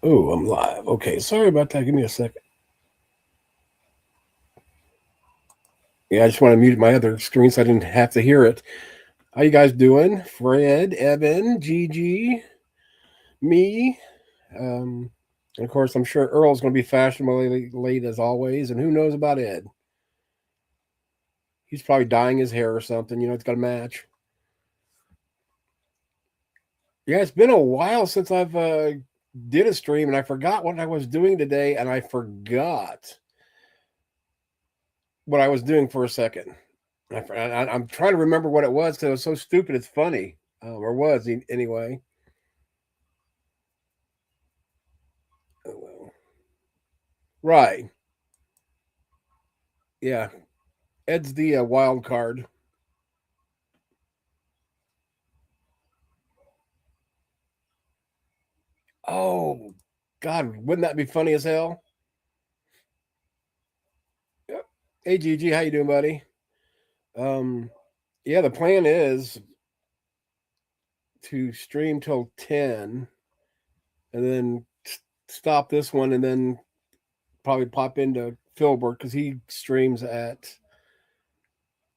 Oh, I'm live. Okay, sorry about that. Give me a second. Yeah, I just want to mute my other screen so I didn't have to hear it. How you guys doing? Fred, Evan, Gigi, me. Um, and of course, I'm sure Earl's going to be fashionably late as always. And who knows about Ed? He's probably dyeing his hair or something. It's got to match. Yeah, it's been a while since I've did a stream, and I forgot what I was doing today, and I forgot what I was doing for a second. I'm trying to remember what it was because it was so stupid. It's funny, or was anyway. Oh, well. Right? Yeah. Ed's the wild card. Oh, God, wouldn't that be funny as hell? Yep. Hey, Gigi, how you doing, buddy? Um, yeah, the plan is to stream till 10, and then stop this one, and then probably pop into Philbert because he streams at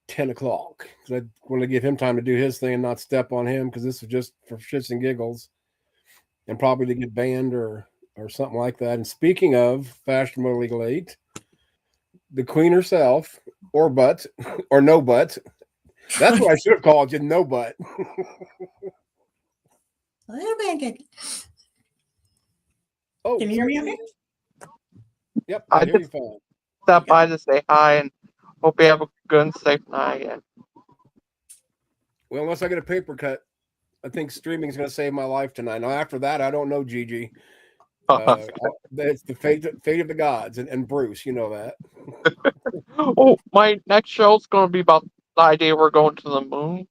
10 o'clock. Because I want to give him time to do his thing and not step on him because this is just for shits and giggles, and probably to get banned or something like that. And speaking of fashionably late, the queen herself, or butt, or no butt. That's what I should have called you, no butt. A little pancake. Oh, Can you hear me okay? Yep, I hear you fine. Stop by to say hi and hope you have a good and safe night. Well, unless I get a paper cut, I think streaming is going to save my life tonight. Now, after that, I don't know, Gigi. It's the fate of the gods, and Bruce, you know that. Oh, my next show's going to be about the idea we're going to the moon.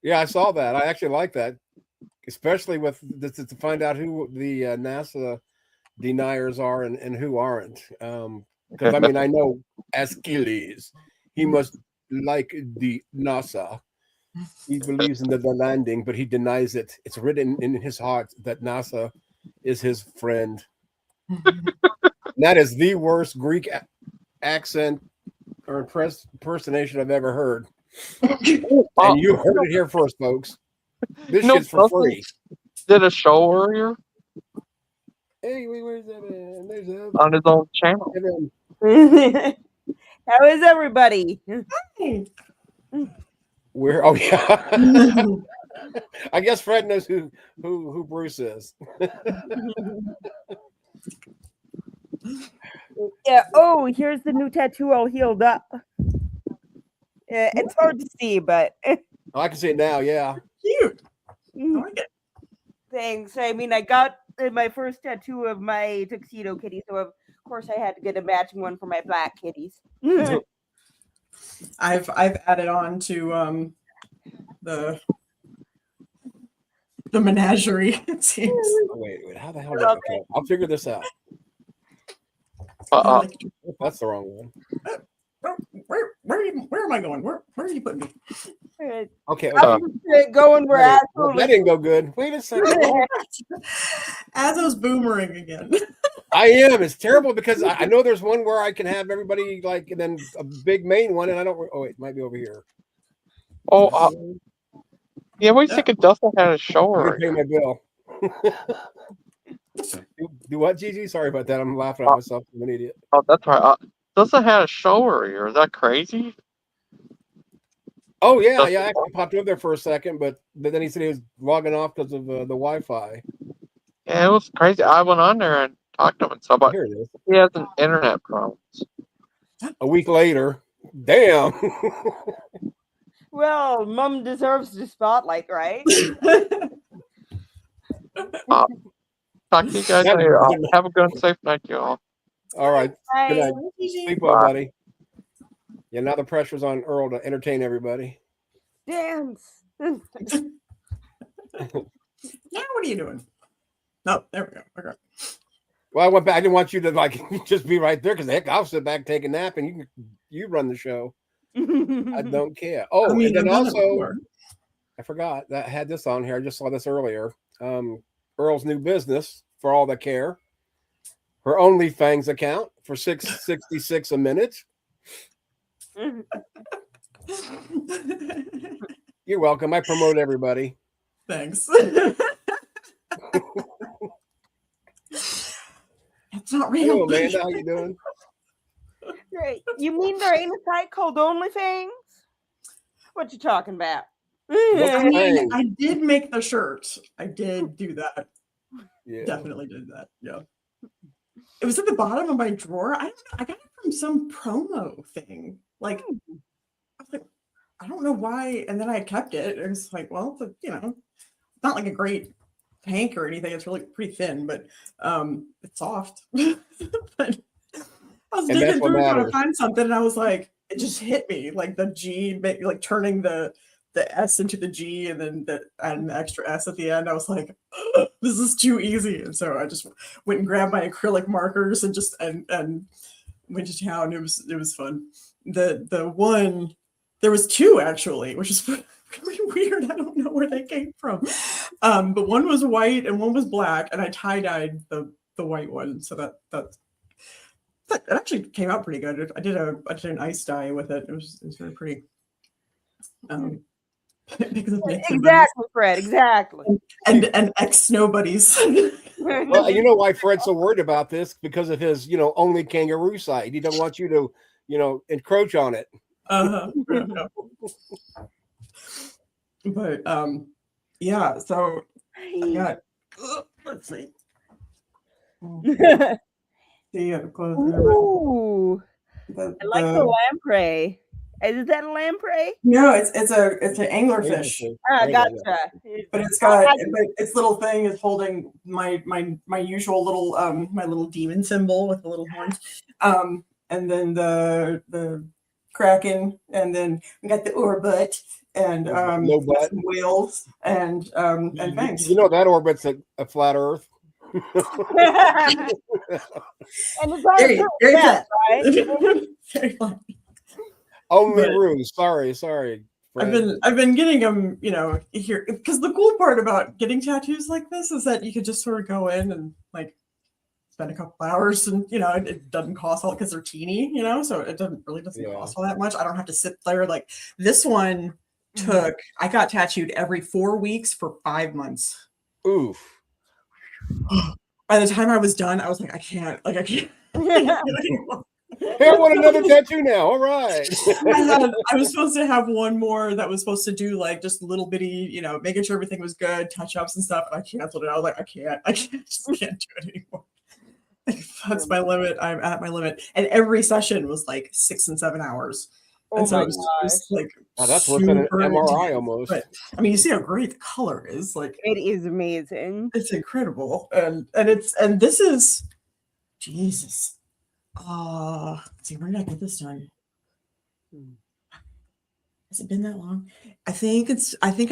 Yeah, I saw that. I actually like that, especially with to find out who the NASA deniers are and who aren't. Because I mean, I know Achilles, he must like the NASA. He believes in the landing, but he denies it. It's written in his heart that NASA is his friend. That is the worst Greek accent or impersonation I've ever heard. And you heard it here first, folks. This shit's for free. Did a show earlier. Hey, where's that? There's that. On his own channel. How is everybody? Where? Oh yeah. I guess Fred knows who Bruce is. Yeah. Oh, here's the new tattoo all healed up. It's hard to see, but I can see it now. Yeah. Cute. I like it. Thanks. I mean, I got my first tattoo of my tuxedo kitty, so of course I had to get a matching one for my black kitties. I've added on to the menagerie. It seems. Wait. How the hell? Okay, I'll figure this out. That's the wrong one. Where am I going? Where are you putting me? Okay. Going where that didn't go good. Wait a second. Azzo's boomerang again. I am. It's terrible because I know there's one where I can have everybody like, and then a big main one, and I don't. Oh wait, it might be over here. Yeah, wait a second. Dustin had a show already. Pay my bill. Do what, Gigi? Sorry about that. I'm laughing at myself. I'm an idiot. Oh, that's right. Dustin had a show earlier. Is that crazy? Oh yeah, I actually popped over there for a second, but then he said he was logging off because of the Wi-Fi. Yeah, it was crazy. I went on there and talked to him and stuff, but here it is. He has an internet problem. A week later, damn. Well, Mom deserves the spotlight, right? Talk to you guys later. Have a good and safe night, y'all. All right. Bye. Good night. Sleep well, buddy. Yeah, now the pressure's on Earl to entertain everybody. Dance. Now what are you doing? No, there we go. Okay. Well, I went back. I didn't want you to like just be right there because heck, I'll sit back, take a nap, and you run the show. I don't care. Oh, and then also, I forgot that I had this on here. I just saw this earlier. Earl's new business for all that care. her OnlyFans account for $6.66 a minute. You're welcome. I promote everybody. Thanks. It's not real. Hello, Amanda. How you doing? Right. You mean there ain't a site called OnlyFans? What you talking about? I mean, Dang. I did make the shirt. I did do that. Yeah. Definitely did that. Yeah. It was at the bottom of my drawer. I don't know. I got it from some promo thing. Like, I was like, I don't know why. And then I kept it. It was like, well, you know, it's not like a great tank or anything. It's really pretty thin, but it's soft. But I was And that's digging what through trying to matters. find something, and I was like, it just hit me like the G, like turning the S into the G, and then adding the extra S at the end. I was like, this is too easy, and so I just went and grabbed my acrylic markers and just and went to town. It was fun. The one, there was two actually, which is really weird. I don't know where they came from. But one was white and one was black, and I tie-dyed the white one, so that actually came out pretty good. I did an ice dye with it. It was very pretty. Because of Nick Exactly, Fred. Exactly. and ex snow buddies. Well, you know why Fred's so worried about this? Because of his, only kangaroo site. He doesn't want you to, encroach on it. Yeah. But yeah. So I got. Let's see. See, close. Ooh, I like the lamprey. Is that a lamprey? No, it's an anglerfish. Ah, gotcha. But it's got but its little thing is holding my usual little my little demon symbol with the little horns. And then the kraken, and then we got the orbit and no butt. some whales and fangs. You know that orbit's a flat Earth. And it's Very flat, flat. right? Very flat. Only But- ruse. Sorry. Fred. I've been getting them, here, because the cool part about getting tattoos like this is that you could just sort of go in and like spend a couple hours, and it doesn't cost all, because they're teeny, so it doesn't cost all that much. I don't have to sit there. Like this one I got tattooed every 4 weeks for 5 months. Oof. By the time I was done, I was like, I can't do it anymore. Hey, I want another tattoo now. All right. I was supposed to have one more that was supposed to do like just little bitty, making sure everything was good, touch ups and stuff. And I canceled it. I was like, I just can't do it anymore. That's my limit. I'm at my limit. And every session was like 6 and 7 hours. Oh and so my it was like, That's worse than an super MRI intense. almost. But I mean, you see how great the color is. Like It is amazing. it's incredible. And this is Jesus. Let's see, where did I get this done? Has it been that long? I think I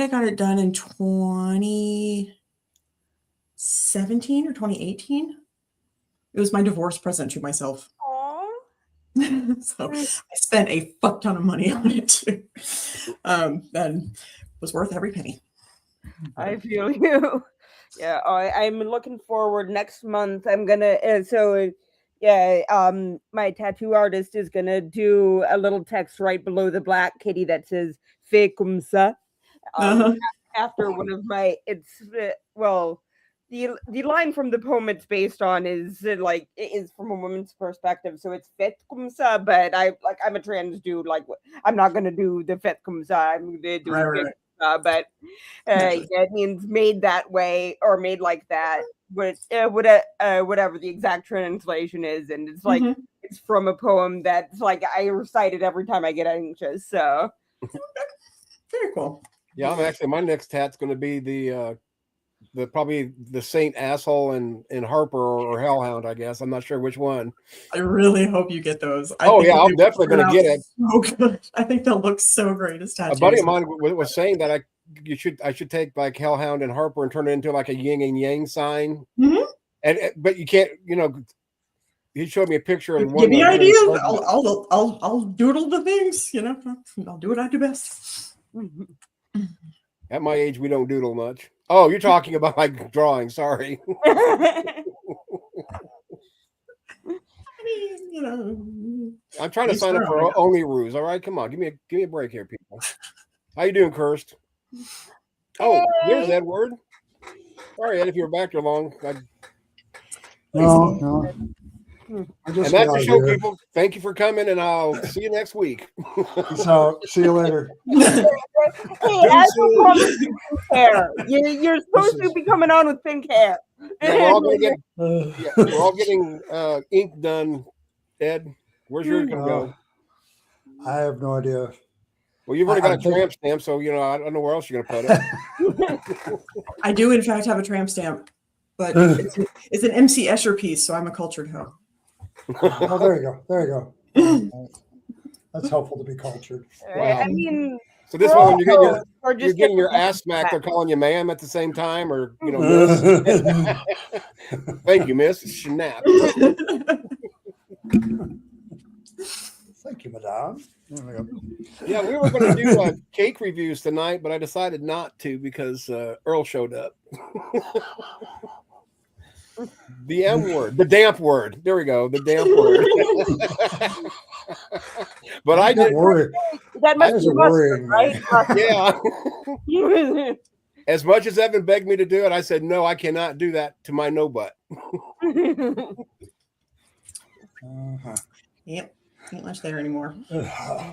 got it done in 2017 or 2018. It was my divorce present to myself. Aww. So I spent a fuck ton of money on it too. And was worth every penny. I feel you. Yeah, I'm looking forward. Next month, I'm gonna. My tattoo artist is gonna do a little text right below the black kitty that says "Fait comme ça." After one of my, the line from the poem it's based on is it is from a woman's perspective, so it's "fait comme ça." But I'm a trans dude. Like I'm not gonna do the "fait comme ça." I'm gonna do Right. but it means made that way or made like that. Whatever the exact translation is, and it's like it's from a poem that's like I recite it every time I get anxious. So Very cool. Yeah, I'm actually my next tat's going to be the probably the Saint Asshole and Harper or Hellhound. I guess I'm not sure which one. I really hope you get those. I'm definitely going to get it. So good. I think they'll look so great as tattoos. A buddy of mine was saying that I should take like Hellhound and Harper and turn it into like a yin and yang sign. But you can't, he showed me a picture and give me ideas. I'll doodle the things. I'll do what I do best. At my age, we don't doodle much. Oh, you're talking about like drawing. Sorry. mean, you know. I'm trying to He's sign up growing. for Only Ruse. All right, come on, give me a break here, people. How you doing, Kirst? Oh, there's Edward. Sorry, Ed, if you were back too long. No. I And just that's got the show, here. people. Thank you for coming, and I'll see you next week. So, see you later. Hey, as you promised, pink hair. You're supposed to be coming on with pink hair. Yeah, we're all gonna get. Uh, Yeah, we're all getting ink done. Ed, where's yours gonna go? I have no idea. Well, you've already I got a tramp stamp, so I don't know where else you're gonna put it. I do, in fact, have a tramp stamp, but it's an MC Escher piece, so I'm a cultured hoe. Oh, there you go. That's helpful to be cultured. Wow. I mean, So this one, when or you're just getting your ass smacked, they're calling you ma'am at the same time, or miss. Thank you, miss. Snap. Thank you, madame. There we go. Yeah, we were going to do cake reviews tonight, but I decided not to because Earl showed up. The M word, the damp word. There we go, the damp word. But I did. That must be worrying, right? Yeah. As much as Evan begged me to do it, I said no. I cannot do that to my no butt. Yep, ain't much there anymore.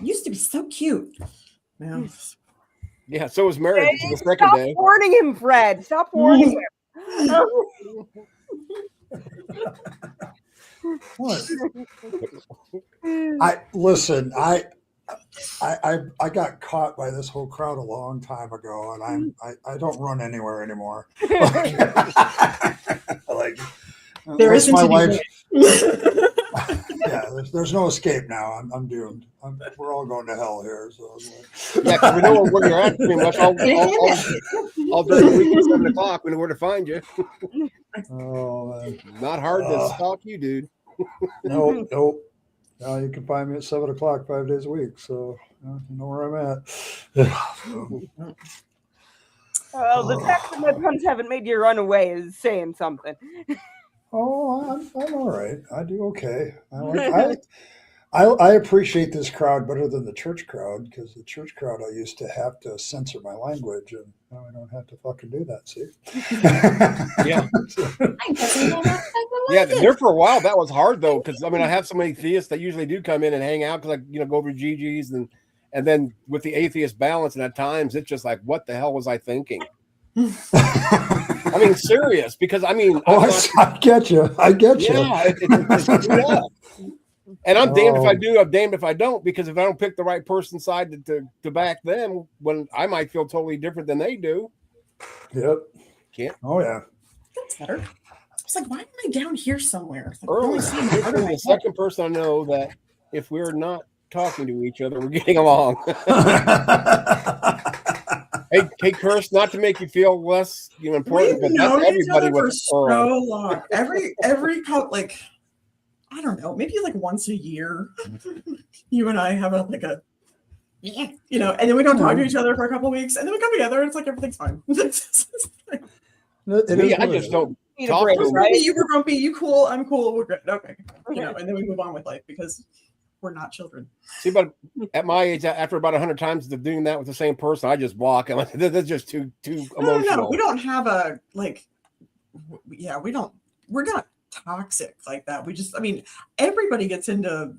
Used to be so cute. Now, Yeah, so was marriage the second Stop day. warning him, Fred. Stop warning him. What? I got caught by this whole crowd a long time ago, and I don't run anywhere anymore. Like there isn't my any wife. way. Yeah, there's no escape now. I'm doomed. We're all going to hell here. So Yeah, because we know where you're at pretty much all during the week at 7 o'clock. We know where to find you. Oh, man. Not hard to stalk you, dude. Nope. Now you can find me at 7 o'clock 5 days a week. So you know where I'm at. Well, the fact that my puns haven't made you run away is saying something. Oh, I'm all right. I do okay. I appreciate this crowd better than the church crowd, because the church crowd I used to have to censor my language, and now I don't have to fucking do that. See? Yeah. I guess I don't have Yeah, there for a while that was hard though, because I have so many theists that usually do come in and hang out because go over to Gigi's and then with the atheist balance, and at times it's just like, what the hell was I thinking? Serious, because I get you. Yeah, it's screwed up. And I'm damned if I do, I'm damned if I don't, because if I don't pick the right person's side to back them, when I might feel totally different than they do. Yep. Can't. Oh yeah. That's better. I was like, why am I down here somewhere? Early, the second person I know that if we're not talking to each other, we're getting along. Hey, Kirst, not to make you feel less important, but that's everybody with so long. Every couple, like, I don't know, maybe like once a year, you and I have and then we don't talk to each other for a couple of weeks, and then we come together, and it's like everything's fine. I just don't talk to them. Right? You were grumpy, you cool, I'm cool, we're good. Okay. And then we move on with life because we're not children. See, but at my age, after about 100 times of doing that with the same person, I just block. That's just too emotional. No, we don't have a we're not toxic like that. We just, everybody gets into,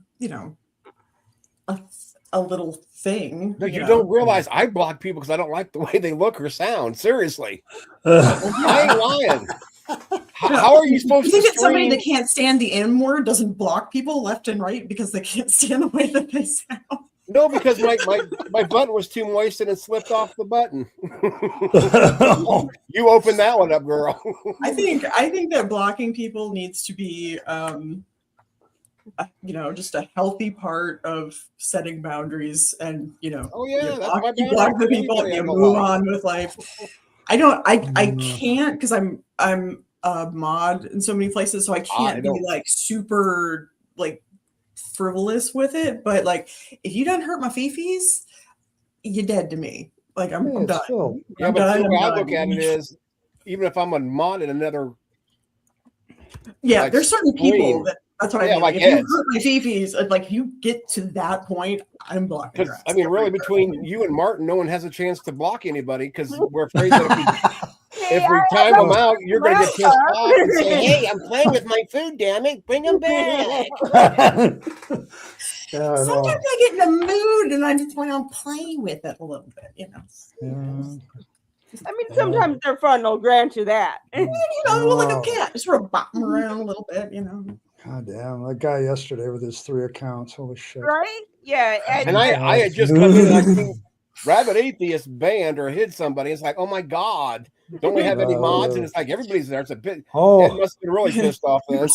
a little thing. No, you don't realize I block people because I don't like the way they look or sound. Seriously. I ain't lying. How are you supposed to think that somebody that can't stand the N word doesn't block people left and right because they can't stand the way that they sound? No, because my button was too moist and it slipped off the button. You opened that one up, girl. I think that blocking people needs to be just a healthy part of setting boundaries, and you block the people and you move on with life. I can't, because I'm a mod in so many places, so I can't be like super like frivolous with it. But like, if you don't hurt my fifis, you're dead to me. Like I'm done. Still. Yeah, but the way I look at it is, even if I'm a mod in another. Yeah, there's certain people that That's what I Yeah, mean. like If you Ed's. hurt my fifis, like you get to that point, I'm blocking your Because ass. I mean, really, between you and Martin, no one has a chance to block anybody because we're afraid that if we time them out, you're going to get pissed off and say, "Hey, I'm playing with my food, damn it, bring them back." Yeah, I Sometimes know. I get in the mood and I just want to play with it a little bit, you know. Yeah. I mean, sometimes they're fun. I'll grant you that. You know, like a cat, just sort of bop them around a little bit, you know. God damn, that guy yesterday with his 3 accounts. Holy shit. Right? Yeah. And I had just come in and I seen Rabbit Atheist banned or hid somebody. It's like, oh my God, don't we have any mods? And it's like everybody's there. It's a bit. Ed Oh, must have been really pissed off then.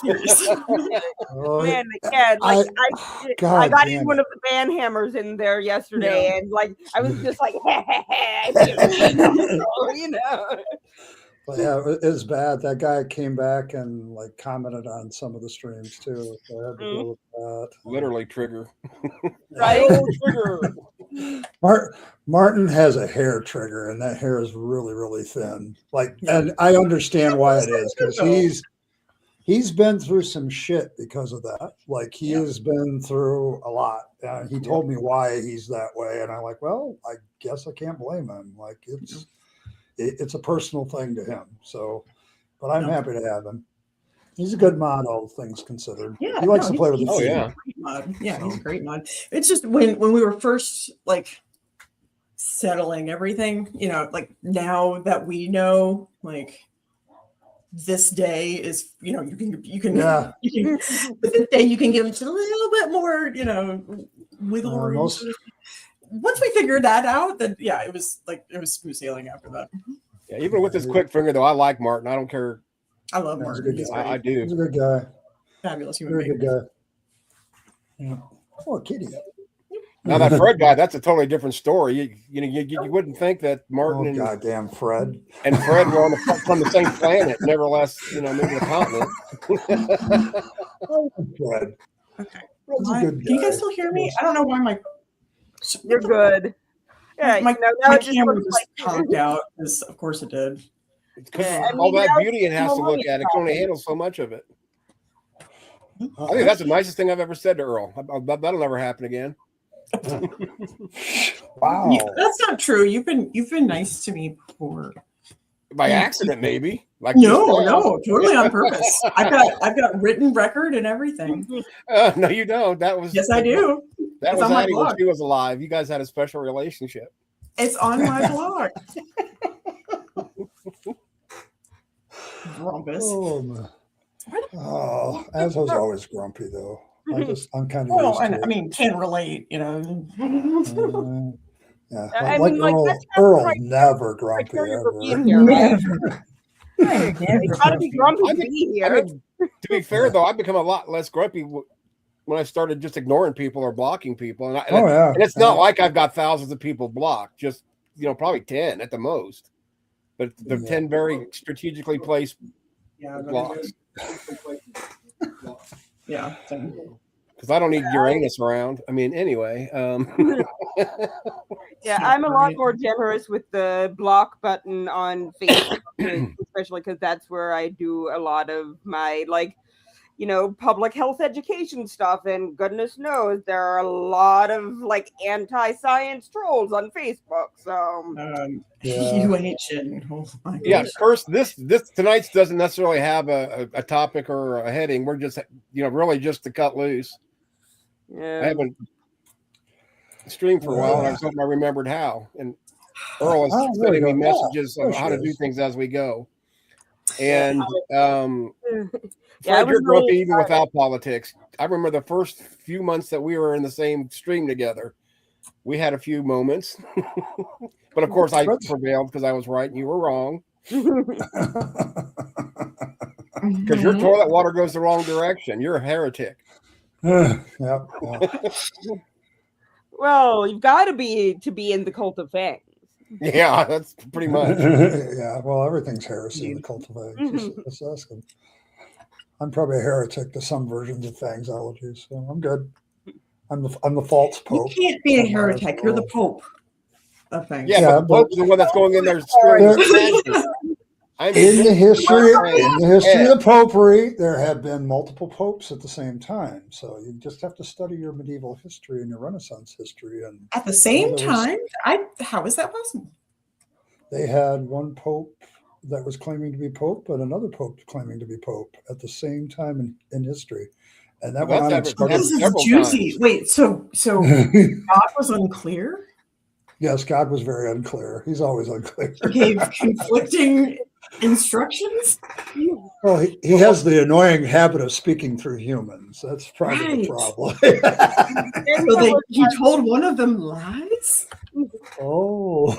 oh, Man, yeah, like I God got damn in one it. of the ban hammers in there yesterday, Yeah. and like I was just like, you know. But yeah, it was bad. That guy came back and like commented on some of the streams too. So I had to deal with that. Literally trigger. Right? Oh, trigger. Martin has a hair trigger, and that hair is really, really thin. Like, and I understand why it is because he's been through some shit because of that. Like, he has been through a lot. He told me why he's that way, and I'm like, well, I guess I can't blame him. Like, it's a personal thing to him. So, but I'm happy to have him. He's a good mod, all things considered. Yeah, he likes to play with his oh, feet. yeah. Yeah, he's a great mod. It's just when we were first like settling everything, you know, like now that we know, like this day is, you know, you can but this day you can give it a little bit more, you know, wiggle room. Once we figured that out, then yeah, it was smooth sailing after that. Yeah, even with his quick finger, though, I like Martin. I don't care. I love Martin. I do. He's a good guy. Fabulous human Very being. good guy. Yeah. Oh, kitty. Now that Fred guy, that's a totally different story. You wouldn't think that Martin and goddamn Fred were from the same planet. Nevertheless, moving the continent. Fred. Okay. Fred's a good guy. Can you guys still hear me? I don't know why my You're good. Yeah, my now it camera looks just conked out, because of course it did. Because all that beauty it has to look at, it can only handle so much of it. I think that's the nicest thing I've ever said to Earl. That'll never happen again. Wow. That's not true. You've been nice to me before. By accident, maybe. Like no, totally on purpose. I've got written record and everything. No, you don't. That was yes, I do. That it's was on my Addie when blog. she was alive. You guys had a special relationship. It's on my blog. Grumpus. Oh, Azzo's always grumpy though. I'm kind of Well, used to it. I mean, can relate, you know. Yeah, I like mean, like, Earl that's never grumpy criteria ever. for being here, right? Never. You gotta be grumpy to be here. I mean, to be fair, though, I've become a lot less grumpy when I started just ignoring people or blocking people. And it's not like I've got thousands of people blocked, just, probably 10 at the most. But they're 10 very strategically placed blocks. Yeah. Because I don't need Uranus around. I mean, anyway. Yeah, I'm a lot more generous with the block button on Facebook, especially because that's where I do a lot of my, public health education stuff. And goodness knows there are a lot of, anti-science trolls on Facebook. So, you ain't shitting. Oh my yeah, gosh. first, this tonight's doesn't necessarily have a topic or a heading. We're just, really just to cut loose. Yeah. I haven't streamed for a while, and I was hoping I remembered how. And Earl is sending me messages of how to do things as we go. And Fred, you're grumpy even without politics. I remember the first few months that we were in the same stream together. We had a few moments, but of course I prevailed because I was right and you were wrong. Because your toilet water goes the wrong direction. You're a heretic. Yeah. Well, you've got to be in the cult of fangs. Yeah, that's pretty much. Yeah, well, everything's heresy in the cult of fangs. Just ask them. I'm probably a heretic to some versions of fangsology, so I'm good. I'm the false pope. You can't be a heretic. You're the pope of fangs. Yeah, but the pope's the one that's going in there stirring the I'm In the history my of popery, there have been multiple popes at the same time. So you just have to study your medieval history and your Renaissance history. And At the same there was- time, how is that possible? they had one pope that was claiming to be pope, but another pope claiming to be pope at the same time in history. And that Well, went on. that's and This is several juicy. times. Wait, so God was unclear? Yes, God was very unclear. He's always unclear. He gave conflicting instructions? Well, he has the annoying habit of speaking through humans. That's probably the Right. problem. So he told one of them lies? Oh,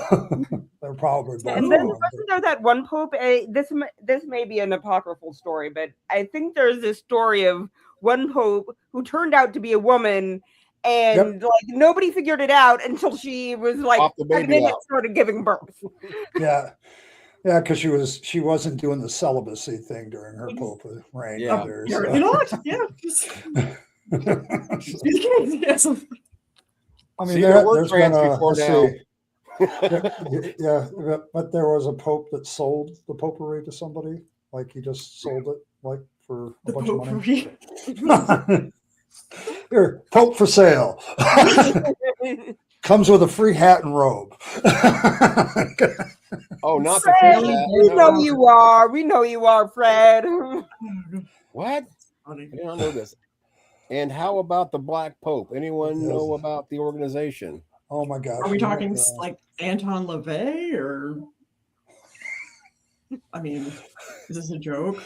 they're probably both And then wrong. wasn't there that one pope? This may be an apocryphal story, but I think there's this story of one pope who turned out to be a woman, and like nobody figured it out until she was like Popped the baby pregnant and out. started giving birth. Yeah, because she wasn't doing the celibacy thing during her pope reign Yeah. either. You So. know what? Yeah. Yes. I mean, See, there were there's trans been a before let's now. see. Yeah, but there was a pope that sold the popery to somebody. Like he just sold it, like for a The bunch of potpourri. money. Here, pope for sale. Comes with a free hat and robe. Oh, not the Fred, Fred. we know you are. We know you are, Fred. What? I did not know this. And how about the Black Pope? Anyone know about the organization? Oh my gosh! Are we talking like Anton LaVey or? I mean, is this a joke?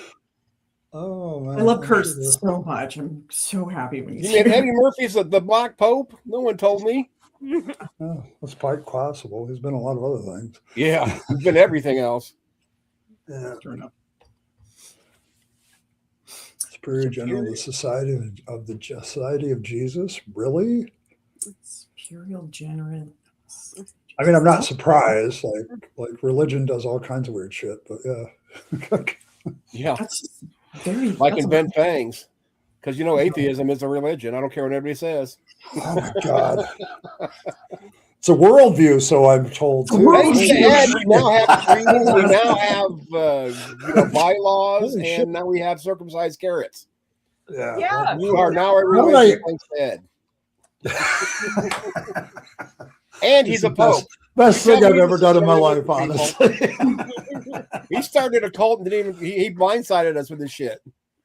Oh man! I love Kurst so much. I'm so happy when he's You mean here. Eddie Murphy's the Black Pope? No one told me. Oh, that's quite possible. He's been a lot of other things. Yeah, he's been everything else. Yeah. Turn up. Superior General of the Society of Jesus. Really? Imperial General. I mean, I'm not surprised. Like religion does all kinds of weird shit, but yeah. Yeah, That's very like that's in Ben Fangs. Because you know atheism is a religion. I don't care what anybody says. Oh my god. It's a worldview, so I'm told too. And we now have trees, we now have bylaws, Holy and shit. now we have circumcised carrots. Yeah. Yeah. You are now a How did religion instead. And he's a pope. Best thing Yeah, I've we ever done in my life, people. honestly. He started a cult and didn't even he blindsided us with his shit.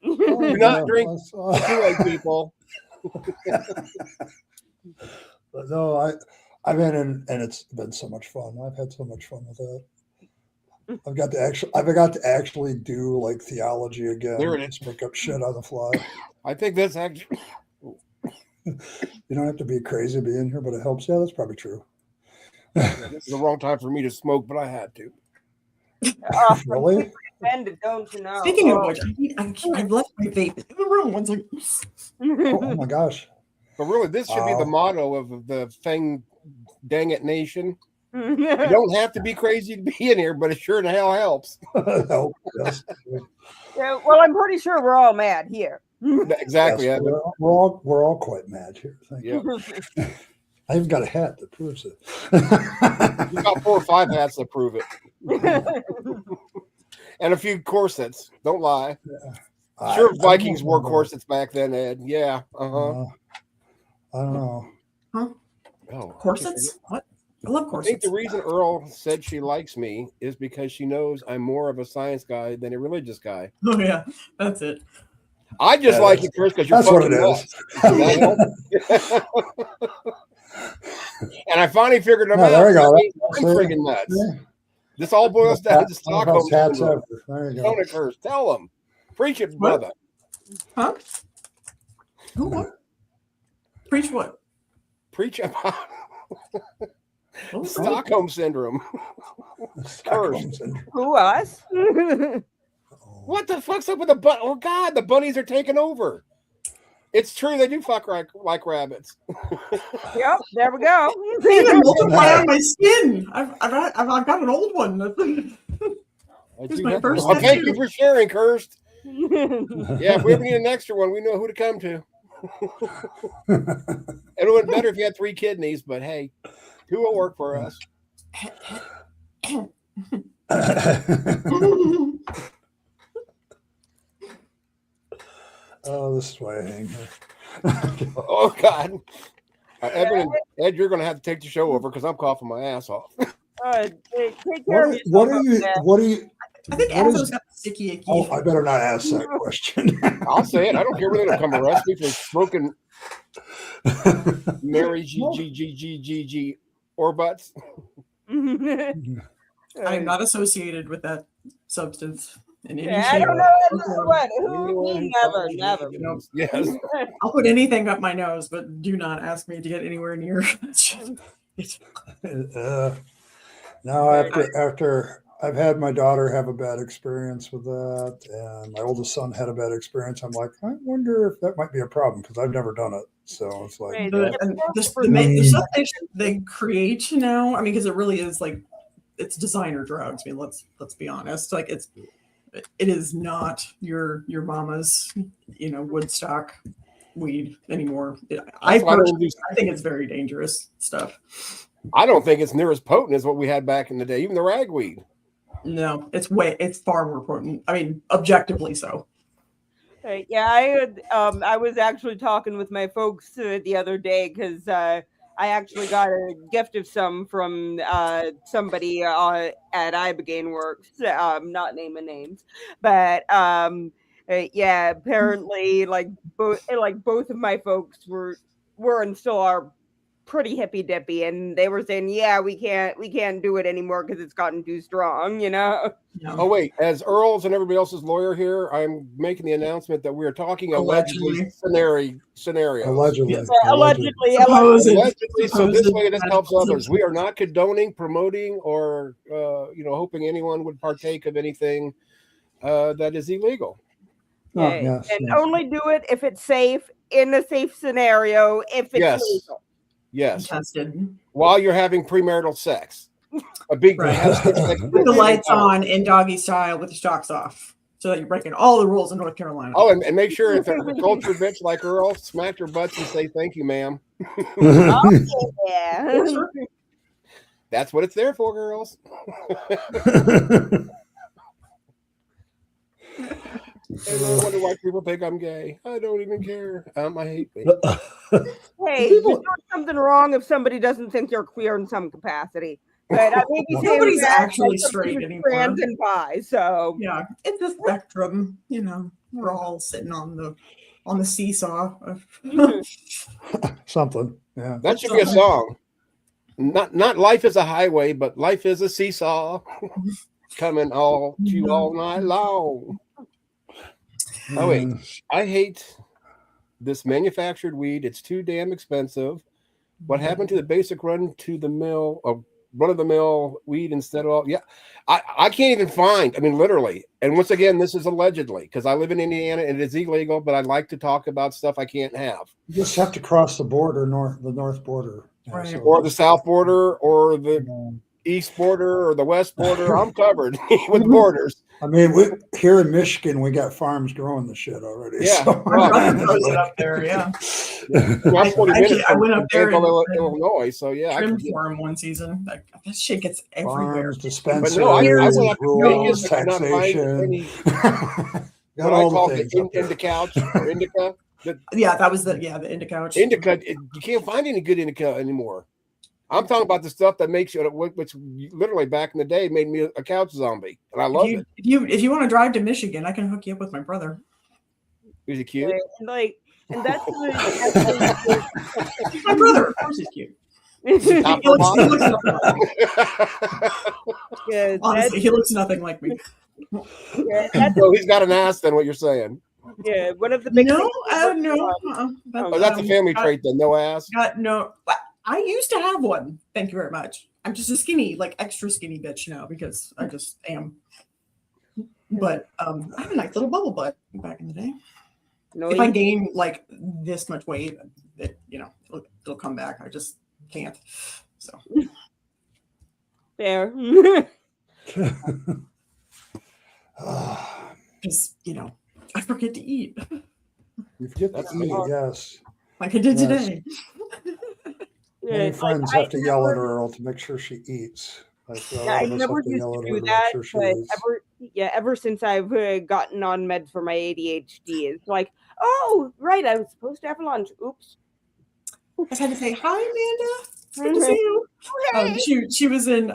Oh, Do not yeah, drink that's- Kool-Aid, people. But no, I've been in, and it's been so much fun. I've had so much fun with that. I've got to actually do like theology again. There it is. Just make up shit on the fly. I think that's actually You don't have to be crazy to be in here, but it helps. Yeah, that's probably true. this is the wrong time for me to smoke, but I had to. Really? Don't you know? Speaking of which, I've left my vape in the room. One's like, Oh my gosh. But really, this should be the Wow. motto of the Fang Dang It Nation. You yeah, don't have to be crazy to be in here, but it sure the hell helps. Help, yes. well, I'm pretty sure we're all mad here. Exactly. Yes, Evan. we're all quite mad here. Thank you. Yeah. I even got a hat that proves it. You got 4 or 5 hats that prove it. And a few corsets. Don't lie. Sure, Vikings wore corsets back then, Ed. Yeah. Uh-huh. I don't know. Oh, corsets? What? I love I think corsets. the reason Earl said she likes me is because she knows I'm more of a science guy than a religious guy. Oh yeah, that's it. I just Yeah, like you, Chris, because you're that's what fucking it is. nuts. And I finally figured them No, out. there we go. I'm friggin' nuts. Yeah. This all boils down to Stockholm Best hats syndrome. ever. There you Don't go. it, Chris? Tell them. Preach it, What? brother. Huh? Who what? Preach what? Preach about What was that? Stockholm syndrome. Stockholm syndrome. Who us? What the fuck's up with the bunny? Oh God, the bunnies are taking over. It's true, they do fuck like rabbits. Yep, there we go. They even multiply on my skin. I've got an old one. Here's my first Well, thank you tattoo. for sharing, Kirst. Yeah, if we ever need an extra one, we know who to come to. It would have been better if you had 3 kidneys, but hey, 2 will work for us. Oh, this is why I hang here. Oh God, Evan and Ed, you're going to have to take the show over because I'm coughing my ass off. Take care of yourself. What are you? What are you? I think What is- Azzo's got sticky icky. Oh, I better not ask that question. I'll say it. I don't care whether they'll come arrest me for smoking Mary G or butts. I'm not associated with that substance in any I shape. don't know or what. Anyone who Never, follows never. me knows. Yes. I'll put anything up my nose, but do not ask me to get anywhere near. Now, after I've had my daughter have a bad experience with that, and my oldest son had a bad experience, I'm like, I wonder if that might be a problem because I've never done it. So it's like, Right. The stuff they create now, I mean, because it really is like it's designer drugs. I mean, let's be honest. Like it is not your mama's, Woodstock weed anymore. I think it's very dangerous stuff. I don't think it's near as potent as what we had back in the day, even the ragweed. No, it's far more potent. I mean, objectively so. Yeah, I was actually talking with my folks the other day because I actually got a gift of some from somebody at Ibogaine Works, not naming names, but yeah, apparently both of my folks were and still are pretty hippy dippy, and they were saying, yeah, we can't do it anymore because it's gotten too strong, No. Oh wait, as Earl's and everybody else's lawyer here, I'm making the announcement that we're talking allegedly scenarios. allegedly. Allegedly. So this way this helps others. We are not condoning, promoting, or hoping anyone would partake of anything that is illegal. Oh, yes, and yes. only do it if it's safe, in a safe scenario, if it's legal. Yes. Tested. While you're having premarital sex. A big Right. with the lights on in doggy style with the shocks off. So that you're breaking all the rules in North Carolina. Oh, and make sure if they're a culture bitch like Earl, smack your butts and say thank you, ma'am. Yeah. That's what it's there for, girls. And I wonder why people think I'm gay. I don't even care. I hate me. Hey, you're doing something wrong if somebody doesn't think you're queer in some capacity. But I may be saying Nobody's that, actually like, straight between anymore. Trans and bi, so Yeah, it's a spectrum. We're all sitting on the seesaw. Something. Yeah. That should be a song. Not life is a highway, but life is a seesaw. Coming all to you all night long. Oh wait, I hate this manufactured weed. It's too damn expensive. What happened to the basic run of the mill weed instead of all? Yeah, I can't even find. I mean, literally. And once again, this is allegedly because I live in Indiana and it is illegal. But I like to talk about stuff I can't have. You just have to cross the border, the north border, Right. Or the south border, or the east border, or the west border. I'm covered with borders. I mean, here in Michigan, we got farms growing the shit already. Yeah. So. My brother grows it up there, yeah. I'm 40 minutes I went up there in Illinois, so yeah. trimmed for him one season. Like, that shit gets everywhere. Farms, dispensaries, But no, I went up to rules, Vegas and could not find any. Got What I all call the the things up there. indica or indica. Yeah, that was the indica. Indica, you can't find any good indica anymore. I'm talking about the stuff that makes you, which literally back in the day made me a couch zombie, and I love it. If you want to drive to Michigan, I can hook you up with my brother. Is he cute? And that's He's my brother. Of course, he's cute. Top He or looks bottom? yeah, Honestly, he looks nothing like me. So he's got an ass, then what you're saying? yeah, one of the big No, things- no. Oh, that's a family trait then. No ass. No. I used to have one. Thank you very much. I'm just a skinny, like extra skinny bitch now because I just am. But I had a nice little bubble butt back in the day. No, If I gain like this much weight, it'll come back. I just can't. So fair. because I forget to eat You forget That's to eat, me. yes. like I did Yes. today. Many friends have to yell at Earl to make sure she eats. Like, Yeah, all I of us never have to used yell to at do her to make that, sure she but is. ever since I've gotten on meds for my ADHD, it's like, oh, right, I was supposed to have lunch. Oops. I just had to say hi, Amanda. It's good to see you. She was in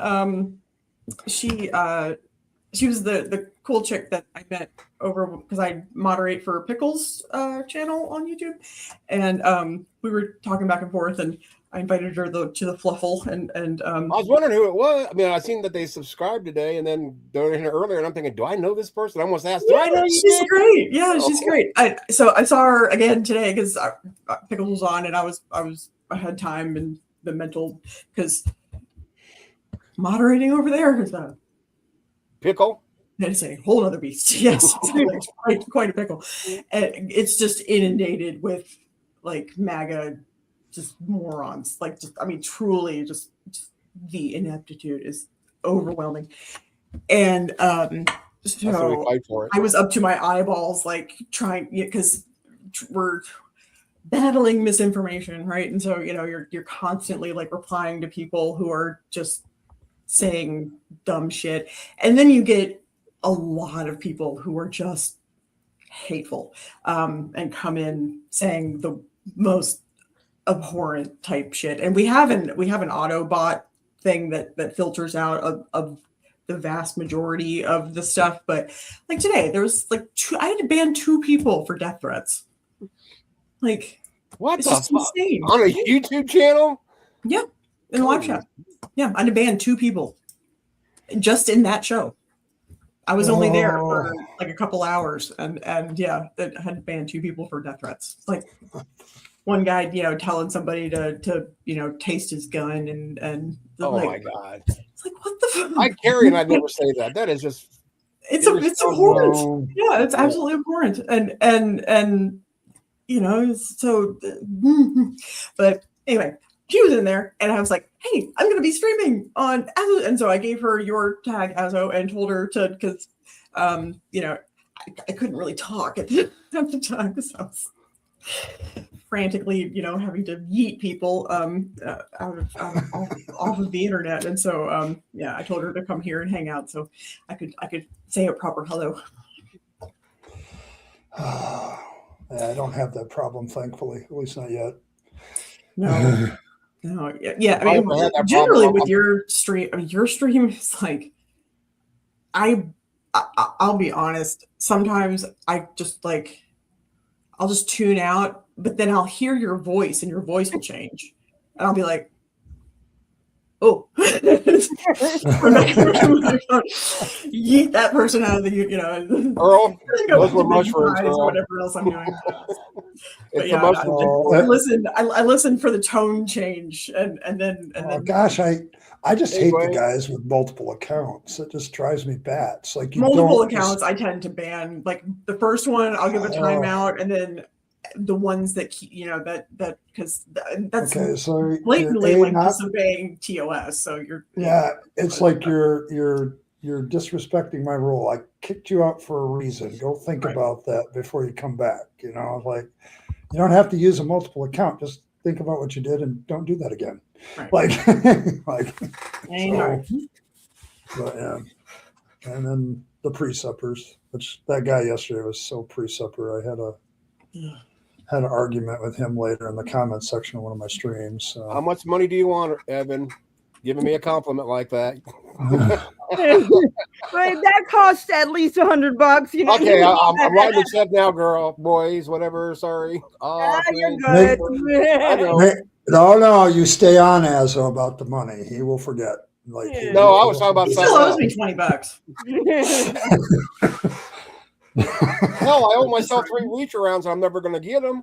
she was the cool chick that I met over because I moderate for Pickles channel on YouTube, and we were talking back and forth, and I invited her to the Fluffle, and I was wondering who it was. I mean, I seen that they subscribed today, and then they were in here earlier, and I'm thinking, do I know this person? I almost asked, do I know you? She's did? great. Yeah, she's great. So I saw her again today because Pickles was on, and I had time and the mental because moderating over there is Pickle. it's a whole other beast. Yes, it's quite a pickle. And it's just inundated with like MAGA, just morons. Like, just I mean, truly, just the ineptitude is overwhelming. And That's what we so fight for it. I was up to my eyeballs, like trying because we're battling misinformation, right? And so you're constantly like replying to people who are just saying dumb shit, and then you get a lot of people who are just hateful and come in saying the most abhorrent type shit. And we have an Autobot thing that filters out of the vast majority of the stuff. But like today, there was like I had to ban 2 people for death threats. Like, What it's the just fuck? insane. On a YouTube channel? Yeah, in a live chat. Yeah, I had to ban 2 people just in that show. I was only there for like a couple hours, and yeah, I had to ban 2 people for death threats. Like one guy, telling somebody to taste his gun, and Oh like, my god! it's like, what the fuck? I carry and I'd never say that. That is just It's abhorrent. No. Yeah, it's absolutely abhorrent, and so. But anyway, she was in there, and I was like, "Hey, I'm going to be streaming on Azo," and so I gave her your tag, Azo, and told her to because, I couldn't really talk at the time because I was frantically, having to yeet people off of the internet, and so I told her to come here and hang out so I could say a proper hello. I don't have that problem, thankfully, at least not yet. No, yeah. I mean, generally with your stream, your stream is like, I'll be honest. Sometimes I just like, I'll just tune out, but then I'll hear your voice, and your voice will change, and I'll be like, oh, yeet that person out of the, Earl, those were mushrooms, Earl. whatever else I'm doing. But It's yeah, I listened for the tone change, and then. Gosh, I just hate the guys with multiple accounts. It just drives me bats. Like multiple accounts, I tend to ban. Like the first one, I'll give a timeout, and then the ones that that because that's okay. So blatantly like disobeying TOS. So it's like you're disrespecting my rule. I kicked you out for a reason. Go think about that before you come back. Like you don't have to use a multiple account. Just think about what you did and don't do that again. Right. Like so, but yeah. And then the presuppers, which that guy yesterday was so presupper. I had an argument with him later in the comments section of one of my streams. So. How much money do you want, Evan? Giving me a compliment like that. But that costs at least $100. Okay, I'm writing the check now, girl, boys, whatever. Sorry. You're good. No, you stay on Azo about the money. He will forget. Like no, I was talking about. He still owes me $20. Hell, I owe myself 3 reach arounds. I'm never going to get them.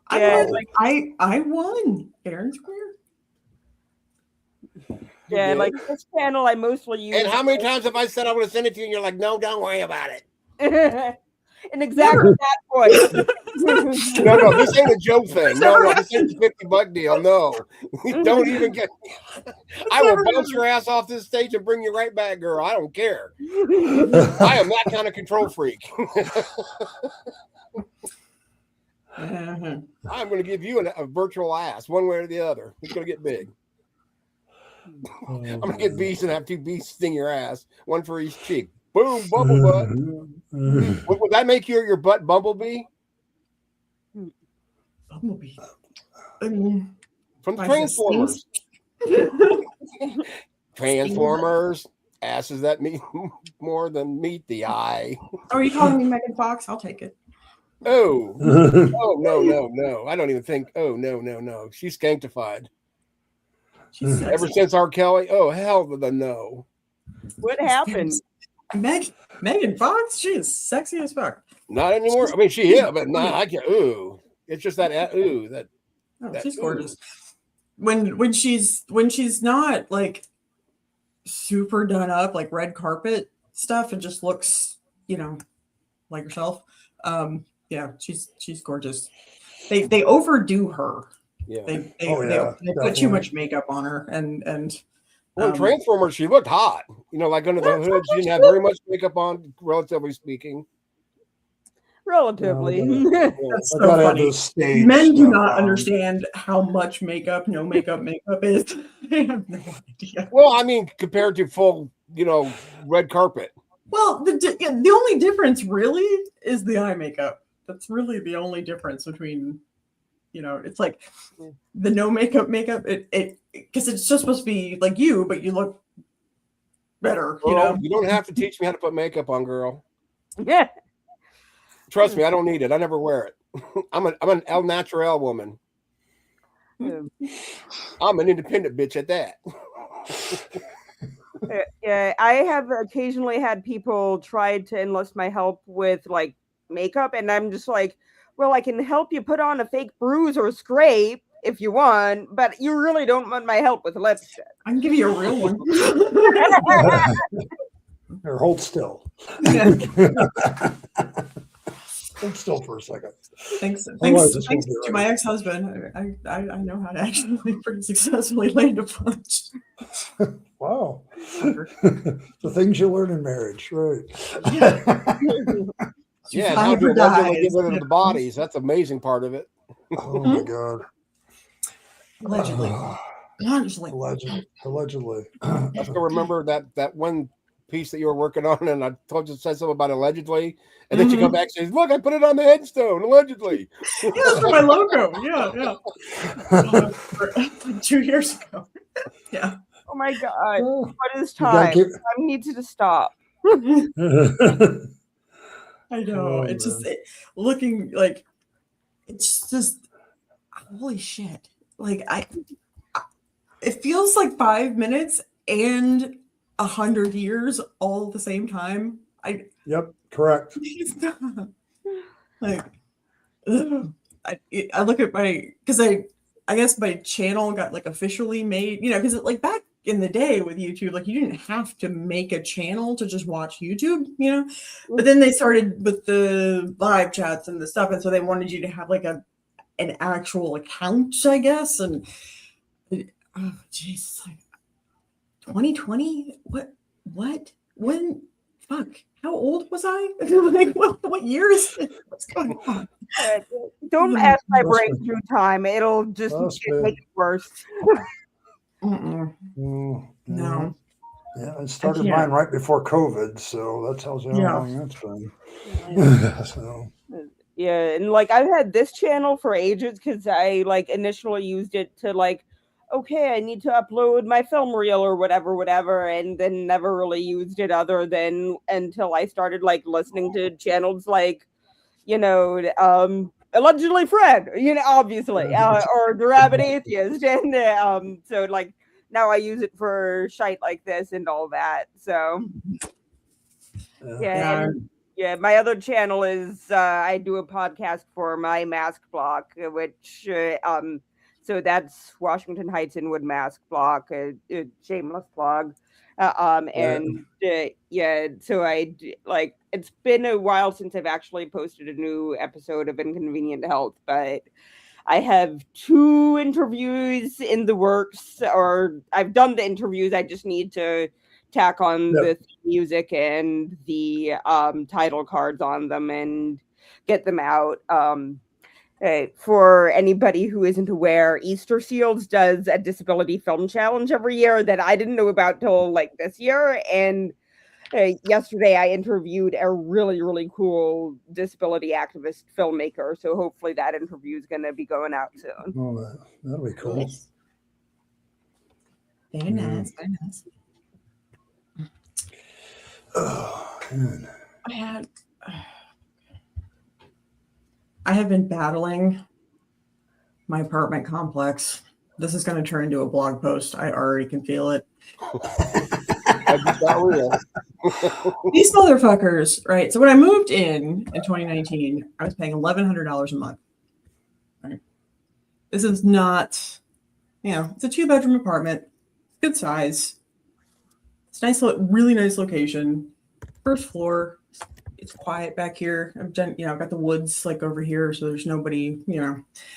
I won fair and square. Yeah, like this channel, I mostly use. And how many times have I said I would have sent it to you, and you're like, "No, don't worry about it." And exactly that point. No, this ain't a joke thing. No, this ain't a $50 deal. No, don't even get. I will bounce your ass off this stage and bring you right back, girl. I don't care. I am that kind of control freak. I'm going to give you a virtual ass, one way or the other. It's going to get big. I'm gonna get bees and have 2 bees sting your ass, 1 for each cheek. Boom, bubble butt. Would that make your butt Bumblebee? Bumblebee. From the Like the Transformers. stings? Transformers, asses that meet more than meet the eye. Oh, are you calling me Megan Fox? I'll take it. Oh, no. I don't even think. Oh, no. She's skanktified. She's sexy. Ever since R. Kelly. Oh, hell to the no. What happened? Megan Fox? She is sexy as fuck. Not anymore. I mean, she is, but not. I can't. Ooh, it's just that. Ooh, that. She's gorgeous. When she's not like super done up, like red carpet stuff, and just looks, like herself. Yeah, she's gorgeous. They overdo her. Yeah. They put too much makeup on her, and well, in Transformers, she looked hot. Like under the hood, she didn't have very much makeup on, relatively speaking. Relatively. That's so funny. Men do not understand how much no makeup is. They have no idea. Well, I mean, compared to full, red carpet. Well, the only difference really is the eye makeup. That's really the only difference between, it's like the no makeup, it because it's just supposed to be like you, but you look better, You don't have to teach me how to put makeup on, girl. Yeah. Trust me, I don't need it. I never wear it. I'm an El Natural woman. I'm an independent bitch at that. Yeah, I have occasionally had people try to enlist my help with like makeup, and I'm just like, well, I can help you put on a fake bruise or scrape if you want, but you really don't want my help with lipstick. I can give you a real one. Or hold still. Hold still for a second. Thanks to my ex-husband. I know how to actually pretty successfully land a punch. Wow. The things you learn in marriage, right? Yeah, how to allegedly get rid of the bodies. That's the amazing part of it. Oh my God. Allegedly. Allegedly. I still remember that one piece that you were working on, and I told you to say something about allegedly, and then you come back and says, "Look, I put it on the headstone, allegedly." Yeah, that's for my logo. Yeah. 2 years ago. Yeah. Oh my God. What is time? I need to stop. I know. It's just looking like it's just holy shit. Like it feels like 5 minutes and 100 years all at the same time. Yep, correct. Like I look at because I guess my channel got like officially made, because like back in the day with YouTube, like you didn't have to make a channel to just watch YouTube, but then they started with the live chats and the stuff, and so they wanted you to have like an actual account, I guess. And oh jeez, like 2020, what when fuck, how old was I? Like what year is it? What's going on? Don't ask my brain through time. It'll just make it worse. No. Yeah, I started mine right before COVID, so that tells you how long that's been. So. Yeah, and like I've had this channel for ages because I like initially used it to like, okay, I need to upload my film reel or whatever, and then never really used it other than until I started like listening to channels like, allegedly Fred, obviously, or the Rabid Atheist, and so like now I use it for shite like this and all that. So yeah, my other channel is I do a podcast for my mask block, which so that's Washington Heights Inwood Mask Block, a shameless plug. And so like it's been a while since I've actually posted a new episode of Inconvenient Health, but I have 2 interviews in the works, or I've done the interviews. I just need to tack on the music and the title cards on them and get them out. For anybody who isn't aware, Easter Seals does a disability film challenge every year that I didn't know about till like this year. And yesterday I interviewed a really, really cool disability activist filmmaker. So hopefully that interview is going to be going out soon. Oh, that'll be cool. Nice. Very nice. Very nice. Oh, man. I have been battling my apartment complex. This is going to turn into a blog post. I already can feel it. These motherfuckers, right? So when I moved in 2019, I was paying $1,100 a month. Right? This is not, it's a 2-bedroom apartment, good size. It's nice, really nice location. First floor. It's quiet back here. I've got the woods like over here, so there's nobody.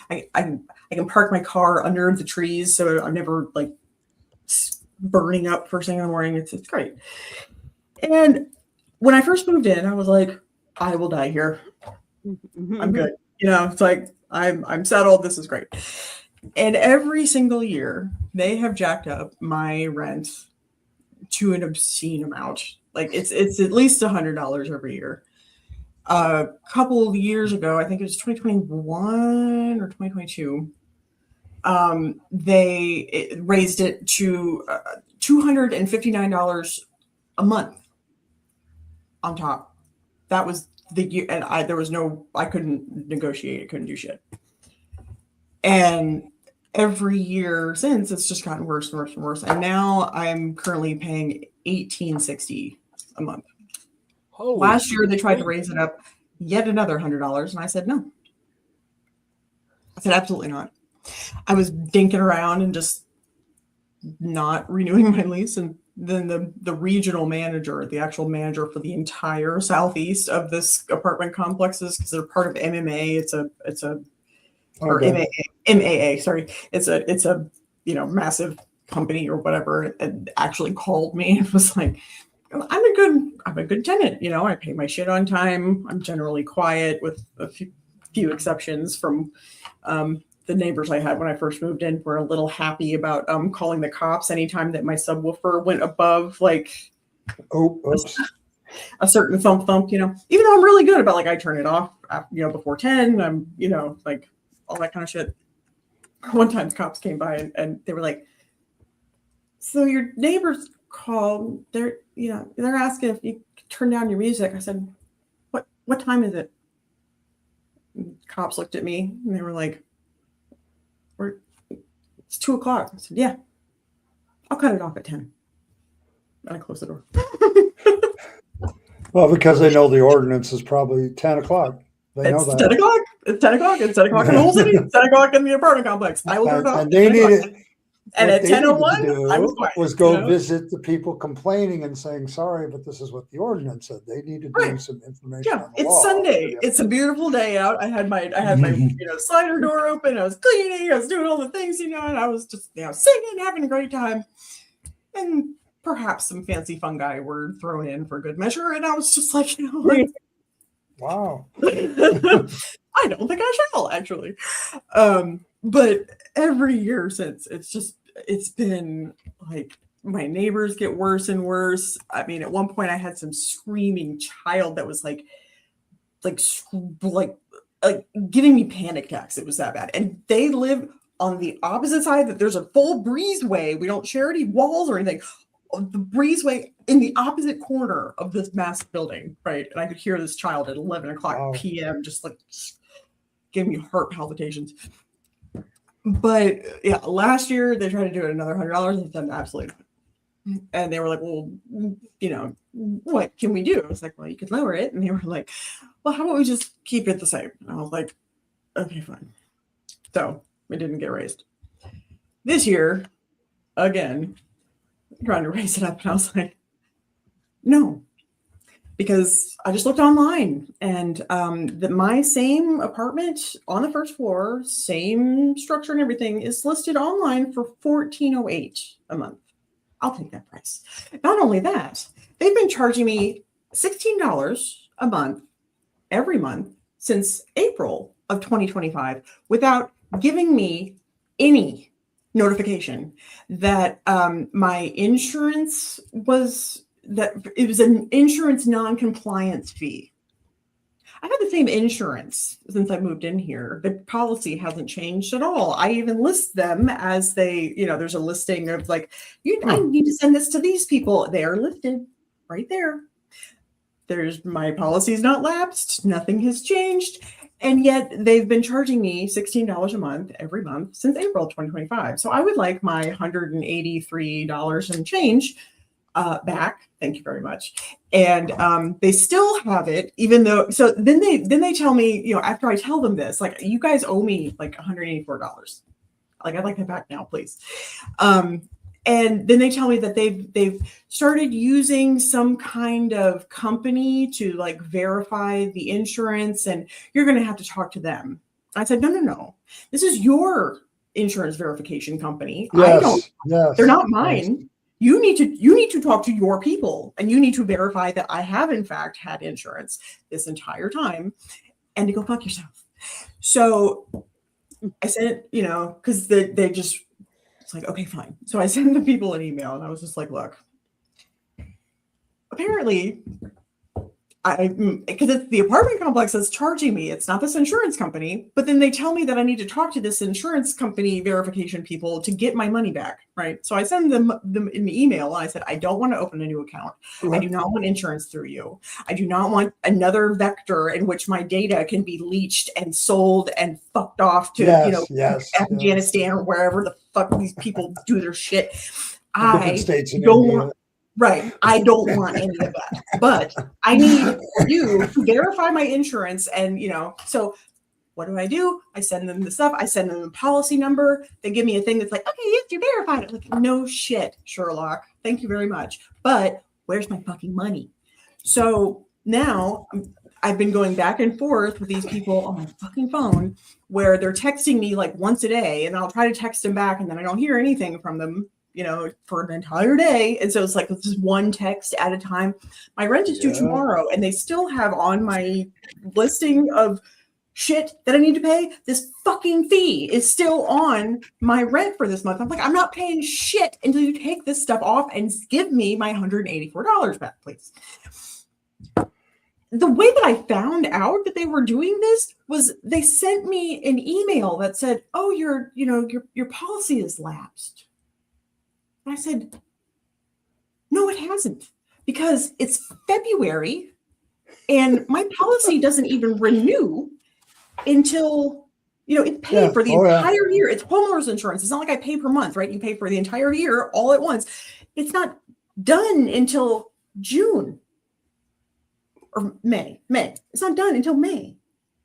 I can park my car under the trees, so I'm never like burning up first thing in the morning. It's great. And when I first moved in, I was like, I will die here. I'm good. It's like I'm settled. This is great. And every single year, they have jacked up my rent to an obscene amount. Like it's at least $100 every year. A couple of years ago, I think it was 2021 or 2022, they raised it to $259 a month on top. That was the year, and I couldn't negotiate. I couldn't do shit. And every year since, it's just gotten worse and worse and worse. And now I'm currently paying $1,860 a month. Holy Last year they tried to raise it up yet another $100, and I said no. I said absolutely not. I was dinking around and just not renewing my lease, and then the regional manager, the actual manager for the entire southeast of this apartment complexes, because they're part of MMA. It's a or MAA. Sorry, it's a massive company or whatever, and actually called me and was like, I'm a good tenant. I pay my shit on time. I'm generally quiet, with a few exceptions from the neighbors I had when I first moved in were a little happy about calling the cops anytime that my subwoofer went above like a certain thump, even though I'm really good about like I turn it off before 10. I'm like all that kind of shit. One time the cops came by and they were like, so your neighbors called, they're asking if you turn down your music. I said, what time is it? And cops looked at me and they were like, it's 2:00. I said, yeah, I'll cut it off at 10. And I closed the door. Well, because they know the ordinance is probably 10 o'clock. They know that. 10 o'clock. It's 10 o'clock. It's 10 o'clock in the whole city. It's 10 o'clock in the apartment complex. I will turn it off. And they need it. And at 10:01, I was quiet. Was go visit the people complaining and saying, sorry, but this is what the ordinance said. They need to do some information. Yeah, on the it's law. Sunday. It's a beautiful day out. I had my slider door open. I was cleaning. I was doing all the things, and I was just singing, having a great time. And perhaps some fancy fungi were thrown in for good measure. And I was just like, Wow. I don't think I shall, actually. But every year since, it's been like my neighbors get worse and worse. I mean, at one point I had some screaming child that was like giving me panic attacks. It was that bad. And they live on the opposite side, that there's a full breezeway. We don't share any walls or anything. The breezeway in the opposite corner of this massive building, right? And I could hear this child at 11 o'clock p.m. just like giving me heart palpitations. But yeah, last year they tried to do it another $100. I said absolutely not. And they were like, well, what can we do? I was like, well, you could lower it. And they were like, well, how about we just keep it the same? And I was like, okay, fine. So it didn't get raised. This year, again, trying to raise it up, and I was like, no, because I just looked online, and my same apartment on the first floor, same structure and everything, is listed online for $1,408 a month. I'll take that price. Not only that, they've been charging me $16 a month every month since April of 2025 without giving me any notification that my insurance was that it was an insurance non-compliance fee. I've had the same insurance since I moved in here. The policy hasn't changed at all. I even list them as they, there's a listing of like, I need to send this to these people. They are listed right there. My policy's not lapsed. Nothing has changed. And yet they've been charging me $16 a month every month since April 2025. So I would like my $183 and change back. Thank you very much. And they still have it, even though. So then they tell me, after I tell them this, like, you guys owe me like $184. Like, I'd like that back now, please. And then they tell me that they've started using some kind of company to like verify the insurance, and you're going to have to talk to them. I said, no. This is your insurance verification company. Yes. They're not mine. Yes. You need to talk to your people, and you need to verify that I have in fact had insurance this entire time, and to go fuck yourself. So I said, because they just. It's like, okay, fine. So I sent the people an email, and I was just like, look, apparently, because it's the apartment complex that's charging me. It's not this insurance company. But then they tell me that I need to talk to this insurance company verification people to get my money back, right? So I send them an email, and I said, I don't want to open a new account. I do not want insurance through you. I do not want another vector in which my data can be leached and sold and fucked off to, Afghanistan or wherever the fuck these people do their shit. I don't want. Right. I don't want any of that. But I need you to verify my insurance. And, so what do? I send them the stuff. I send them the policy number. They give me a thing that's like, okay, yes, you're verified. I'm like, no shit, Sherlock. Thank you very much. But where's my fucking money? So now I've been going back and forth with these people on my fucking phone where they're texting me like once a day, and I'll try to text them back, and then I don't hear anything from them. For an entire day. And so it's like, this is one text at a time. My rent is due tomorrow, and they still have on my listing of shit that I need to pay. This fucking fee is still on my rent for this month. I'm like, I'm not paying shit until you take this stuff off and give me my $184 back, please. The way that I found out that they were doing this was they sent me an email that said, oh, your policy is lapsed. I said, no, it hasn't, because it's February and my policy doesn't even renew until, it's paid for the entire year. It's homeowners insurance. It's not like I pay per month, right? You pay for the entire year all at once. It's not done until June or May. It's not done until May.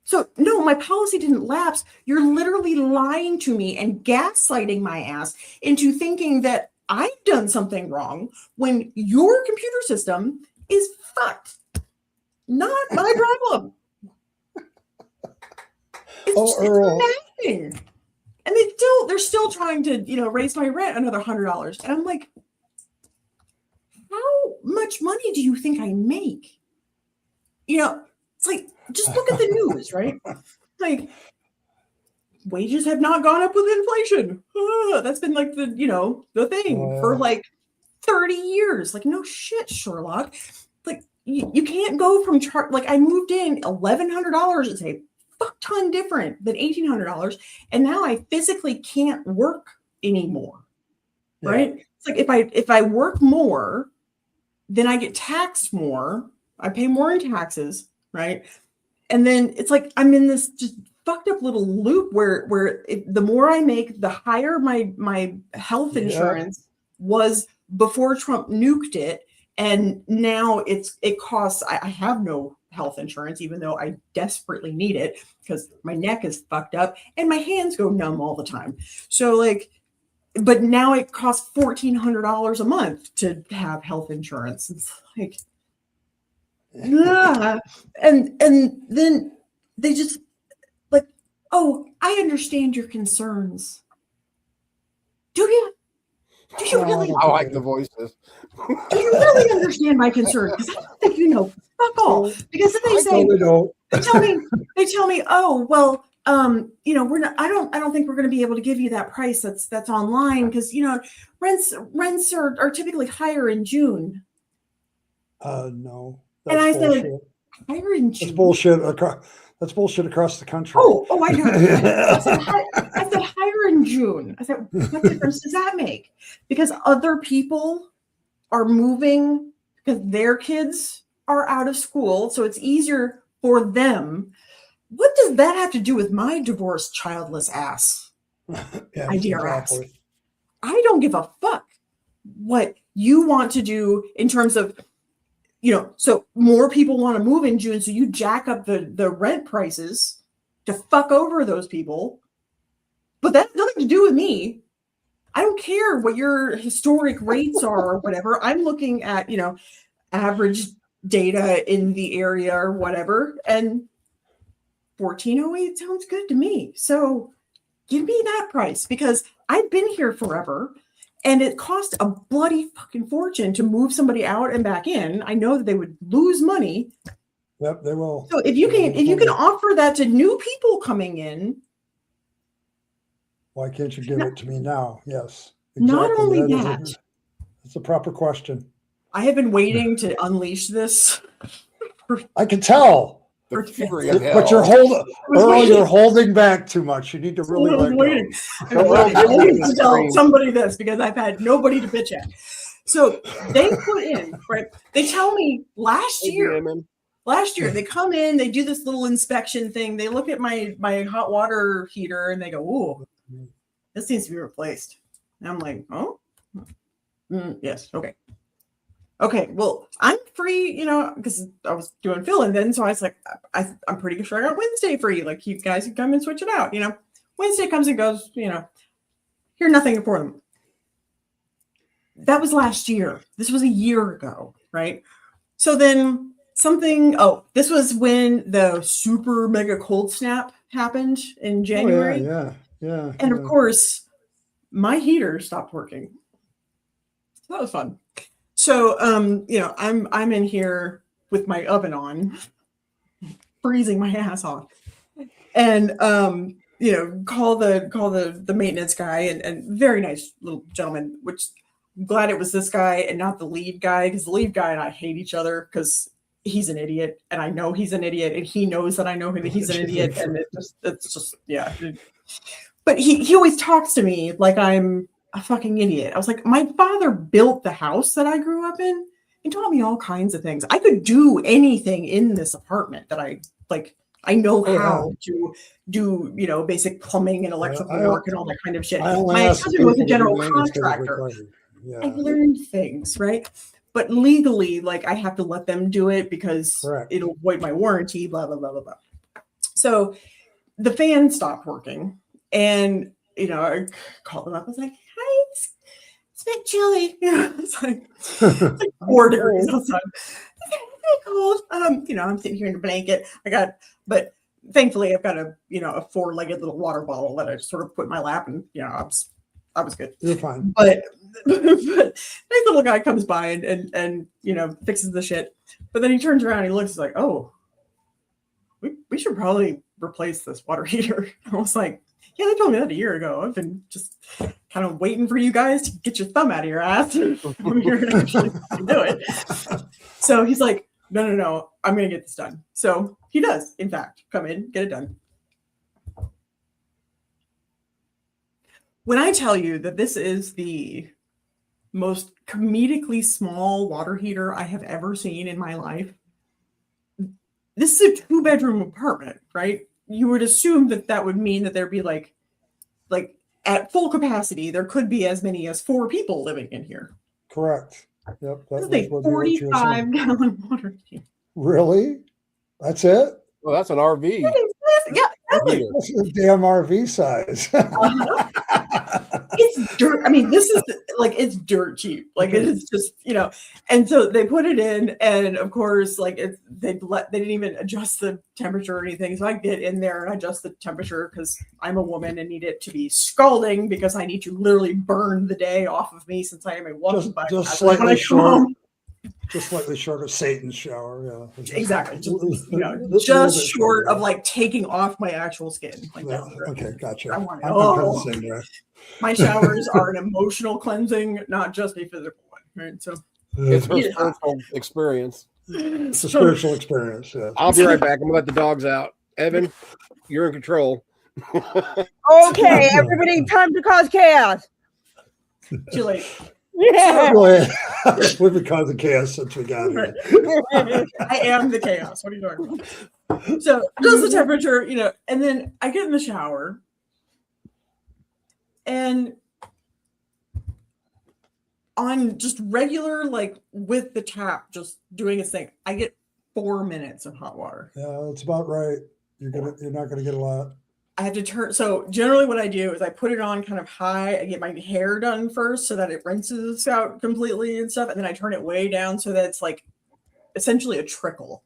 So no, my policy didn't lapse. You're literally lying to me and gaslighting my ass into thinking that I've done something wrong when your computer system is fucked. Not my problem. It's nothing. And they're still trying to, raise my rent another $100. And I'm like, how much money do you think I make? It's like, just look at the news, right? Like, wages have not gone up with inflation. That's been like the thing for like 30 years. Like, no shit, Sherlock. Like, you can't go from like, I moved in $1,100. It's a fuck ton different than $1,800, and now I physically can't work anymore. Right? It's like if I work more, then I get taxed more. I pay more in taxes, right? And then it's like I'm in this just fucked up little loop where the more I make, the higher my health insurance was before Trump nuked it, and now it costs. I have no health insurance, even though I desperately need it because my neck is fucked up and my hands go numb all the time. So like, but now it costs $1,400 a month to have health insurance. It's like, and then they just. Oh, I understand your concerns. Do you? Do you really? I like the voices. Do you really understand my concerns? Because I don't think you know fuck all. Because then they say, they tell me, oh, well, we're not, I don't think we're going to be able to give you that price that's online because, rents are typically higher in June. No, And that's I bullshit. said, higher in That's June? bullshit. That's bullshit across the country. Oh, I know. I said higher in June. I said, what difference does that make? Because other people are moving because their kids are out of school, so it's easier for them. What does that have to do with my divorced, childless ass? Yeah, Idea ass. exactly. I don't give a fuck what you want to do in terms of, so more people want to move in June, so you jack up the rent prices to fuck over those people. But that has nothing to do with me. I don't care what your historic rates are or whatever. I'm looking at, average data in the area or whatever. And 1408 sounds good to me. So give me that price because I've been here forever and it cost a bloody fucking fortune to move somebody out and back in. I know that they would lose money. Yep, they will. So if you can offer that to new people coming in, why can't you give it to me now? Yes. Not only that, it's a proper question. I have been waiting to unleash this. I can tell. The fury of But hell. you're holding back too much. You need to really let go. I need to tell somebody this because I've had nobody to bitch at. So they put in, right? They tell me last year they come in, they do this little inspection thing. They look at my hot water heater and they go, "Ooh, this needs to be replaced." And I'm like, "Oh, yes, okay." Okay, well, I'm free, because I was doing fill-in then, so I was like, I'm pretty sure I got Wednesday free. Like, you guys can come and switch it out, Wednesday comes and goes, hear nothing for them. That was last year. This was a year ago, right? So then this was when the super mega cold snap happened in January. Oh, yeah. And of course, my heater stopped working. So that was fun. So, I'm in here with my oven on, freezing my ass off, and call the maintenance guy and very nice little gentleman. Which I'm glad it was this guy and not the lead guy because the lead guy and I hate each other because he's an idiot and I know he's an idiot and he knows that I know that he's an idiot and it's just yeah. But he always talks to me like I'm a fucking idiot. I was like, my father built the house that I grew up in and taught me all kinds of things. I could do anything in this apartment that I know how to do, basic plumbing and electrical work and all that kind of shit. My cousin was a general contractor. Yeah. I learned things, right? But legally, I have to let them do it because it'll void my warranty, blah, blah, blah, blah, blah. So the fan stopped working and, I called them up. I was like, "Hi, it's a bit chilly." It's like 4 degrees outside. It's cold. I'm sitting here in a blanket. But thankfully I've got a 4-legged little water bottle that I just sort of put in my lap and, I was good. You're fine. But nice little guy comes by and fixes the shit. But then he turns around and he looks like, "Oh, we should probably replace this water heater." I was like, "Yeah, they told me that a year ago. I've been just kind of waiting for you guys to get your thumb out of your ass and come here and actually do it." So he's like, No, I'm going to get this done. So he does, in fact, come in, get it done. When I tell you that this is the most comedically small water heater I have ever seen in my life, this is a 2-bedroom apartment, right? You would assume that would mean that there'd be like at full capacity, there could be as many as 4 people living in here. Correct. Yep. This is a 45-gallon water heater. Really? That's it? Well, that's an RV. Yeah, exactly. That's a damn RV size. It's dirt. I mean, this is it's dirt cheap. It is just, and so they put it in, and of course, they didn't even adjust the temperature or anything. So I get in there and adjust the temperature because I'm a woman and need it to be scalding because I need to literally burn the day off of me since I am a walking bike. Just slightly short. Just slightly short of Satan's shower, yeah. Exactly. Just Just short of like taking off my actual skin. Like Yeah, that's okay, gotcha. I want it I'm kind of all. the same way. My showers are an emotional cleansing, not just a physical one. Right. So It's her Yeah. spiritual experience. It's a spiritual experience, yeah. I'll be right back. I'm gonna let the dogs out. Evan, you're in control. Okay, everybody, time to cause chaos. too late. Yeah. Go ahead. We've been causing chaos since we got here. I am the chaos. What are you talking about? So just the temperature, and then I get in the shower and on just regular, like with the tap, just doing its thing, I get 4 minutes of hot water. Yeah, that's about right. You're not gonna get a lot. I have to turn. So generally what I do is I put it on kind of high. I get my hair done first so that it rinses out completely and stuff. And then I turn it way down so that it's like essentially a trickle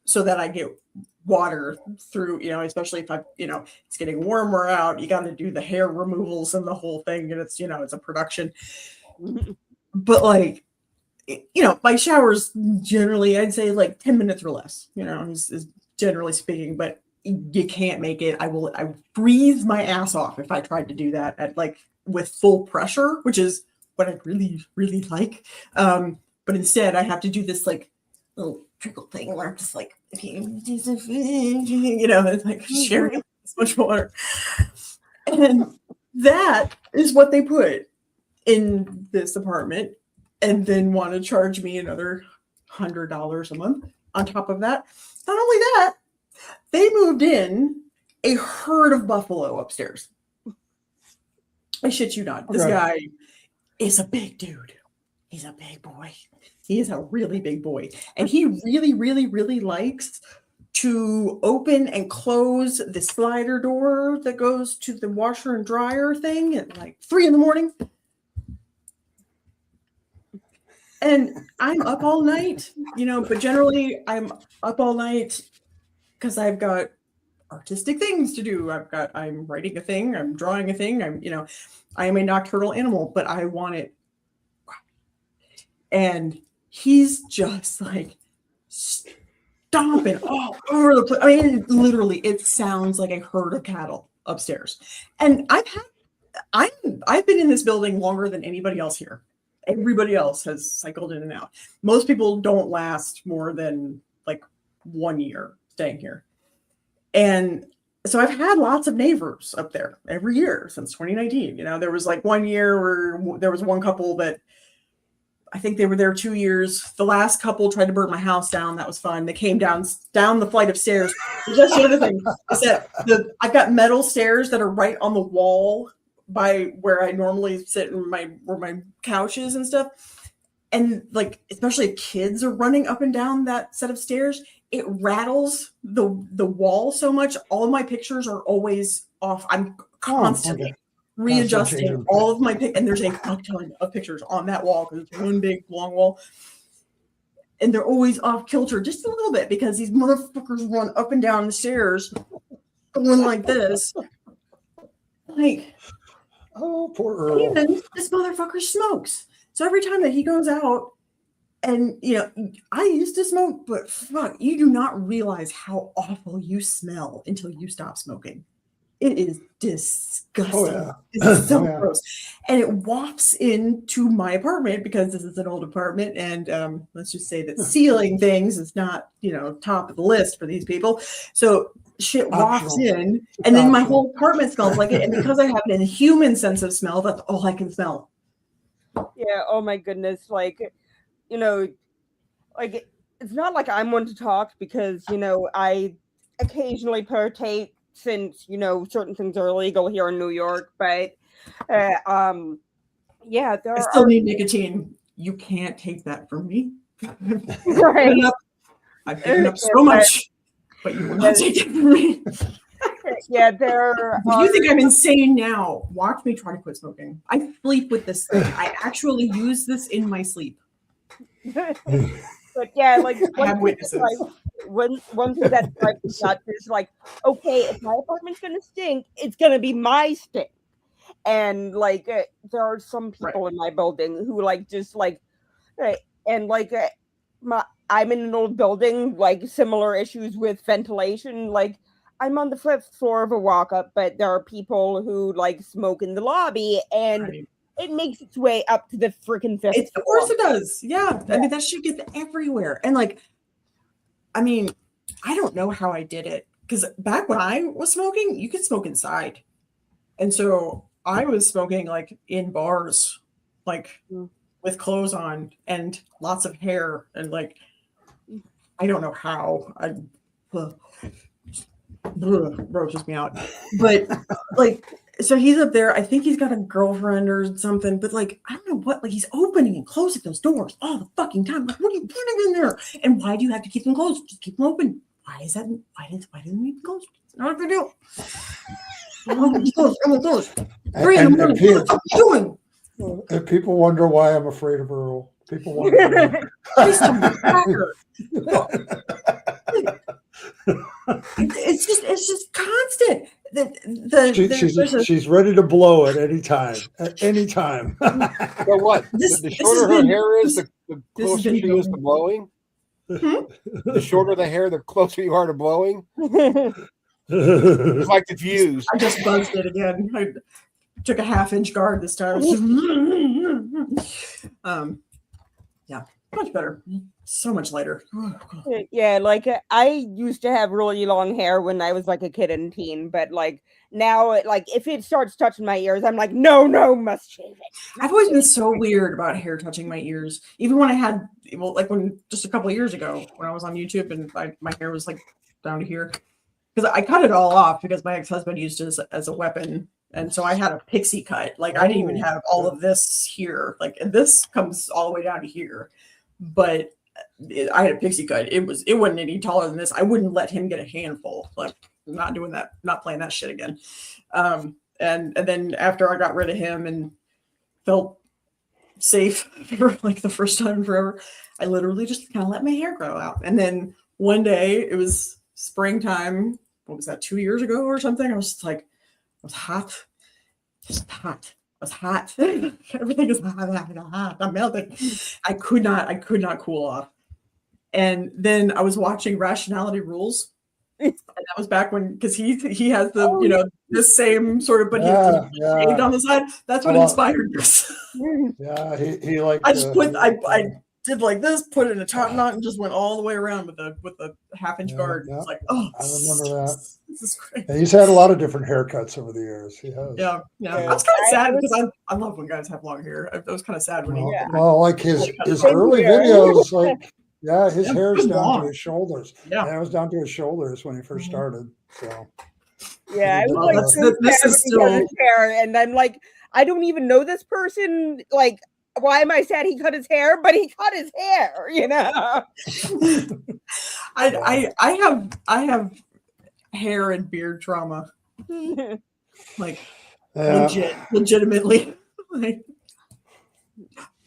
so that I get water through, especially if it's getting warmer out, you got to do the hair removals and the whole thing. And it's, it's a production, but like, my showers generally, I'd say like 10 minutes or less, is generally speaking, but you can't make it. I breathe my ass off if I tried to do that at like with full pressure, which is what I really, really like. But instead I have to do this like little trickle thing where I'm just like, it's like sharing this much water. And that is what they put in this apartment and then want to charge me another $100 a month on top of that. Not only that, they moved in a herd of buffalo upstairs. I shit you not. This guy is a big dude. He's a big boy. He is a really big boy. And he really, really, really likes to open and close the slider door that goes to the washer and dryer thing at like 3 a.m. And I'm up all night, but generally I'm up all night because I've got artistic things to do. I'm writing a thing, I'm drawing a thing, I am a nocturnal animal, but I want it. And he's just like stomping all over the place. I mean, literally, it sounds like a herd of cattle upstairs. And I've been in this building longer than anybody else here. Everybody else has cycled in and out. Most people don't last more than like 1 year staying here. And so I've had lots of neighbors up there every year since 2019. There was like 1 year where there was one couple that I think they were there 2 years. The last couple tried to burn my house down. That was fun. They came down the flight of stairs. That's the other thing. I said I've got metal stairs that are right on the wall by where I normally sit in where my couch is and stuff. And like, especially if kids are running up and down that set of stairs, it rattles the wall so much. All of my pictures are always off. I'm constantly readjusting all of my and there's a fuck ton of pictures on that wall because it's one big long wall. And they're always off kilter just a little bit because these motherfuckers run up and down the stairs going like this. Like, oh, poor Earl. and this motherfucker smokes. So every time that he goes out, and I used to smoke, but fuck, you do not realize how awful you smell until you stop smoking. It is disgusting. Oh, yeah. It's so gross. And it wafts into my apartment because this is an old apartment. And let's just say that sealing things is not, top of the list for these people. So shit wafts in, and then my whole apartment smells like it. And because I have an inhuman sense of smell, that's all I can smell. Yeah. Oh my goodness. Like, like it's not like I'm one to talk because, I occasionally partake since, certain things are illegal here in New York, but yeah, I still need nicotine. You can't take that from me. Right. I've given up so much, but you will not take it from me. Yeah, If you think I'm insane now, watch me try to quit smoking. I sleep with this thing. I actually use this in my sleep. But yeah, like I have witnesses. One thing that drives me nuts is like, okay, if my apartment's gonna stink, it's gonna be my stink. And like, there are some people in my building who like just like, and like I'm in an old building, like similar issues with ventilation. Like I'm on the 5th floor of a walk up, but there are people who like smoke in the lobby, and Right. it makes its way up to the freaking 5th Of floor. course it does. Yeah. I mean, that shit gets everywhere. And like, I mean, I don't know how I did it. Because back when I was smoking, you could smoke inside. And so I was smoking like in bars, like with clothes on and lots of hair. And like, I don't know how. Grosses me out. But like, so he's up there. I think he's got a girlfriend or something, but like, I don't know what, like he's opening and closing those doors all the fucking time. Like, what are you putting in there? And why do you have to keep them closed? Just keep them open. Why is that? Why didn't we keep them closed? It's not a big deal. I'm gonna close. Three in the morning. What the fuck are you doing? And people wonder why I'm afraid of Earl. People wonder. Please tell me, cracker. It's just constant. She's ready to blow at any time. At any time. So what? The shorter her hair is, the closer she is to blowing. The shorter the hair, the closer you are to blowing. It's like the fuse. I just buzzed it again. I took a 1/2-inch guard this time. Yeah, much better. So much lighter. Yeah, like I used to have really long hair when I was like a kid and teen, but like now, like if it starts touching my ears, I'm like, no, must shave it. I've always been so weird about hair touching my ears. Even when I had, well, like when just a couple of years ago when I was on YouTube and my hair was like down to here, because I cut it all off because my ex-husband used it as a weapon. And so I had a pixie cut. Like I didn't even have all of this here. Like, and this comes all the way down to here. But I had a pixie cut. It wasn't any taller than this. I wouldn't let him get a handful. Like, I'm not doing that. Not playing that shit again. And then after I got rid of him and felt safe for like the first time in forever, I literally just kind of let my hair grow out. And then one day it was springtime. What was that? 2 years ago or something? I was just like, I was hot. Just hot. I was hot. Everything is hot. I'm melting. I could not cool off. And then I was watching Rationality Rules. And that was back when, because he has the the same sort of, but he's shaved on the side. That's what inspired this. Yeah, he like. I just I did like this, put it in a top knot, and just went all the way around with the 1/2-inch guard. Yeah. It's like, I remember that. This is great. And he's had a lot of different haircuts over the years. He has. Yeah. I was kind of sad because I love when guys have long hair. I was kind of sad when well, like his early videos, like his hair's down long. to his shoulders. Yeah, it was down to his shoulders when he first started. So yeah, I was like, this is still hair, and I'm like, I don't even know this person. Like, why am I sad he cut his hair? But he cut his hair, you know. I have hair and beard trauma, like legitimately, like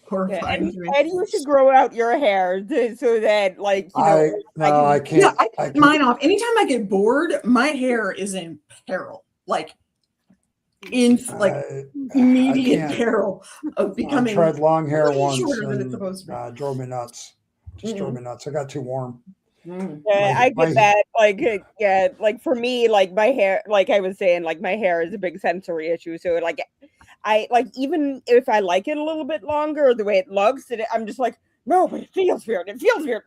horrifying to me. And you should grow out your hair so that, like, I can't. Yeah, I cut mine off. Anytime I get bored, my hair is in peril. Like in immediate peril of becoming. I tried long hair once shorter than it's supposed to be. Drove me nuts. Just drove me nuts. I got too warm. I get that. Like for me, like my hair, like I was saying, like my hair is a big sensory issue. So like I like, even if I like it a little bit longer, the way it looks, I'm just like, no, but it feels weird. It feels weird.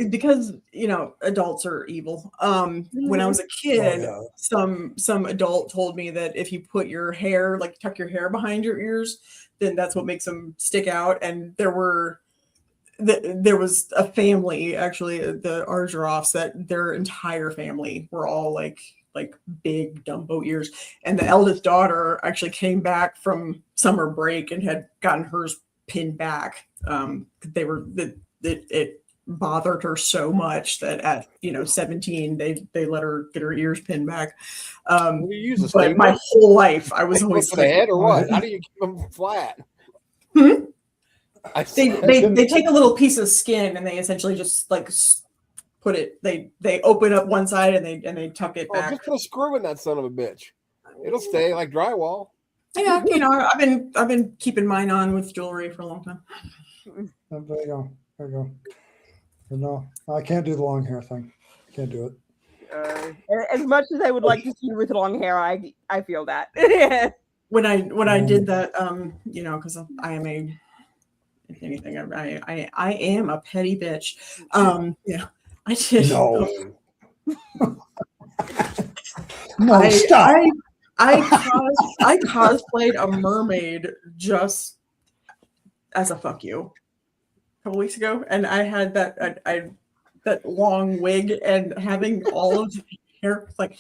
Because adults are evil. When I was a kid, some adult told me that if you put your hair, like tuck your hair behind your ears, then that's what makes them stick out. And there was a family, actually, the Argeroffs, that their entire family were all like big Dumbo ears. And the eldest daughter actually came back from summer break and had gotten hers pinned back. It bothered her so much that at 17 they let her get her ears pinned back. But my whole life I was always the head or what? How do you keep them flat? They take a little piece of skin and they essentially just like put it. They open up one side and they tuck it back. Just put a screw in that son of a bitch. It'll stay like drywall. Yeah, you know, I've been keeping mine on with jewelry for a long time. There you go. There you go. But no, I can't do the long hair thing. Can't do it. As much as I would like to see you with long hair, I feel that. When I did that, you know, because I am if anything, I am a petty bitch. Yeah, I did. No. No, stop. I cosplayed a mermaid just as a fuck you a couple weeks ago, and I had that long wig and having all of the hair like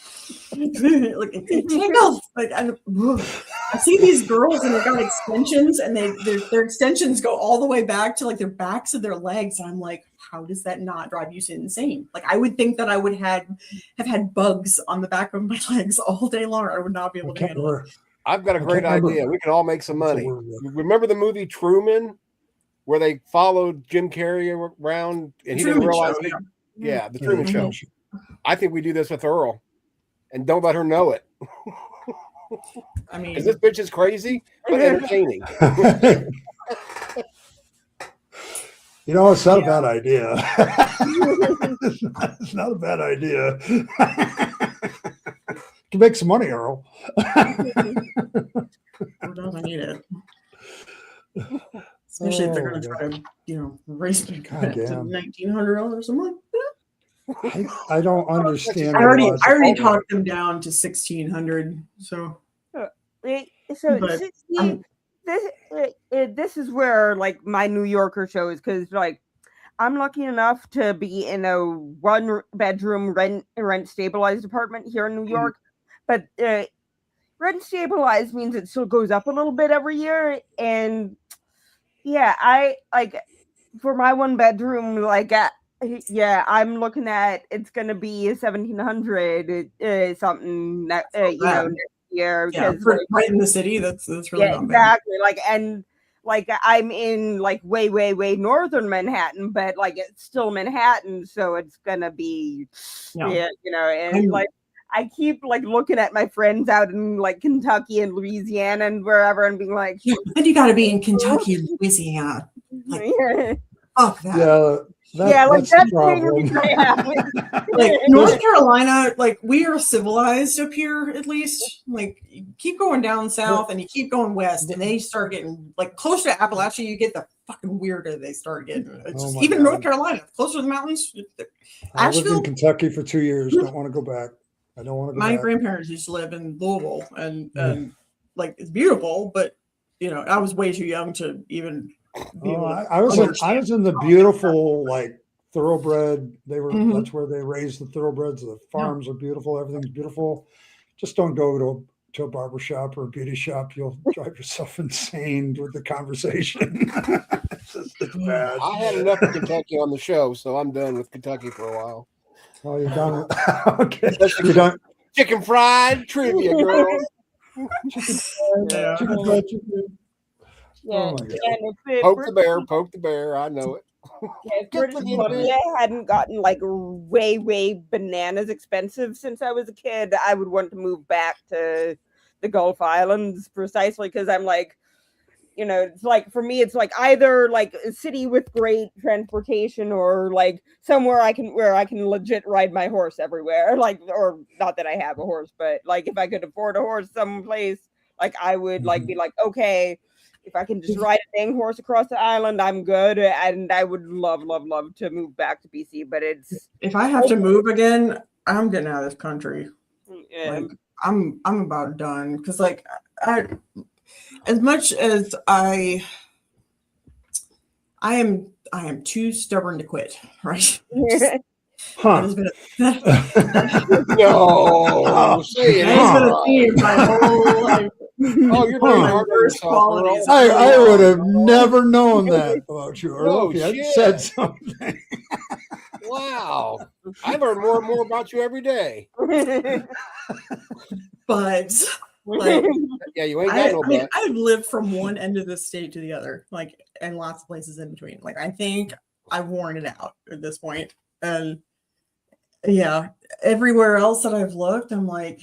it tickles. Like I see these girls and they got extensions, and their extensions go all the way back to like their backs of their legs. And I'm like, how does that not drive you insane? Like I would think that I would have had bugs on the back of my legs all day long. I would not be able to handle it. I've got a great idea. We can all make some money. Remember the movie Truman, where they followed Jim Carrey around and he didn't realize it? Yeah, the Truman Show. I think we do this with Earl, and don't let her know it. I mean, because this bitch is crazy but entertaining. You know, it's not a bad idea. It's not a bad idea. You can make some money, Earl. Who doesn't need it? Especially if they're going to try to, you know, raise me to $1,900 a month. I don't understand. I already talked them down to $1,600. So but 16, this is where like my New Yorker shows, because like I'm lucky enough to be in a 1-bedroom rent stabilized apartment here in New York, but rent stabilized means it still goes up a little bit every year, and yeah, I like for my 1-bedroom, like yeah, I'm looking at it's gonna be 1,700 something you know, next year. Yeah, right in the city, that's really not exactly bad. Like, and like I'm in like way northern Manhattan, but like it's still Manhattan, so it's gonna be yeah, you know, and like I keep like looking at my friends out in like Kentucky and Louisiana and wherever and being like, and you gotta be in Kentucky and Louisiana. Like, fuck that. Yeah, like that's the problem. Like North Carolina, like we are civilized up here at least. Like you keep going down south and you keep going west, and they start getting like closer to Appalachia. You get the fucking weirder they start getting. It's just, even North Carolina, closer to the mountains. I lived in Kentucky for 2 years. Don't want to go back. I don't want to go back. My back. grandparents used to live in Louisville, and like it's beautiful, but you know I was way too young to even. I was in the beautiful like thoroughbred. They were that's where they raised the thoroughbreds. The farms are beautiful. Everything's beautiful. Just don't go to a barber shop or a beauty shop. You'll drive yourself insane with the conversation. It's bad. I had enough of Kentucky on the show, so I'm done with Kentucky for a while. Oh, you're done with okay. You're done. Chicken fried trivia, girls. Chicken fried trivia. Yeah, poke the bear. I know it. Yeah, if British Columbia hadn't gotten like way bananas expensive since I was a kid, I would want to move back to the Gulf Islands precisely because I'm like, you know, it's like for me, it's like either like a city with great transportation or like somewhere where I can legit ride my horse everywhere. Like, or not that I have a horse, but like if I could afford a horse someplace, like I would like be like, okay. If I can just ride a dang horse across the island, I'm good. And I would love to move back to BC. But it's if I have to move again, I'm getting out of this country. Yeah. Like I'm about done because like I as much as I am too stubborn to quit, right? Huh. No, say it. That has been a theme my whole life. Oh, you're very hard qualities. I would have never known that about you, Earl, if you hadn't said something. Wow. I learn more and more about you every day. But like, yeah, you ain't got no butt. I've lived from one end of the state to the other, like, and lots of places in between. Like, I think I've worn it out at this point. And yeah, everywhere else that I've looked, I'm like,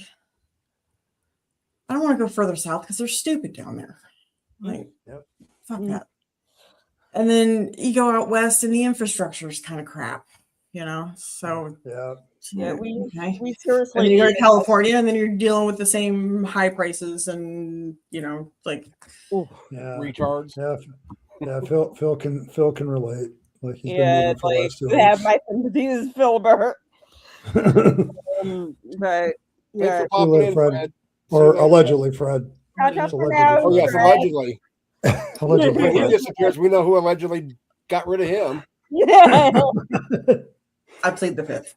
I don't want to go further south because they're stupid down there. Like, Yep. fuck that. And then you go out west, and the infrastructure is kind of crap, you know. So Yeah, we and seriously. then you go to California, and then you're dealing with the same high prices, and you know, like retards. Yeah. Phil can relate. Like he's been Yeah, moving for the like last 2 you have weeks. my sympathies, Filbert. But Thanks yeah, for popping in, Fred. Or allegedly, Fred. catch up It's for allegedly now. Oh yes, Fred. allegedly. Allegedly, When he Fred. disappears, we know who allegedly got rid of him. Yeah. I plead the fifth.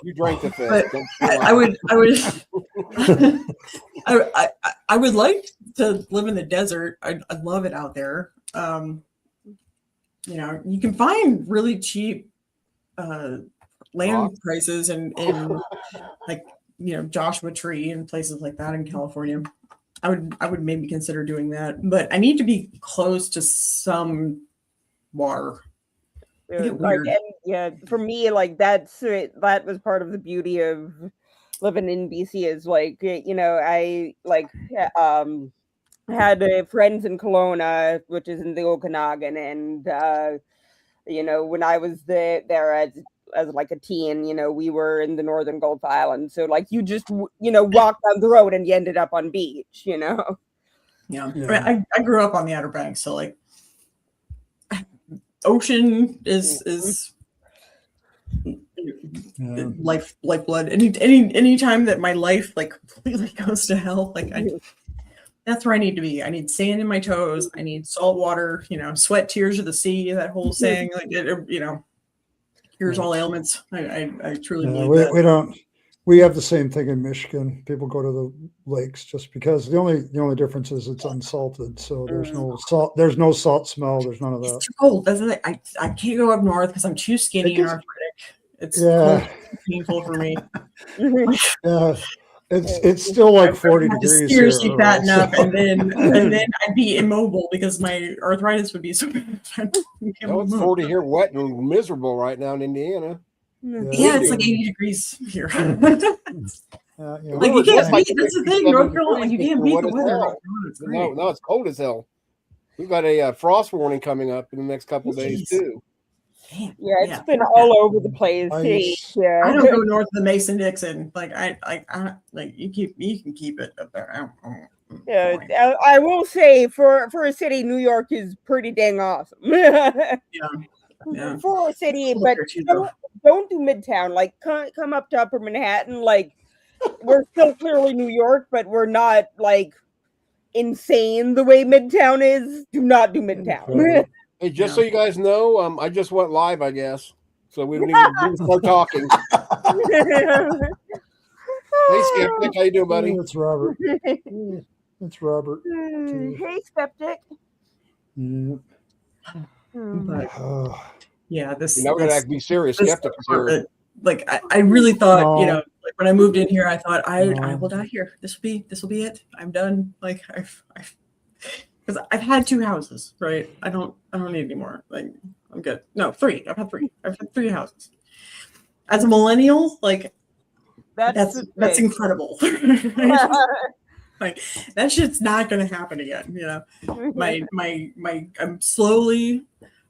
You drank the fish. But Don't I would like to live in the desert. I love it out there. You know, you can find really cheap land prices in like, you know, Joshua Tree and places like that in California. I would maybe consider doing that, but I need to be close to some water. Like, and yeah, for me, like that's it. That was part of the beauty of living in BC is like, you know, I like had friends in Kelowna, which is in the Okanagan, and you know, when I was there as like a teen, you know, we were in the Northern Gulf Islands, so like you just you know walk down the road and you ended up on beach, you know. Yeah, I mean, I grew up on the Outer Banks, so like ocean is lifeblood. Any time that my life like completely goes to hell, like that's where I need to be. I need sand in my toes. I need salt water. You know, sweat, tears of the sea. That whole saying, like you know, cures all ailments. I truly believe that. We don't. We have the same thing in Michigan. People go to the lakes just because the only difference is it's unsalted, so there's no salt. There's no salt smell. There's none of that. It's too cold, doesn't it? I can't go up north because I'm too skinny and arthritic. It's painful for me. Yeah, it's still like 40 degrees. Seriously fatten up, and then I'd be immobile because my arthritis would be so bad. It's 40 here, wet and miserable right now in Indiana. Yeah, it's like 80 degrees here. Like you can't beat. That's the thing, North Carolina. Like you can't beat the weather. No, it's cold as hell. We've got a frost warning coming up in the next couple of days too. Damn. Yeah, it's been all over the place. Yeah, I don't go north of the Mason-Dixon. Like I like you can keep it up there. Yeah, I will say for a city, New York is pretty dang awesome. Yeah. For a city, but don't do Midtown. Like come up to Upper Manhattan. Like we're still clearly New York, but we're not like insane the way Midtown is. Do not do Midtown. Hey, just so you guys know, I just went live, I guess. So we need to start talking. Hey, Skeptic, how you doing, buddy? It's Robert. It's Robert. Hey, Skeptic. Yeah, this. Now we're gonna be serious. Skeptic is here. Like I really thought, you know, like when I moved in here, I thought I will die here. This will be it. I'm done. Like because I've had 2 houses, right? I don't need any more. Like I'm good. No, 3. I've had 3. I've had 3 houses. As a millennial, like that's incredible. Like that shit's not gonna happen again. You know,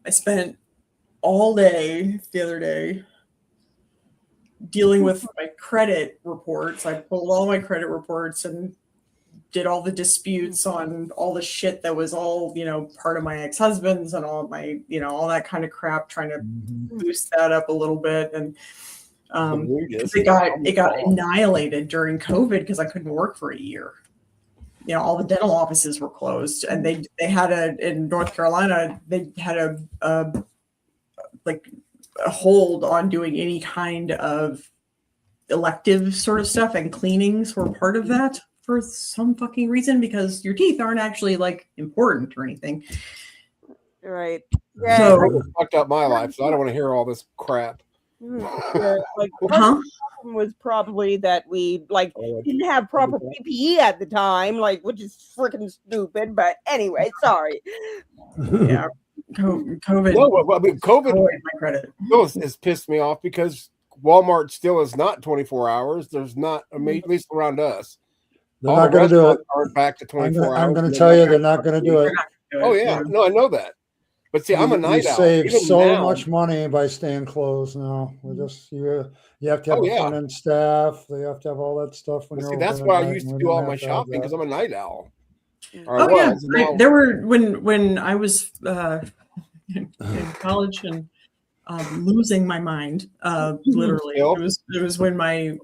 I spent all day the other day dealing with my credit reports. I pulled all my credit reports and did all the disputes on all the shit that was all, you know, part of my ex-husband's and all my, you know, all that kind of crap, trying to boost that up a little bit. And it got annihilated during COVID because I couldn't work for a year. You know, all the dental offices were closed, and they had in North Carolina, they had a hold on doing any kind of elective sort of stuff, and cleanings were part of that for some fucking reason, because your teeth aren't actually like important or anything. Right. Yeah. So, I fucked up my life, so I don't want to hear all this crap. Yeah, like was probably that we like didn't have proper PPE at the time, like, which is freaking stupid. But anyway, sorry. Yeah, COVID. No, I mean, COVID. My credit has pissed me off because Walmart still is not 24 hours. There's not, at least around us. They're All not the going to do it. restaurants aren't back to 24 I'm hours. going and to they're tell you not they're not going to do They're it. not gonna Oh do it, yeah, no, I know that. But see, I'm a night you owl. save Even so now, much money by staying closed now. We just you have to have Oh, a yeah. front end staff. They have to have all that stuff when Well, you're see, open that's at why I night, used and to we do don't all my have to have shopping because that. I'm a night owl. Or I Oh yeah, was. And now, there were when I was in college and losing my mind. Literally, Still? it was when my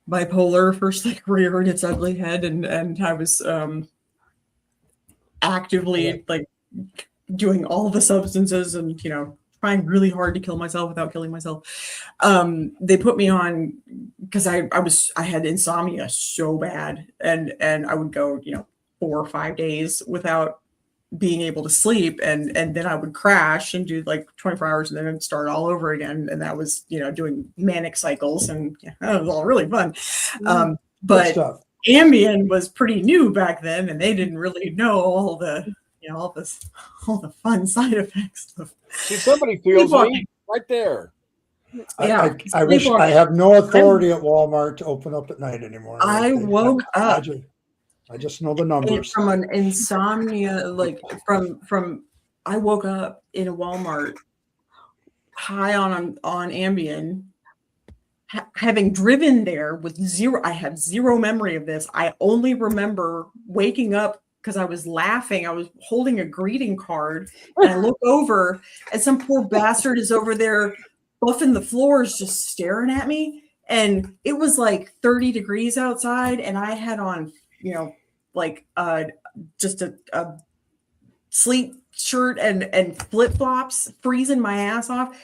bipolar first like reared its ugly head, and I was actively like doing all the substances and trying really hard to kill myself without killing myself. They put me on because I had insomnia so bad, and I would go 4 or 5 days without being able to sleep, and then I would crash and do like 24 hours and then it'd start all over again, and that was doing manic cycles, and that was all really fun. Good But stuff. Ambien was pretty new back then, and they didn't really know all the all the fun side effects of see, somebody feels me sleepwalking. right there. Yeah, I wish I sleepwalking. have no authority at Walmart to open up at night anymore. I woke up I just know the numbers. from an insomnia, like from I woke up in a Walmart high on Ambien, having driven there with zero. I have zero memory of this. I only remember waking up because I was laughing. I was holding a greeting card, and I look over, and some poor bastard is over there buffing the floors, just staring at me. And it was like 30 degrees outside, and I had on, like just a sleep shirt and flip flops, freezing my ass off.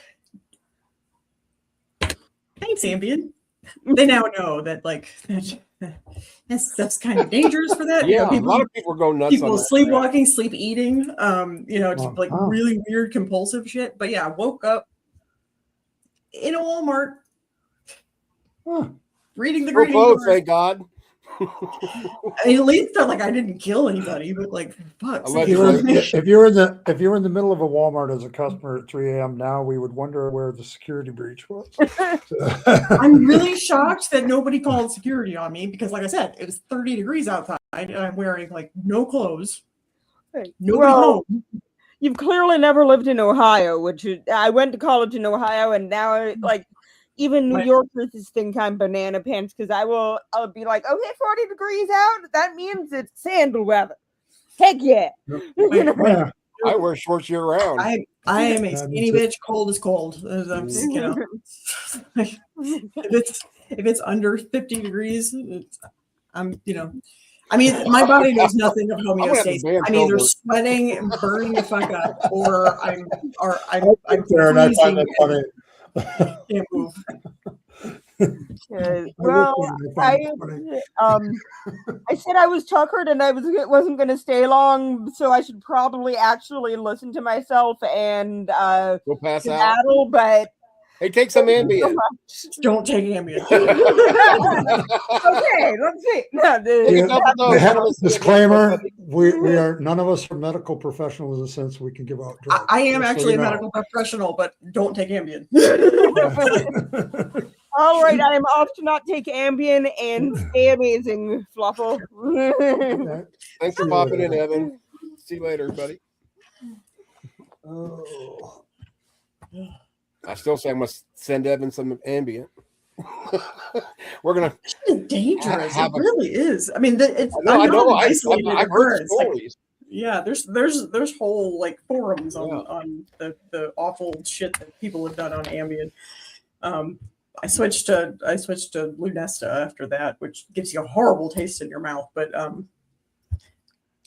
Thanks, Ambien. They now know that that's kind of dangerous for that. Yeah, a lot of people go nuts on People that. sleepwalking, sleep eating, it's like Wow. really weird compulsive shit. But yeah, I woke up in a Walmart reading the We're greeting closed, card. thank God. I mean, at least felt like I didn't kill anybody, but like fuck. If you were in the middle of a Walmart as a customer at 3 a.m. now, we would wonder where the security breach was. I'm really shocked that nobody called security on me because, like I said, it was 30 degrees outside and I'm wearing like no clothes. Nobody home. You've clearly never lived in Ohio, I went to college in Ohio, and now like even New Yorkers think I'm banana pants because I'll be like, okay, 40 degrees out. That means it's sandal weather. Heck yeah. Yeah. I wear shorts year round. I am a skinny bitch. Cold is cold. I'm just, if it's under 50 degrees, I'm I mean, my body knows nothing of homeostasis. I'm either sweating and burning the fuck up, or I'm there, and I find freezing that funny. can't move. Well, I said I was tuckered and wasn't going to stay long, so I should probably actually listen to myself and Go pass out. battle. But hey, take some Ambien. Don't take Ambien. Okay, let's see. Disclaimer: we are none of us are medical professionals in the sense we can give out drugs. I am actually a medical professional, but don't take Ambien. All right, I am off to not take Ambien and stay amazing, Fluffle. Thanks for popping in, Evan. See you later, buddy. Oh. I still say I must send Evan some Ambien. We're gonna. It's dangerous. It really is. I mean, it's. I know. I've heard stories. Yeah, there's whole like forums on the awful shit that people have done on Ambien. I switched to Lunesta after that, which gives you a horrible taste in your mouth. But at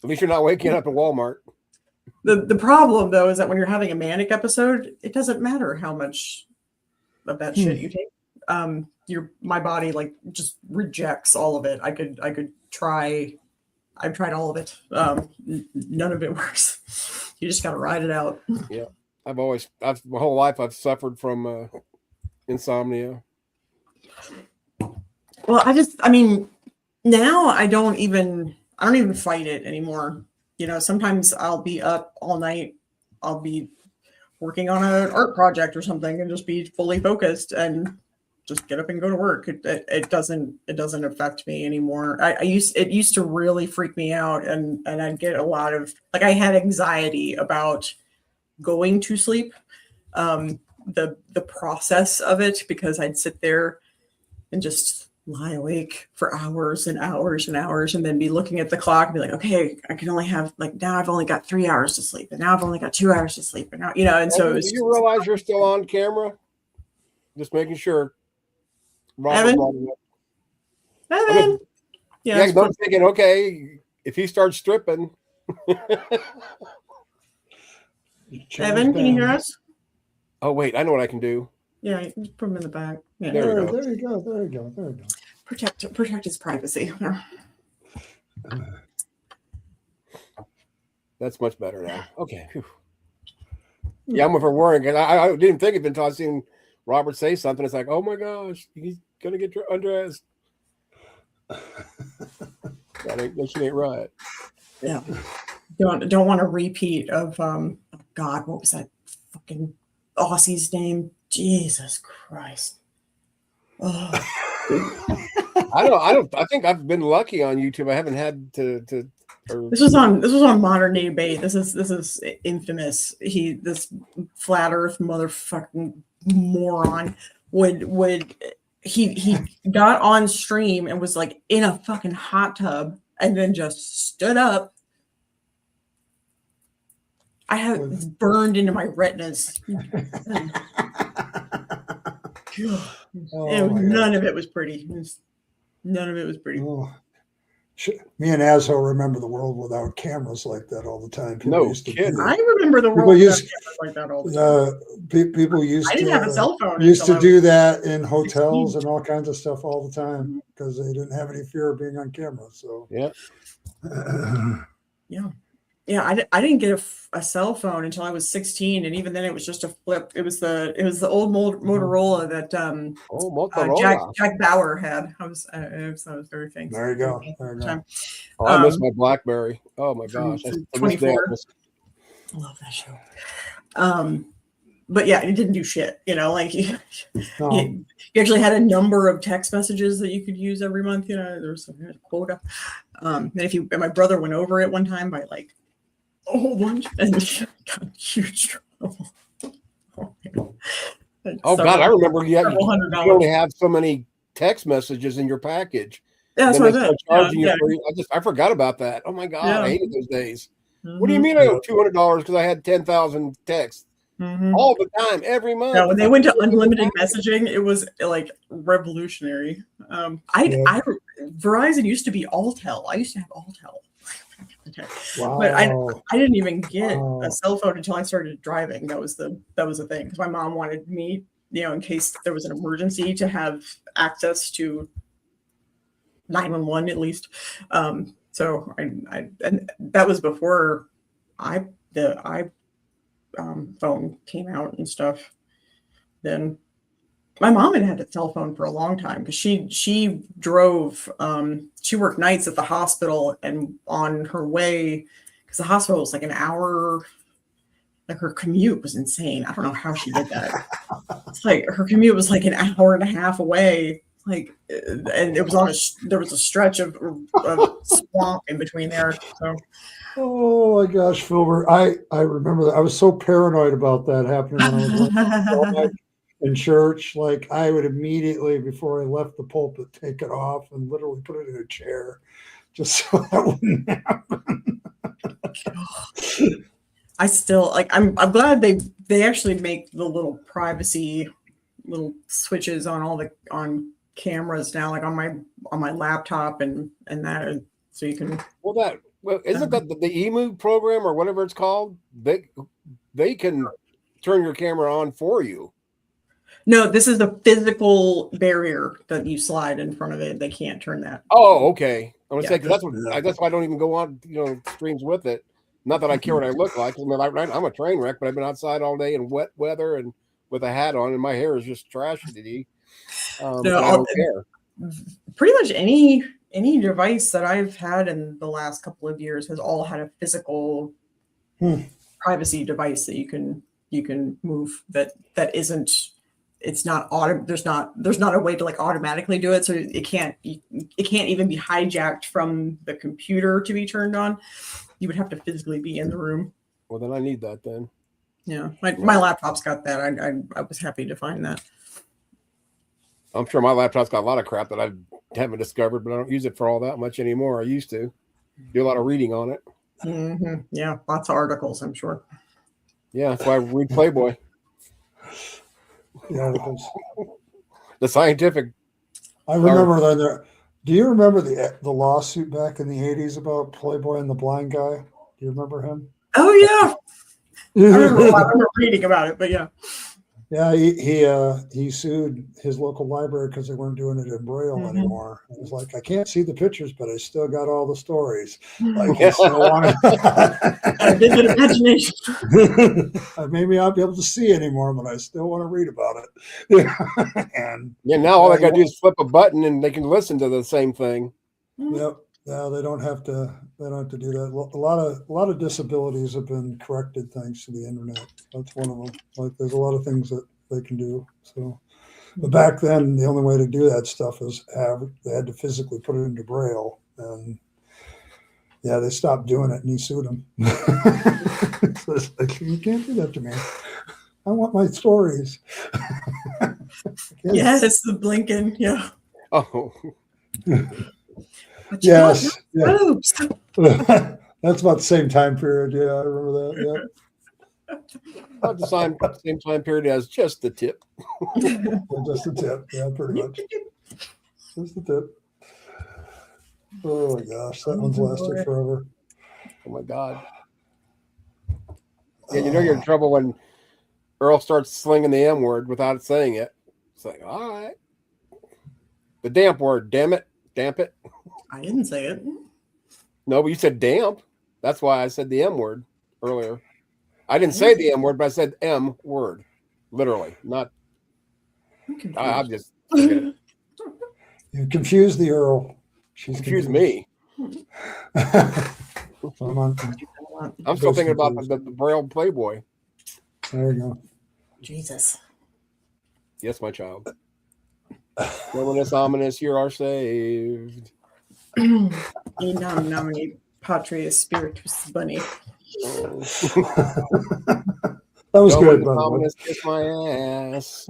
least you're not waking up at Walmart. The problem though is that when you're having a manic episode, it doesn't matter how much of that shit you take. My body like just rejects all of it. I've tried all of it. None of it works. You just gotta ride it out. Yeah, my whole life I've suffered from insomnia. Well, now I don't even fight it anymore. Sometimes I'll be up all night. I'll be working on an art project or something and just be fully focused, and just get up and go to work. It doesn't affect me anymore. It used to really freak me out, and I'd get a lot of, like, I had anxiety about going to sleep, the process of it, because I'd sit there and just lie awake for hours and hours and hours, and then be looking at the clock and be like, okay, I can only have, like, now I've only got 3 hours to sleep, and now I've only got 2 hours to sleep, and now, and so Do you realize you're still on camera? Just making sure. Evan? Yeah, I'm thinking, okay, if he starts stripping. Evan, can you hear us? Oh wait, I know what I can do. Yeah, you can just put him in the back. Yeah. There we go. There you go. There you go. There you go. Protect his privacy. That's much better now. Okay. Whew. Yeah, I'm over worrying because I didn't think of it until I seen Robert say something. It's like, oh my gosh, he's gonna get undressed. That shit ain't right. Yeah. Don't want a repeat of God, what was that fucking Aussie's name? Jesus Christ. Oh. I think I've been lucky on YouTube. I haven't had to This was on Modern Day Debate. This is infamous. This flat earth motherfucking moron he got on stream and was like in a fucking hot tub and then just stood up. I have it's burned into my retinas. None of it was pretty. None of it was pretty. Oh. Me and Azho remember the world without cameras like that all the time. No kidding. I remember the world without cameras like that all the time. People used I didn't have a cell phone. Used to do that in hotels and all kinds of stuff all the time because they didn't have any fear of being on camera. So yeah. Yeah, I didn't get a cell phone until I was 16, and even then it was just a flip. It was the old Motorola that Jack Bauer had. I was very famous. There you go. There you go. Oh, I miss my BlackBerry. Oh my gosh, 24. I love that show. But yeah, it didn't do shit. Like you actually had a number of text messages that you could use every month. There was a quota. And my brother went over it one time by like a whole bunch and got huge trouble. Oh God, I remember you only have so many text messages in your package. Yeah, that's what I said. Charging you for, I forgot about that. Oh my God, I hated those days. What do you mean I owe $200 because I had 10,000 texts all the time, every month? Yeah, when they went to unlimited messaging, it was like revolutionary. Verizon used to be Alltel. I used to have Alltel. Wow. But I didn't even get a cell phone until I started driving. That was the thing, because my mom wanted me, in case there was an emergency, to have access to 911 at least. So I and that was before the phone came out and stuff. Then my mom had a cell phone for a long time because she drove. She worked nights at the hospital, and on her way, because the hospital was like an hour. Like her commute was insane. I don't know how she did that. It's like her commute was like an hour and a half away. Like, and it was there was a stretch of swamp in between there. So. Oh my gosh, Filbert! I remember that. I was so paranoid about that happening when I was in church. Like, I would immediately, before I left the pulpit, take it off and literally put it in a chair, just so that wouldn't happen. I still I'm glad they actually make the little privacy little switches on cameras now, like on my laptop and that, so you can. Well, isn't that the EMU program or whatever it's called? They can turn your camera on for you. No, this is the physical barrier that you slide in front of it. They can't turn that. Oh, okay. I would say that's why I don't even go on streams with it. Not that I care what I look like. I'm a train wreck, but I've been outside all day in wet weather and with a hat on, and my hair is just trashy. I don't care. Pretty much any device that I've had in the last couple of years has all had a physical privacy device that you can move that isn't it's not there's not a way to like automatically do it, so it can't even be hijacked from the computer to be turned on. You would have to physically be in the room. Well, then I need that then. Yeah, my laptop's got that. I was happy to find that. I'm sure my laptop's got a lot of crap that I haven't discovered, but I don't use it for all that much anymore. I used to do a lot of reading on it. Mm-hmm. Yeah, lots of articles, I'm sure. Yeah, that's why I read Playboy. The articles. The scientific. I remember that. Do you remember the lawsuit back in the 80s about Playboy and the blind guy? Do you remember him? Oh yeah. I remember reading about it, but yeah. Yeah, he sued his local library because they weren't doing it in Braille anymore. It was like, I can't see the pictures, but I still got all the stories. Like, he still wanted. A vivid imagination. Maybe I'll be able to see anymore, but I still want to read about it. And now all they got to do is flip a button and they can listen to the same thing. Yep. No, they don't have to. They don't have to do that. A lot of disabilities have been corrected thanks to the internet. That's one of them. Like, there's a lot of things that they can do. So, but back then, the only way to do that stuff is they had to physically put it into Braille, and yeah, they stopped doing it, and he sued them. So it's like, you can't do that to me. I want my stories. Yes, the blinking. Yeah. Oh. Yes. Yeah. Oops. That's about the same time period. Yeah, I remember that. Yeah. About the same time period as just the tip. Just the tip. Yeah, pretty much. Just the tip. Oh my gosh, that one's lasted forever. Oh my God. Yeah, you're in trouble when Earl starts slinging the M word without saying it. It's like, all right. The damp word, damn it. Damp it. I didn't say it. No, but you said damp. That's why I said the M word earlier. I didn't say the M word, but I said M word. Literally. Not. I'm just. You confused the Earl. She's confused me. I'm still thinking about the Braille Playboy. There you go. Jesus. Yes, my child. Ominous, ominous, you are saved. Nominate Patria Spiritus Bunny. Oh. That was good, by the way. Ominous, kiss my ass.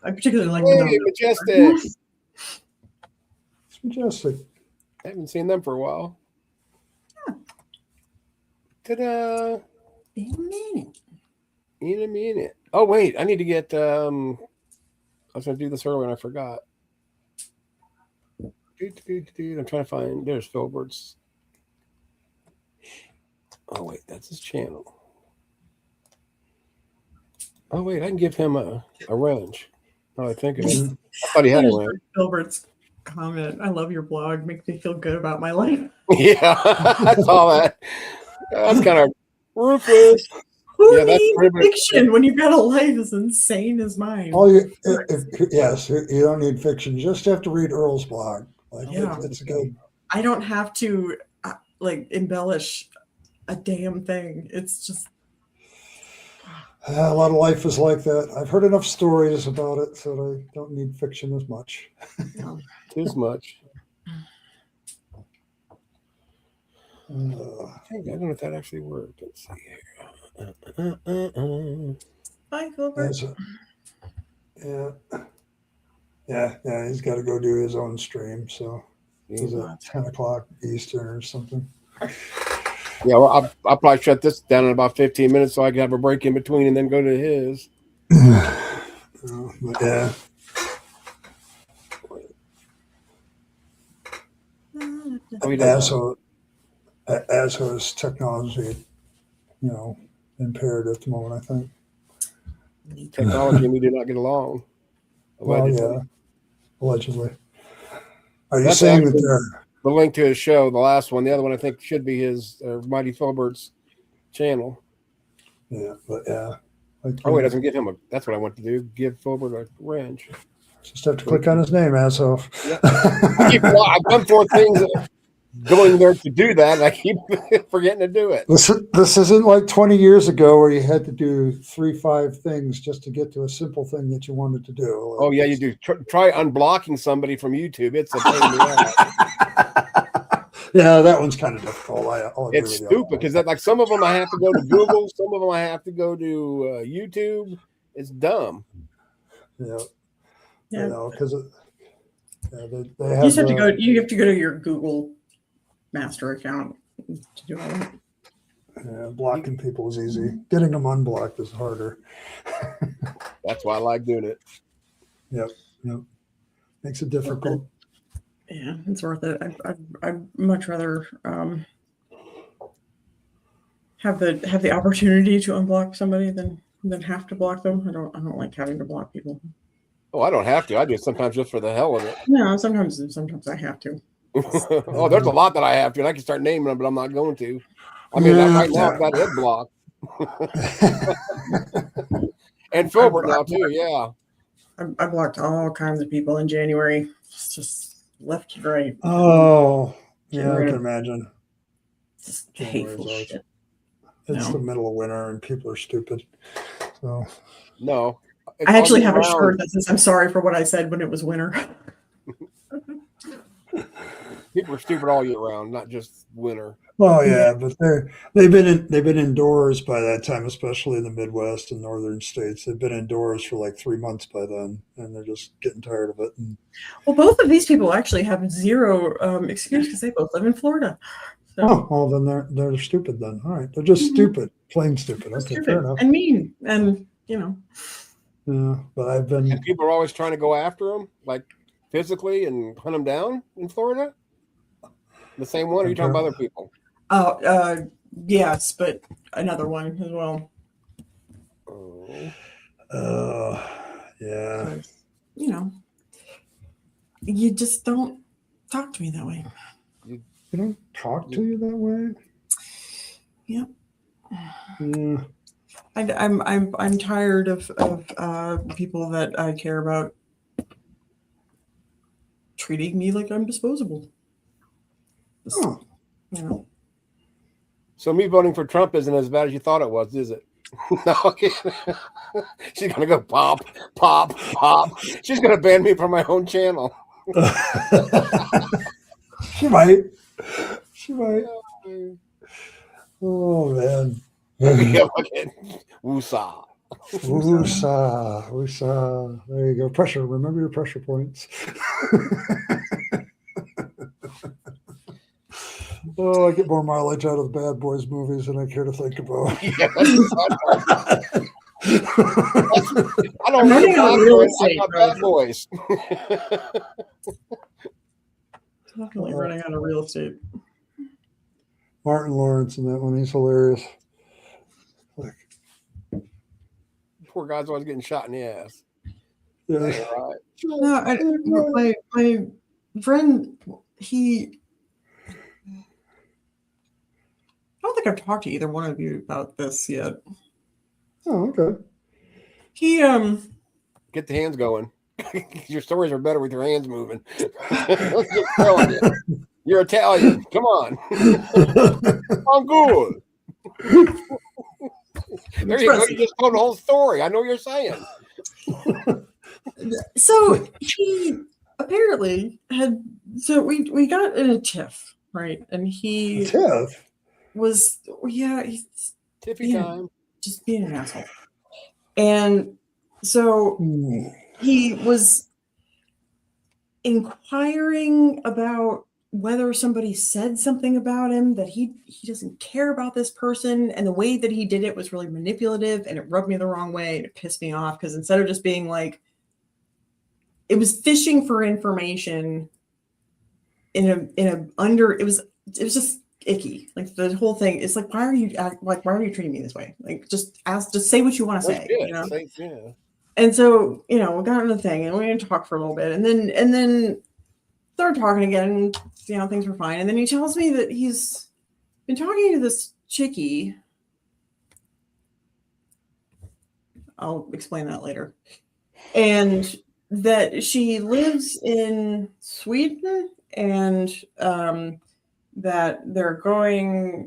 I particularly like Hey, Majestic. It's Majestic. I haven't seen them for a while. Yeah. Ta-da! In a minute. In a minute. Oh wait, I need to get. I was going to do this earlier and I forgot. I'm trying to find. There's Filbert's. Oh wait, that's his channel. Oh wait, I can give him a wrench. Oh, I think I thought he had a wrench. Gilbert's comment. I love your blog. Makes me feel good about my life. Yeah, I saw that. That's kind of ruthless. Who needs fiction when you've got a life as insane as mine? Yes, you don't need fiction. You just have to read Earl's blog. Like, yeah, it's good. I don't have to embellish a damn thing. It's just a lot of life is like that. I've heard enough stories about it, so I don't need fiction as much. Too much. I don't know if that actually worked. Let's see here. Bye, Gilbert. Yeah. He's got to go do his own stream. So is it 10 o'clock Eastern or something? Yeah, well, I'll probably shut this down in about 15 minutes so I can have a break in between and then go to his. Yeah. As technology, impaired at the moment, I think. Technology and we do not get along. Allegedly. Are you saying that they're the link to his show, the last one? The other one I think should be his Mighty Filbert's channel. Yeah, but yeah. It doesn't give him that's what I want to do. Give Filbert a wrench. Just have to click on his name, asshole. Yeah. I've done 4 things. going there to do that, and I keep forgetting to do it. This isn't like 20 years ago where you had to do 3-5 things just to get to a simple thing that you wanted to do. Oh yeah, you do. Try unblocking somebody from YouTube. It's a pain in the ass. Yeah, that one's kind of difficult. I'll agree It's with you. stupid because like some of them I have to go to Google, some of them I have to go to YouTube. It's dumb. Yeah, Yeah. you know, because they You have, just have to go. You have to go to your Google master account to do all that. blocking people is easy. Getting them unblocked is harder. That's why I like doing it. Yep. Makes it difficult. Yeah, it's worth it. I'd much rather have the opportunity to unblock somebody than have to block them. I don't like having to block people. Oh, I don't have to. I do it sometimes just for the hell of it. No, sometimes I have to. Oh, there's a lot that I have to, and I can start naming them, but I'm not going to. I mean, right now I've got Ed blocked. And Filbert now too, yeah. I blocked all kinds of people in January. Just left and right. Oh, yeah, I can imagine. Just hateful shit. It's the middle of winter and people are stupid. So no. I actually have a shirt that says I'm sorry for what I said when it was winter. People are stupid all year round, not just winter. Well, yeah, but they've been indoors by that time, especially in the Midwest and northern states. They've been indoors for like 3 months by then, and they're just getting tired of it. And, well, both of these people actually have zero excuse because they both live in Florida. So. Oh, well, then they're stupid. Then all right, they're just stupid, plain stupid. Okay, stupid fair enough. And mean, and you know. Yeah, but I've been. And people are always trying to go after them, like physically, and hunt them down in Florida. The same one? Or are you talking about other people? Oh, yes, but another one as well. Yeah. You know, you just don't talk to me that way. You don't talk to you that way? Yep. Yeah. I'm tired of people that I care about treating me like I'm disposable. Oh. You know. So me voting for Trump isn't as bad as you thought it was, is it? No, okay. She's gonna go pop, pop, pop. She's gonna ban me from my own channel. She might. Oh man. Woosah. Woosah. There you go. Pressure. Remember your pressure points. Oh, I get more mileage out of the Bad Boys movies than I care to think about. Yeah, I don't know. I got Bad Boys. Definitely running out of real estate. Martin Lawrence in that one, he's hilarious. Like, poor guy's always getting shot in the ass. Yeah. Right. No, my friend, I don't think I've talked to either one of you about this yet. Oh, okay. He Get the hands going. Your stories are better with your hands moving. Just telling you. You're Italian. Come on. I'm good. There you go. You just told the whole story. I know what you're saying. So he apparently had. So we got in a tiff, right? And he Tiff was he's Tiffy time. Just being an asshole. And so he was inquiring about whether somebody said something about him that he doesn't care about this person, and the way that he did it was really manipulative, and it rubbed me the wrong way, and it pissed me off because instead of just being like, it was fishing for information it was just icky. Like the whole thing, it's like, why are you treating me this way? Like just say what you want to say, you know? Yeah. And so, you know, we got into the thing and we didn't talk for a little bit, and then started talking again, you know, things were fine. And then he tells me that he's been talking to this chickie. I'll explain that later. And that she lives in Sweden and that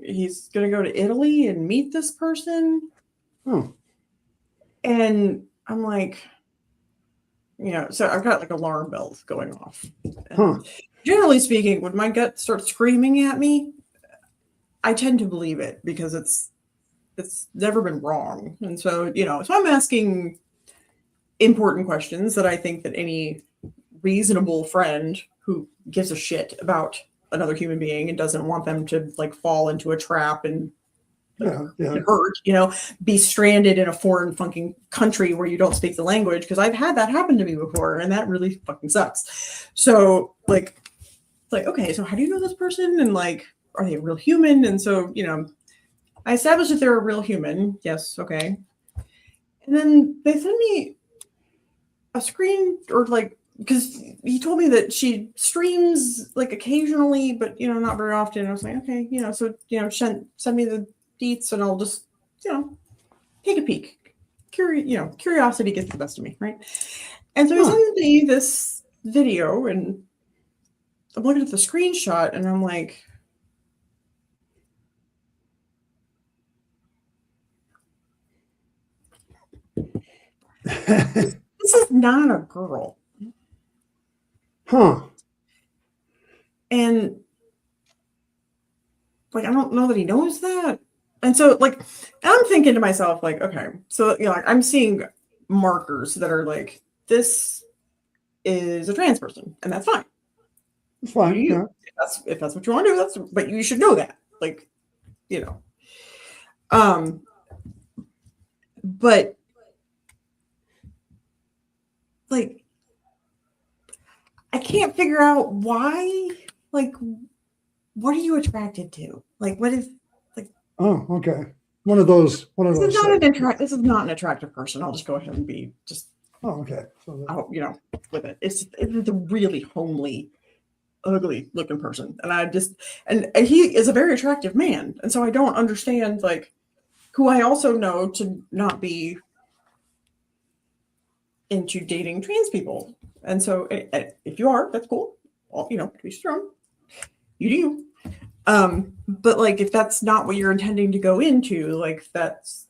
he's going to go to Italy and meet this person. And I'm like, so I've got like alarm bells going off. And generally speaking, when my gut starts screaming at me, I tend to believe it because it's never been wrong. And so, so I'm asking important questions that I think that any reasonable friend who gives a shit about another human being and doesn't want them to like fall into a trap and hurt, be stranded in a foreign fucking country where you don't speak the language, because I've had that happen to me before and that really fucking sucks. So like okay, so how do you know this person, and like, are they a real human? And so I established that they're a real human. Yes, okay. And then they send me a screen, or like, because he told me that she streams like occasionally, but not very often. I was like, okay, so send me the deets and I'll just take a peek. Curiosity gets the best of me, right? And so he sent me this video, and I'm looking at the screenshot, and I'm like, this is not a girl. And like, I don't know that he knows that. And so like, I'm thinking to myself, like, okay, so like, I'm seeing markers that are like, this is a trans person, and that's fine. It's fine. If that's what you want to do, but you should know that. Like, but like, I can't figure out why. Like, what are you attracted to? Like, what is like? Oh, okay. One of those. This is not an attractive person. I'll just go ahead and be just. Oh, okay. So with it, it's a really homely, ugly looking person, and I just and he is a very attractive man, and so I don't understand, like, who I also know to not be into dating trans people. And so if you are, that's cool. Well, be strong. You do. But like, if that's not what you're intending to go into, like, that's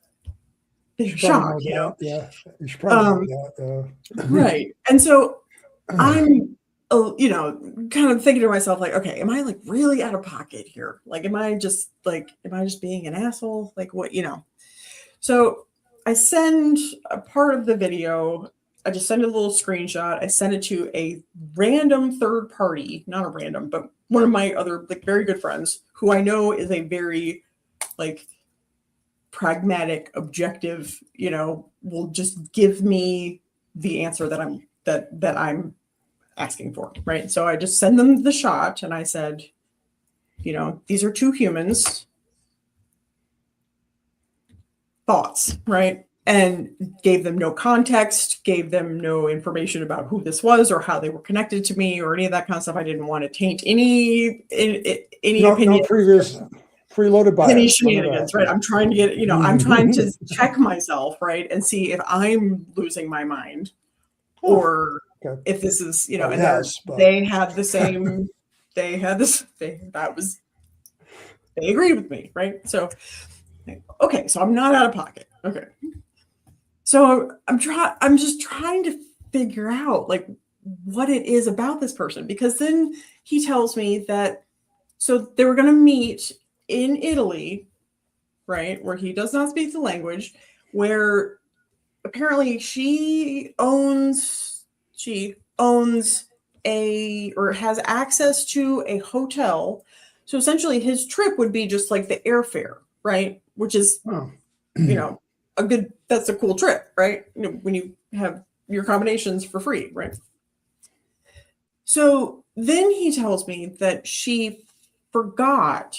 a shock, Yeah, you should probably know that. Right. And so I'm kind of thinking to myself, like, okay, am I like really out of pocket here? Like, am I just being an asshole? Like, what, So I send a part of the video. I just send a little screenshot. I send it to a random third party, not a random, but one of my other like very good friends who I know is a very like pragmatic, objective, will just give me the answer that I'm asking for, right? So I just send them the shot, and I said, these are two humans. Thoughts, right? And gave them no context, gave them no information about who this was or how they were connected to me or any of that kind of stuff. I didn't want to taint any opinion. No previous preloaded bias. Any shenanigans, right? I'm trying to get, I'm trying to check myself, right? And see if I'm losing my mind or if this is, they had the same, they agreed with me, right? So, okay, so I'm not out of pocket. Okay. So I'm just trying to figure out like what it is about this person, because then he tells me that, so they were going to meet in Italy, right? Where he does not speak the language, where apparently she owns or has access to a hotel. So essentially his trip would be just like the airfare, right? Which is, that's a cool trip, right? When you have your combinations for free, right? So then he tells me that she forgot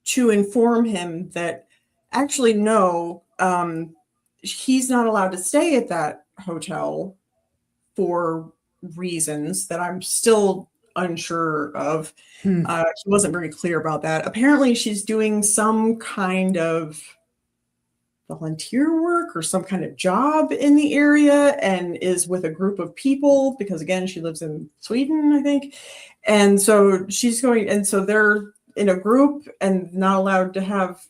to inform him that actually, no, he's not allowed to stay at that hotel for reasons that I'm still unsure of. He wasn't very clear about that. Apparently she's doing some kind of volunteer work or some kind of job in the area and is with a group of people because, again, she lives in Sweden, I think. And so she's going, and so they're in a group and not allowed to have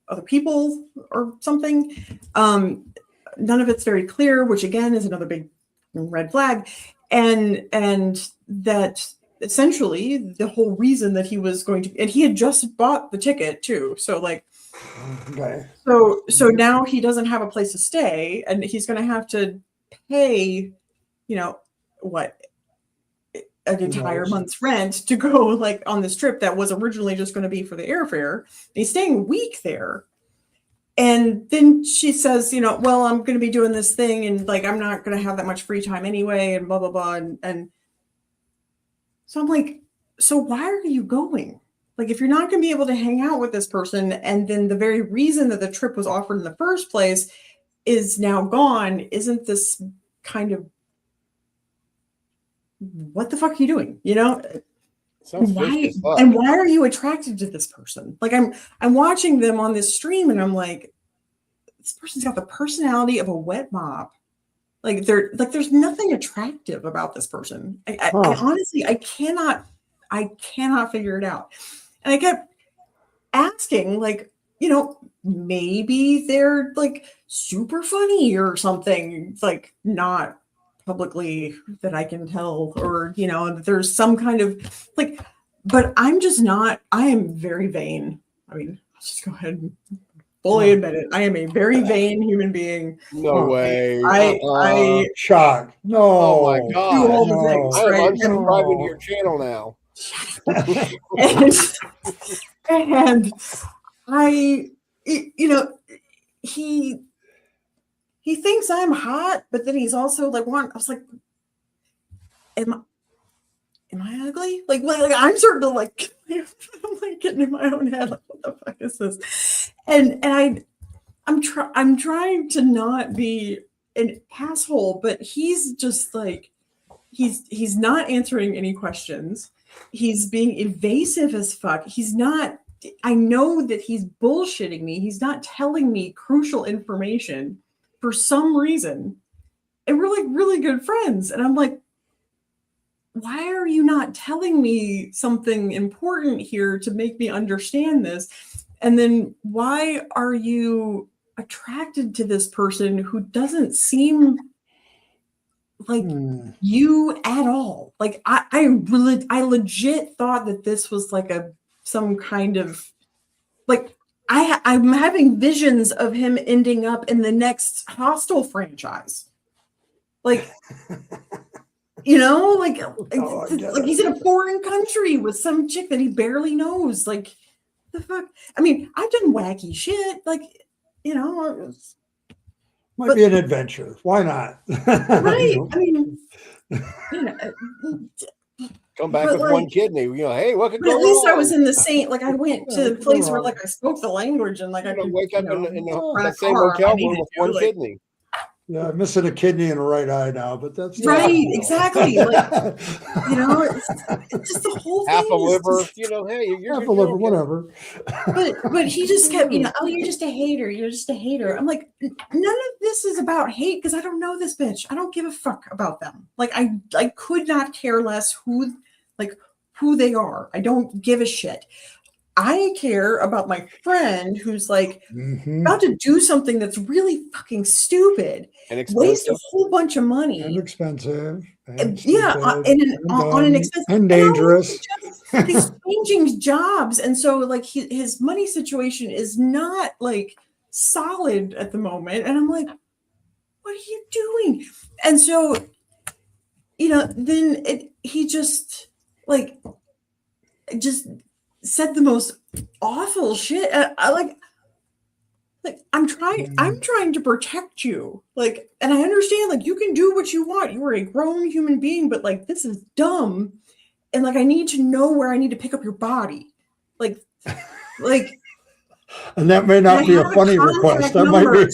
other people or something. None of it's very clear, which again is another big red flag. And that essentially the whole reason that he was going to, and he had just bought the ticket too. So like, Okay. so now he doesn't have a place to stay, and he's going to have to pay, what, an entire month's rent to go like on this trip that was originally just going to be for the airfare. He's staying a week there. And then she says, well, I'm going to be doing this thing and like, I'm not going to have that much free time anyway and blah, blah, blah. And so I'm like, so why are you going? Like, if you're not going to be able to hang out with this person, and then the very reason that the trip was offered in the first place is now gone, isn't this kind of, what the fuck are you doing? Why, and why are you attracted to this person? Like I'm watching them on this stream and I'm like, this person's got the personality of a wet mop. Like there's nothing attractive about this person. I honestly, I cannot figure it out. And I kept asking, like, maybe they're like super funny or something, like not publicly that I can tell, or there's some kind of like, but I'm just not. I am very vain. I mean, let's just go ahead and fully admit it. I am a very vain human being. No way. I shock. No. Oh my god. Do all the things, right? I'm subscribing to your channel now. and I, he thinks I'm hot, but then he's also like, I was like, am I ugly? Like I'm starting to like, I'm like getting in my own head. Like, what the fuck is this? And I'm trying to not be an asshole, but he's just like, he's not answering any questions. He's being evasive as fuck. I know that he's bullshitting me. He's not telling me crucial information for some reason. And we're like really good friends. And I'm like, why are you not telling me something important here to make me understand this? And then why are you attracted to this person who doesn't seem like you at all? Like I legit thought that this was like some kind of like, I'm having visions of him ending up in the next Hostel franchise. Like, like he's in a foreign country with some chick that he barely knows. Like, the fuck? I mean, I've done wacky shit. Like, might be an adventure. Why not? Right. I mean, come back with like, one kidney. Hey, what could go at least wrong? I was in the same. Like, I went to a place where like I spoke the language and like I could wake up in the same hotel room with one kidney. Yeah, I'm missing a kidney and a right eye now, but that's right. Exactly. Like, it's just the whole half thing. A liver. Just, hey, you're half a liver, whatever. But he just kept, oh, you're just a hater. You're just a hater. I'm like, none of this is about hate because I don't know this bitch. I don't give a fuck about them. Like, I could not care less who they are. I don't give a shit. I care about my friend who's like about to do something that's really fucking stupid and waste a whole bunch of money and expensive. And on an expensive and dangerous. He's changing jobs, and so like his money situation is not like solid at the moment. And I'm like, what are you doing? And so, then he just said the most awful shit. I'm trying to protect you. Like, and I understand, like, you can do what you want. You are a grown human being, but like, this is dumb. And like, I need to know where I need to pick up your body. Like, and that may not be a funny request. That might be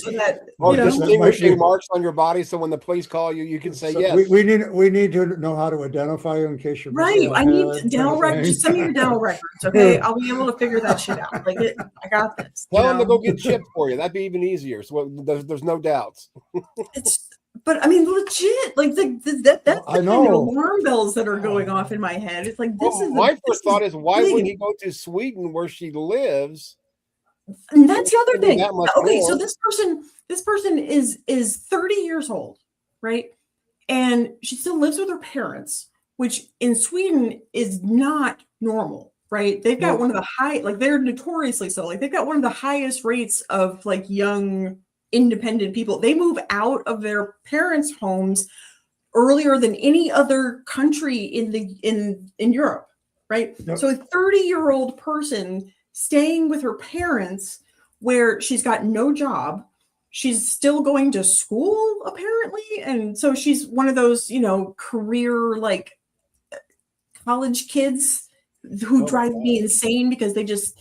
distinguishing marks on your body, so when the police call you, you can say yes. We need to know how to identify you in case you're right. I need dental records. Just send me your dental records, okay? I'll be able to figure that shit out. Like, I got this. Tell them to go get chipped for you. That'd be even easier. So there's no doubts. but I mean, legit, like that's the I kind know. of alarm bells that are going off in my head. It's like My first thought is, why big. wouldn't he go to Sweden where she lives? And that's the other thing. That much Okay, more. so this person is 30 years old, right? And she still lives with her parents, which in Sweden is not normal, right? They've got one of the high, like they're notoriously so, like they've got one of the highest rates of like young independent people. They move out of their parents' homes earlier than any other country in Europe, right? Yep. So a 30-year-old person staying with her parents where she's got no job, she's still going to school apparently, and so she's one of those, you know, career like college kids who drive me insane because they just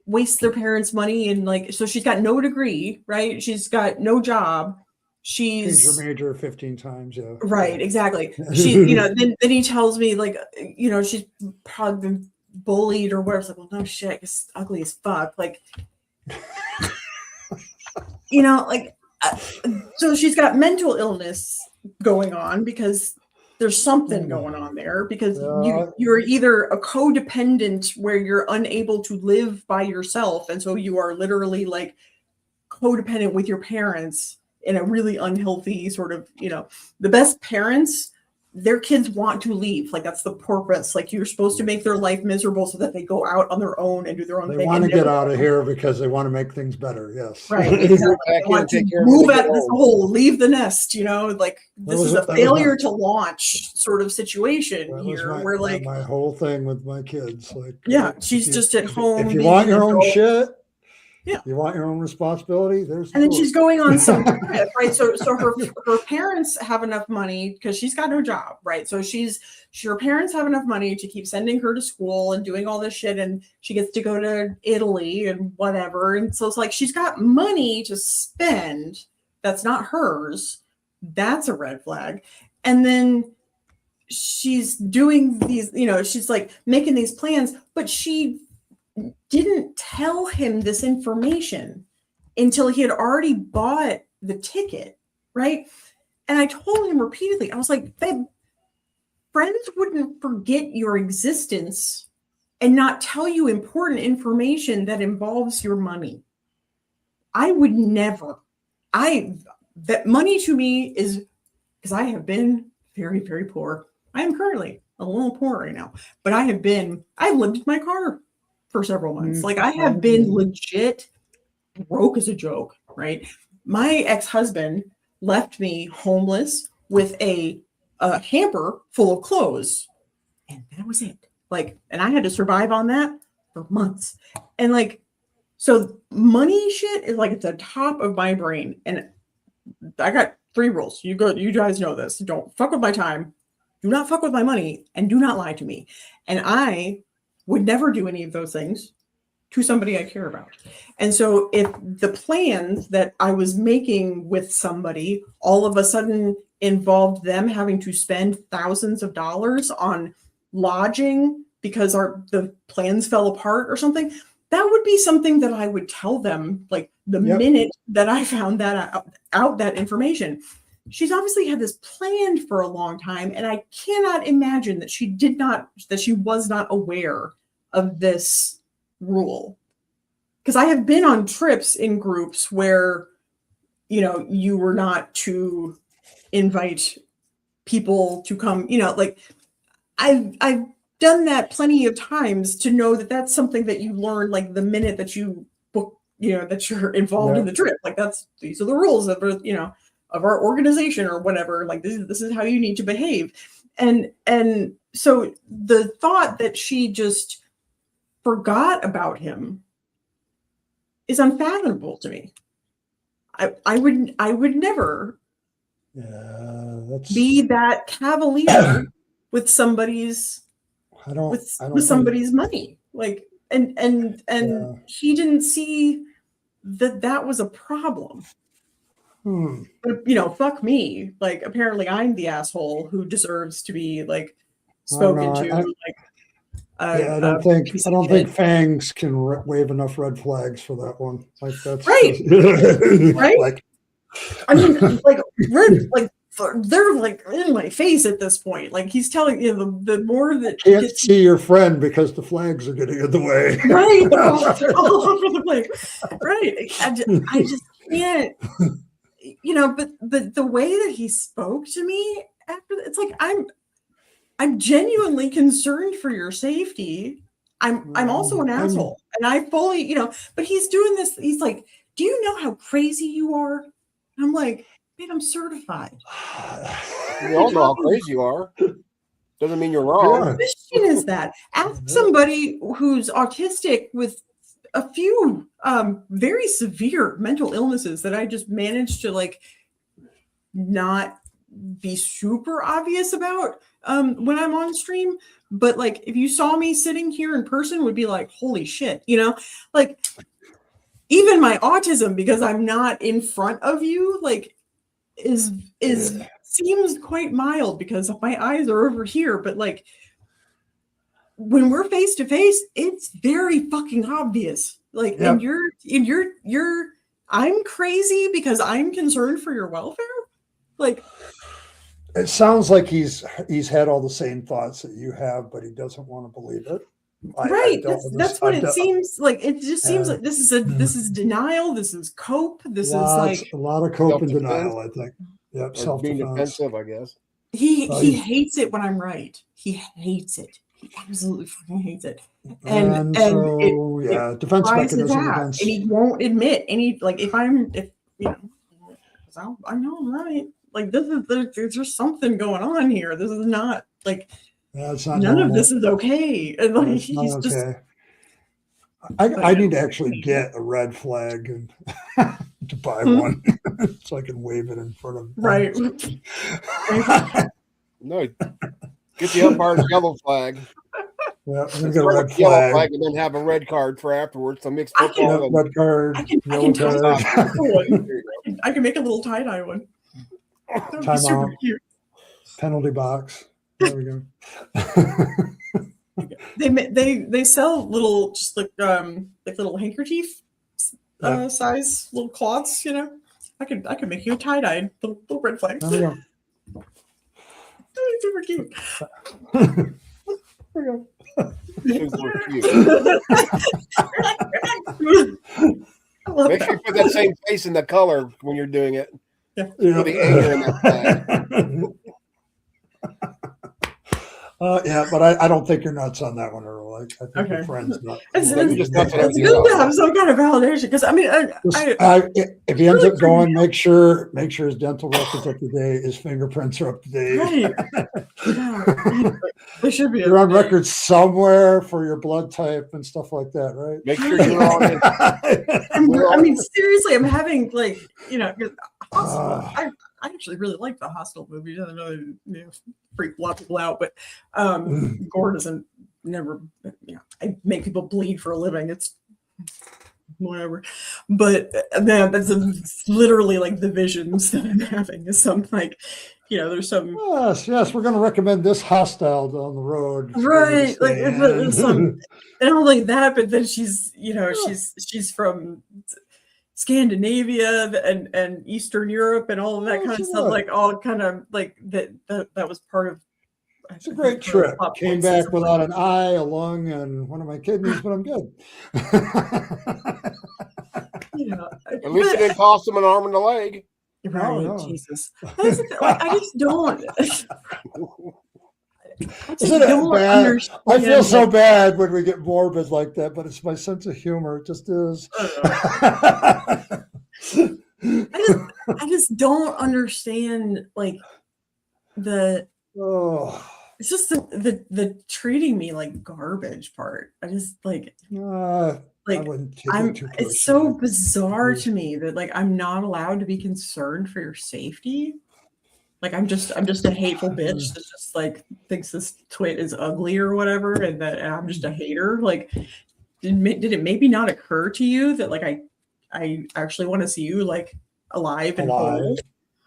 waste their parents' money. And like, so she's got no degree, right? She's got no job. Change She's your major 15 times, yeah. right, exactly. She, you know, then he tells me like, you know, she's probably been bullied or whatever. It's like, well, no shit, I guess ugly as fuck. Like, you know, like, so she's got mental illness going on because there's something going on there, because you're either a codependent where you're unable to live by yourself, and so you are literally like codependent with your parents in a really unhealthy sort of, you know, the best parents, their kids want to leave. Like that's the purpose. Like you're supposed to make their life miserable so that they go out on their own and do their own thing. They want to get out of here because they want to make things better. Yes. Right. Exactly. They want to move out of this hole, leave the nest, you know, like this is a failure to launch sort of situation here. Where like my whole thing with my kids. Like, yeah, she's just at home. If you want your own shit, yeah, you want your own responsibility. And then she's going on some trip, right? So her parents have enough money because she's got no job, right? So her parents have enough money to keep sending her to school and doing all this shit, and she gets to go to Italy and whatever. And so it's like she's got money to spend that's not hers. That's a red flag. And then she's doing these, you know, she's like making these plans, but she didn't tell him this information until he had already bought the ticket, right? And I told him repeatedly, I was like, babe, friends wouldn't forget your existence and not tell you important information that involves your money. I would never. That money to me is, because I have been very, very poor. I am currently a little poor right now, but I've lived in my car for several months. Like I have been legit broke as a joke, right? My ex-husband left me homeless with a hamper full of clothes, and that was it. Like, and I had to survive on that for months. And like, so money shit is like at the top of my brain. And I got 3 rules. You guys know this. Don't fuck with my time. Do not fuck with my money, and do not lie to me. And I would never do any of those things to somebody I care about. And so if the plans that I was making with somebody all of a sudden involved them having to spend thousands of dollars on lodging because the plans fell apart or something, that would be something that I would tell them like the minute that I found that out that information. She's obviously had this planned for a long time, and I cannot imagine that she was not aware of this rule. Because I have been on trips in groups where, you know, you were not to invite people to come, you know, like I've done that plenty of times to know that that's something that you learn like the minute that you book, you know, that you're involved in the trip. Like these are the rules of, you know, of our organization or whatever. Like this is how you need to behave. And so the thought that she just forgot about him is unfathomable to me. I would never be that cavalier with somebody's somebody's money. Like and he didn't see that was a problem. But, you know, fuck me. Like apparently I'm the asshole who deserves to be like spoken to. I don't think Fangs can wave enough red flags for that one. Like that's right. just, right. Like I mean, like, they're like in my face at this point. Like he's telling you the more that Can't see your friend because the flags are getting in the way. right, they're all over the place. Right, I just can't. But the way that he spoke to me after, it's like I'm genuinely concerned for your safety. I'm also an asshole, and I fully, but he's doing this. He's like, do you know how crazy you are? And I'm like, man, I'm certified. We all know how crazy you are. Doesn't mean you're wrong. Yeah. The question is that ask somebody who's autistic with a few very severe mental illnesses that I just managed to like not be super obvious about when I'm on stream. But like if you saw me sitting here in person would be like, holy shit, like even my autism, because I'm not in front of you, like is seems quite mild because my eyes are over here, but like when we're face to face, it's very fucking obvious. Like, Yep. and you're I'm crazy because I'm concerned for your welfare. Like, It sounds like he's had all the same thoughts that you have, but he doesn't want to believe it. right. That's what it seems like. It just seems like this is denial. This is cope. This is like a lot of cope and Self-defense. denial, I think. Yep, Or being self-defense. defensive, I guess. he hates it when I'm right. He hates it. He absolutely fucking hates it. And so, it defense drives his mechanism ass, against. and he won't admit any. Like if I know I'm right. Like there's just something going on here. This is not like It's not none normal. of this is okay. And like It's not he's just okay. I need to actually get a red flag and to buy one so I can wave it in front of right. No, get the umpire's yellow flag. Yeah, I'm gonna get a Start red with the yellow flag. flag and then have a red card for afterwards. So mix I can- football Yeah, and red card, I can yellow tie card, that I can make a little tie-dye one. That would be Time super out. cute. penalty box. There we go. They sell little just like little handkerchief size little cloths, I could make you a tie-dye little red flag. There we go. Super cute. There we go. super cute. I love Make that. sure you put that same face in the color when you're doing it. Yeah. Put the anger in that flag. Yeah, but I don't think you're nuts on that one, Earl. I think Okay. your friend's nuts. It's just nuts on It's everything good to else. have some kind of validation because I mean, If he ends up going, make sure his dental record's up to date, his fingerprints are up to date. right. Yeah. They should be. You're on record somewhere for your blood type and stuff like that, right? Make sure you're on it. I mean, seriously, I'm having like, 'cause hospital, I actually really like the Hostel movies. I know they freak a lot of people out, but gore doesn't never. I make people bleed for a living. It's whatever. But that's literally like the visions that I'm having. Is some like, there's some. Yes, we're going to recommend this hostel down the road. Right, like it's some, and all like that, but then she's she's from Scandinavia and Eastern Europe and all of that kind of stuff, like all kind of like that was part of. It's a great trip. Came back without an eye, a lung, and one of my kidneys, but I'm good. At least it didn't cost him an arm and a leg. Right, no. Jesus. Like, I just don't. Isn't it bad? I feel so bad when we get morbid like that, but it's my sense of humor. It just is. I just don't understand like it's just the treating me like garbage part. I just like it's so bizarre to me that like I'm not allowed to be concerned for your safety. Like I'm just a hateful bitch that just like thinks this twit is ugly or whatever, and that I'm just a hater. Like, did it maybe not occur to you that like I actually want to see you like alive and whole?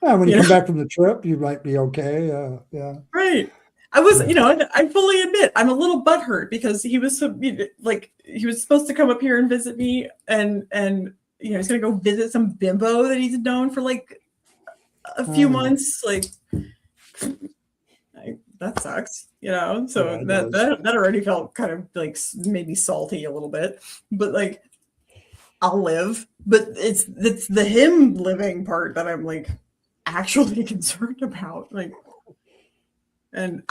Yeah, when you come back from the trip, you might be okay. Yeah. Right. I was, I fully admit I'm a little butthurt because he was he was supposed to come up here and visit me, and he's gonna go visit some bimbo that he's known for like a few months. Like, that sucks, So Yeah, it that, does. that already felt kind of like maybe salty a little bit, but like I'll live. But it's the him living part that I'm like actually concerned about. Like, and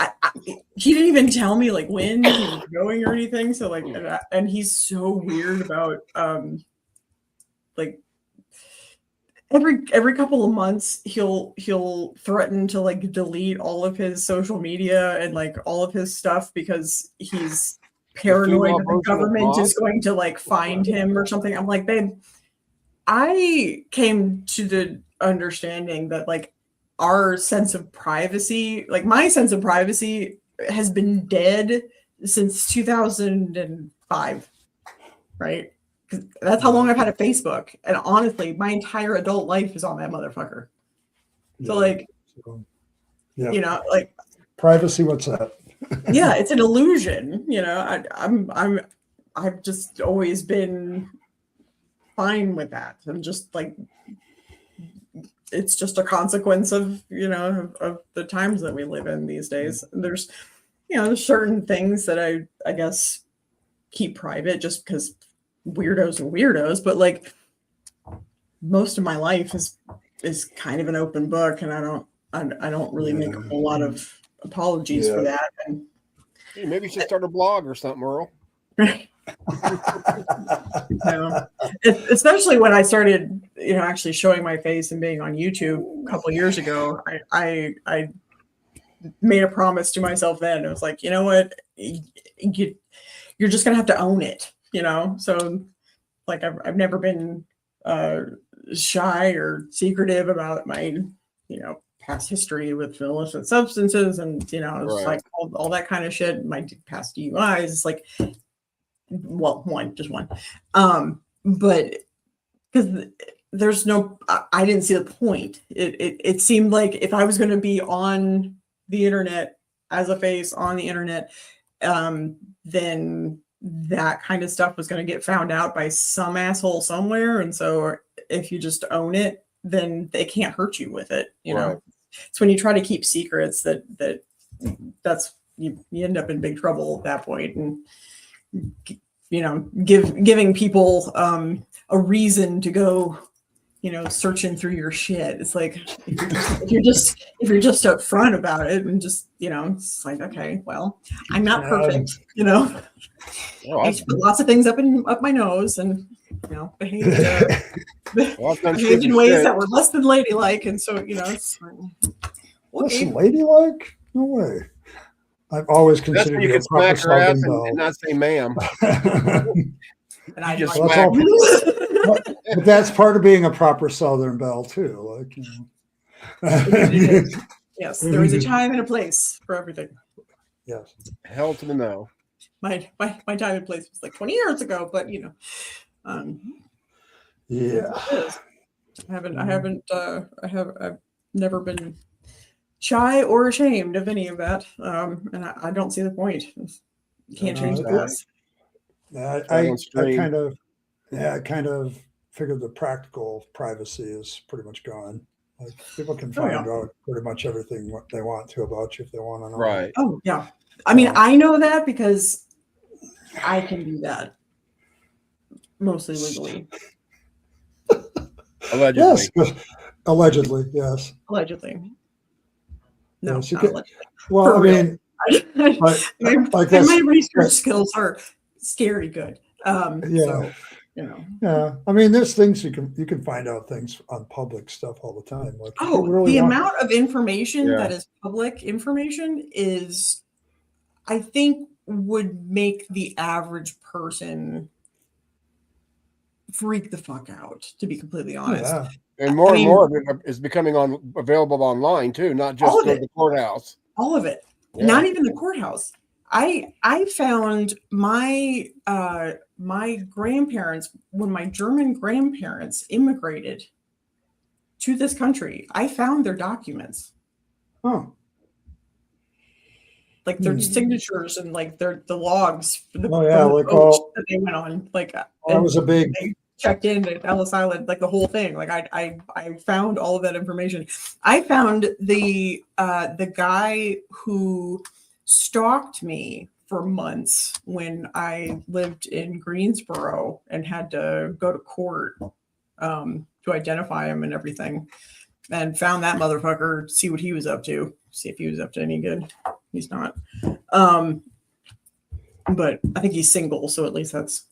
he didn't even tell me like when he was going or anything. So like, and he's so weird about like every couple of months he'll threaten to like delete all of his social media and like all of his stuff because he's paranoid that the government is going to like find him or something. I'm like, babe, I came to the understanding that like our sense of privacy, like my sense of privacy has been dead since 2005, right? That's how long I've had a Facebook. And honestly, my entire adult life is on that motherfucker. So like, like privacy, what's that? Yeah, it's an illusion. I've just always been fine with that. I'm just like, it's just a consequence of of the times that we live in these days. There's there's certain things that I guess keep private just because weirdos are weirdos, but like most of my life is kind of an open book, and I don't really make a whole lot of apologies for that. And hey, maybe you should start a blog or something, Earl. Especially when I started, actually showing my face and being on YouTube a couple of years ago, I made a promise to myself then. It was like, you know what, you're just gonna have to own it, So like I've never been shy or secretive about my past history with illicit substances and it's like all that kind of shit. My past DUIs, it's like, well, just one, but because there's no, I didn't see the point. It seemed like if I was going to be on the internet as a face on the internet, then that kind of stuff was going to get found out by some asshole somewhere. And so if you just own it, then they can't hurt you with it. It's when you try to keep secrets that's you end up in big trouble at that point. And giving people a reason to go searching through your shit. It's like if you're just upfront about it and just it's like, okay, well, I'm not perfect. I put lots of things up my nose and behaved in ways that were less than ladylike, and so it's like, less than ladylike? No way. I've always considered you a proper Southern belle. And not say ma'am. And I just like, but that's part of being a proper Southern belle too. Like, yes, there is a time and a place for everything. Yes. Hell to the no. My time and place was like 20 years ago, but yeah. I've never been shy or ashamed of any of that, and I don't see the point. You can't change the past. I kind of figured the practical privacy is pretty much gone. Like people can find out pretty much everything what they want to about you if they want to know. Right. Oh yeah. I mean, I know that because I can do that mostly legally. Allegedly. Yes. Allegedly, yes. Allegedly. No, yes, not allegedly. Well, I mean, my research skills are scary good. Yeah. So, Yeah. I mean, there's things you can find out things on public stuff all the time. Like, the amount of information that is public information is, I think, would make the average person freak the fuck out, to be completely honest. Yeah. And more of it is becoming available online too, not just go to the courthouse. All of it. Yeah. Not even the courthouse. I found my my grandparents, when my German grandparents immigrated to this country, I found their documents. Oh. Like their signatures and like the logs. Like all that they went on. Like that was a big checked in at Ellis Island, like the whole thing. Like I found all of that information. I found the guy who stalked me for months when I lived in Greensboro and had to go to court to identify him and everything, and found that motherfucker, see what he was up to, see if he was up to any good. He's not. But I think he's single, so at least that's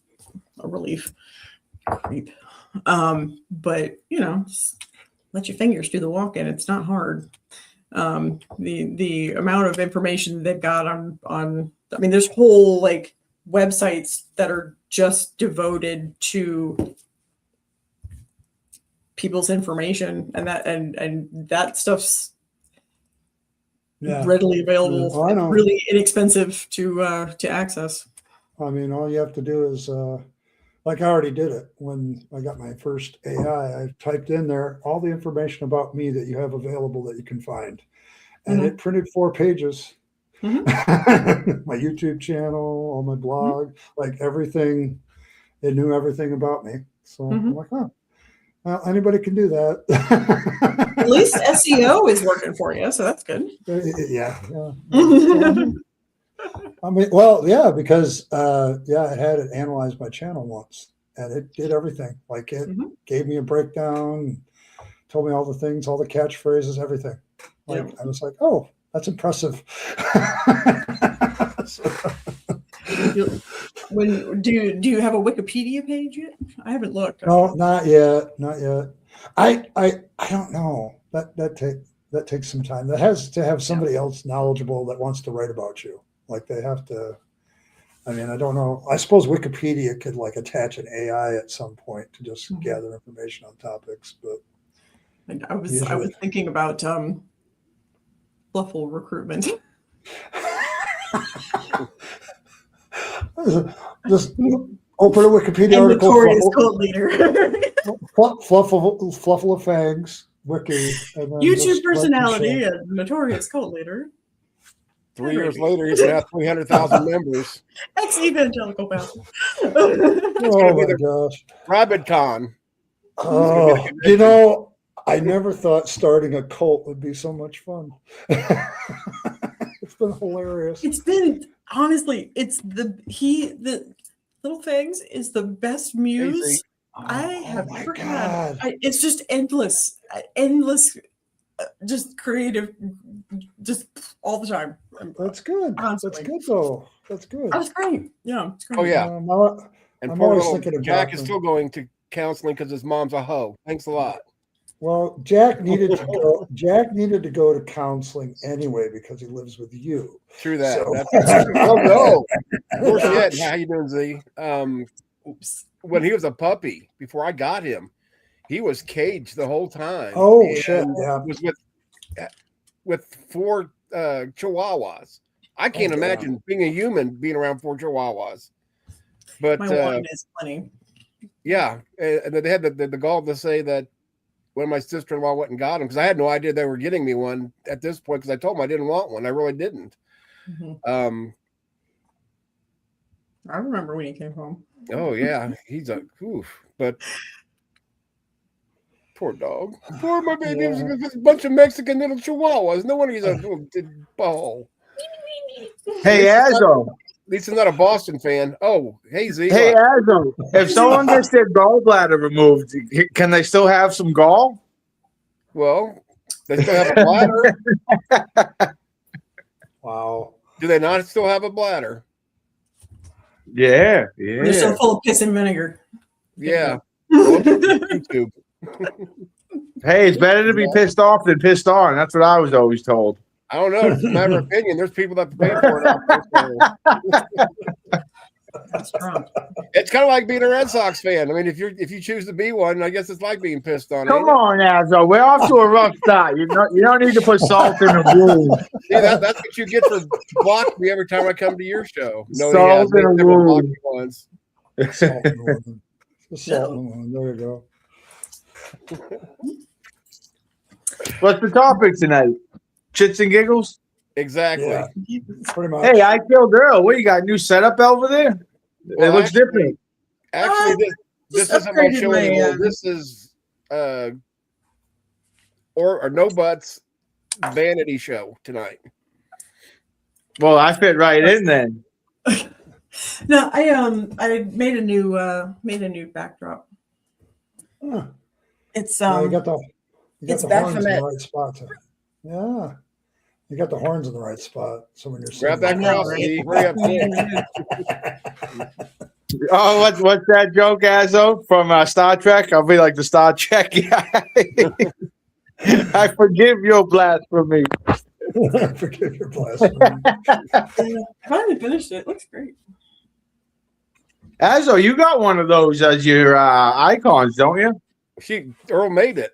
a relief. Creep. But just let your fingers do the walking. It's not hard. The amount of information they've got on I mean, there's whole like websites that are just devoted to people's information, and that stuff's readily available. Well, I know. Really inexpensive to access. I mean, all you have to do is, like I already did it when I got my first AI. I typed in there all the information about me that you have available that you can find, and it printed 4 pages. My YouTube channel, all my blog, like everything. It knew everything about me. So I'm like, oh, well, anybody can do that. At least SEO is working for you, so that's good. Yeah. I mean, well, yeah, because I had it analyze my channel once, and it did everything. Like it gave me a breakdown, told me all the things, all the catchphrases, everything. Like I was like, oh, that's impressive. Do you have a Wikipedia page yet? I haven't looked. No, not yet. I don't know. That takes some time. That has to have somebody else knowledgeable that wants to write about you. Like they have to. I mean, I don't know. I suppose Wikipedia could like attach an AI at some point to just gather information on topics. But I was thinking about Fluffle recruitment. Just open a Wikipedia article. Notorious cult leader. Fluffle of Fangs, Wiki. And then YouTube personality and notorious cult leader. 3 years later, he's got 300,000 members. Ex-evangelical pastor. Oh my gosh. RabbitCon. Oh, I never thought starting a cult would be so much fun. It's been hilarious. It's been, honestly, it's the Little Fangs is the best muse I have ever had. It's just endless, just creative, just all the time. That's good. Constantly. That's good, though. That's good. That's great. Yeah, it's great. Oh, yeah. I'm And poor always little thinking of Jack is still going to counseling because his mom's a hoe. Thanks a lot. Well, Jack needed to go. Jack needed to go to counseling anyway because he lives with you. True that. So. Oh no! Poor shit. How you doing, Z? When he was a puppy, before I got him, he was caged the whole time. Oh shit! Yeah, was with 4 Chihuahuas. I can't imagine being a human being around 4 Chihuahuas. But my one is funny. Yeah, and they had the gall to say that when my sister-in-law went and got him, because I had no idea they were getting me one at this point, because I told them I didn't want one. I really didn't. I remember when he came home. Oh yeah, he's a but poor dog. Poor my baby. Yeah. There's a bunch of Mexican little Chihuahuas. No wonder he's a little ball. Hey, Azzo. At least he's not a Boston fan. Oh, hey Z. Hey, Azzo. If someone gets their gallbladder removed, can they still have some gall? Well, they still have a bladder. Wow. Do they not still have a bladder? Yeah. They're so full of piss and vinegar. Yeah. YouTube. Hey, it's better to be pissed off than pissed on. That's what I was always told. I don't know. It's a matter of opinion. There's people that pay for it. That's Trump. It's kind of like being a Red Sox fan. I mean, if you choose to be one, I guess it's like being pissed on. Come on, Azzo. We're off to a rough start. You don't need to put salt in the wound. See, that's what you get for blocking me every time I come to your show. No, salt in the wound. Once. Salt in the wound. Salt in the wound. There you go. What's the topic tonight? Chits and Giggles? Exactly. Yeah, pretty much. Hey, I killed Earl. What, you got a new setup over there? Well, it looks different. Actually, This Just isn't my upgraded show my, anymore. This is or no buts vanity show tonight. Well, I fit right in then. No, I made a new backdrop. Huh. It's Yeah, you got the it's horns in the Baphomet. right spot. Yeah, you got the horns in the right spot. So when you're Grab that I know, cross, right? Steve. Hurry up, quick. Oh, what's that joke, Azzo, from Star Trek? I'll be like the Star Trek guy. I forgive your blasphemy. Forgive your blasphemy. I finally finished it. It looks great. Azzo, you got one of those as your icons, don't you? Earl made it.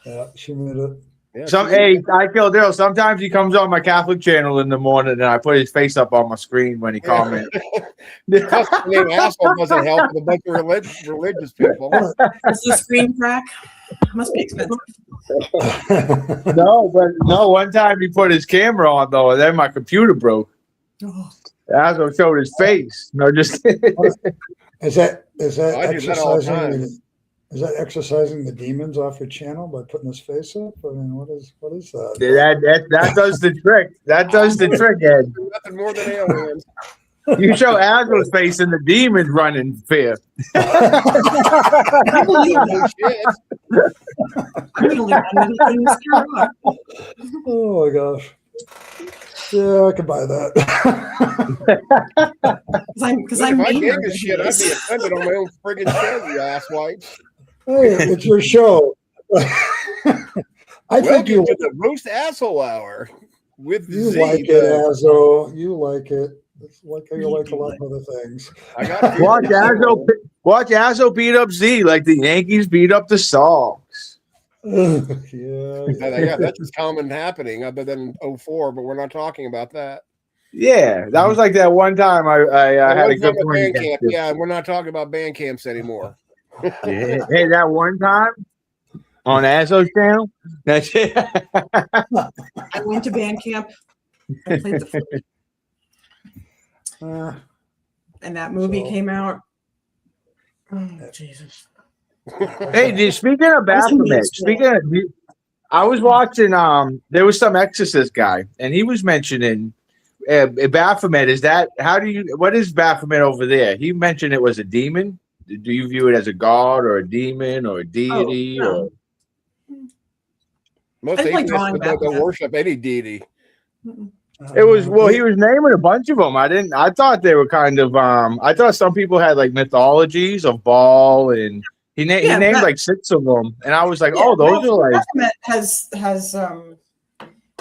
Yeah, she made it. Yeah, Hey, I Kill Dale. Sometimes he comes on my Catholic channel in the morning, and I put his face up on my screen when he comments. Plus, the name asshole doesn't help with a bunch of religious people. Is the screen crack? Must be expensive. No, one time he put his camera on though, and then my computer broke. Oh. Azzo showed his face. No, just kidding. Is that Oh, I do that all the time. Is that exercising the demons off your channel by putting his face up? I mean, what is that? That does the trick. That does the trick, Ed. Nothing more than aliens. You show Azzo's face and the demons run in fear. I believe that. Shit. I'm gonna leave anything in this camera. Oh my gosh. Yeah, I could buy that. Because Look, I'm if I meaner gave a than shit, he I'd is. be offended on my own friggin' show, you asswipes. Hey, it's your show. I think you Welcome to the Roast Asshole Hour with Z. like it, Azzo. You like it. It's like how you like a lot of other things. I got Watch Azzo beat up Z like the Yankees beat up the Sox. Yeah. Yeah, that's just common happening other than 04, but we're not talking about that. Yeah, that was like that one time I had a good point. band camp. Yeah, we're not talking about band camps anymore. Yeah. Hey, that one time on Azzo's channel. That's it. I went to band camp. I played the flute, and that movie came out. Oh Jesus! Hey, speaking of Baphomet, I was watching. There was some Exorcist guy, and he was mentioning Baphomet. Is that what is Baphomet over there? He mentioned it was a demon. Do you view it as a god or a demon or a deity? No. Most I just like atheists drawing don't back worship any deity. It was he was naming a bunch of them. I thought they were kind of I thought some people had like mythologies of Baal, and he named like 6 of them, and I was like, oh, those are like Baphomet has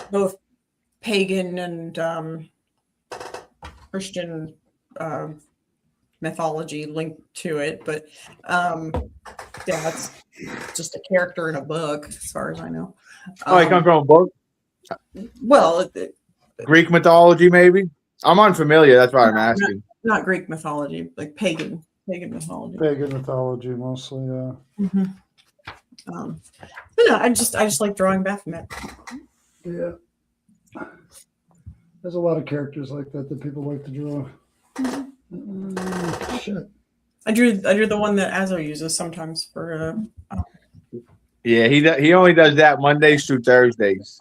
both pagan and Christian mythology linked to it, but yeah, it's just a character in a book as far as I know. he comes from a book. Well, Greek mythology, maybe. I'm unfamiliar. That's why I'm asking. not Greek mythology, like pagan mythology. Pagan mythology mostly, yeah. Mm-hmm. But no, I just like drawing Baphomet. Yeah. There's a lot of characters like that people like to draw. Shit. I drew the one that Azzo uses sometimes for. Yeah, he only does that Mondays through Thursdays.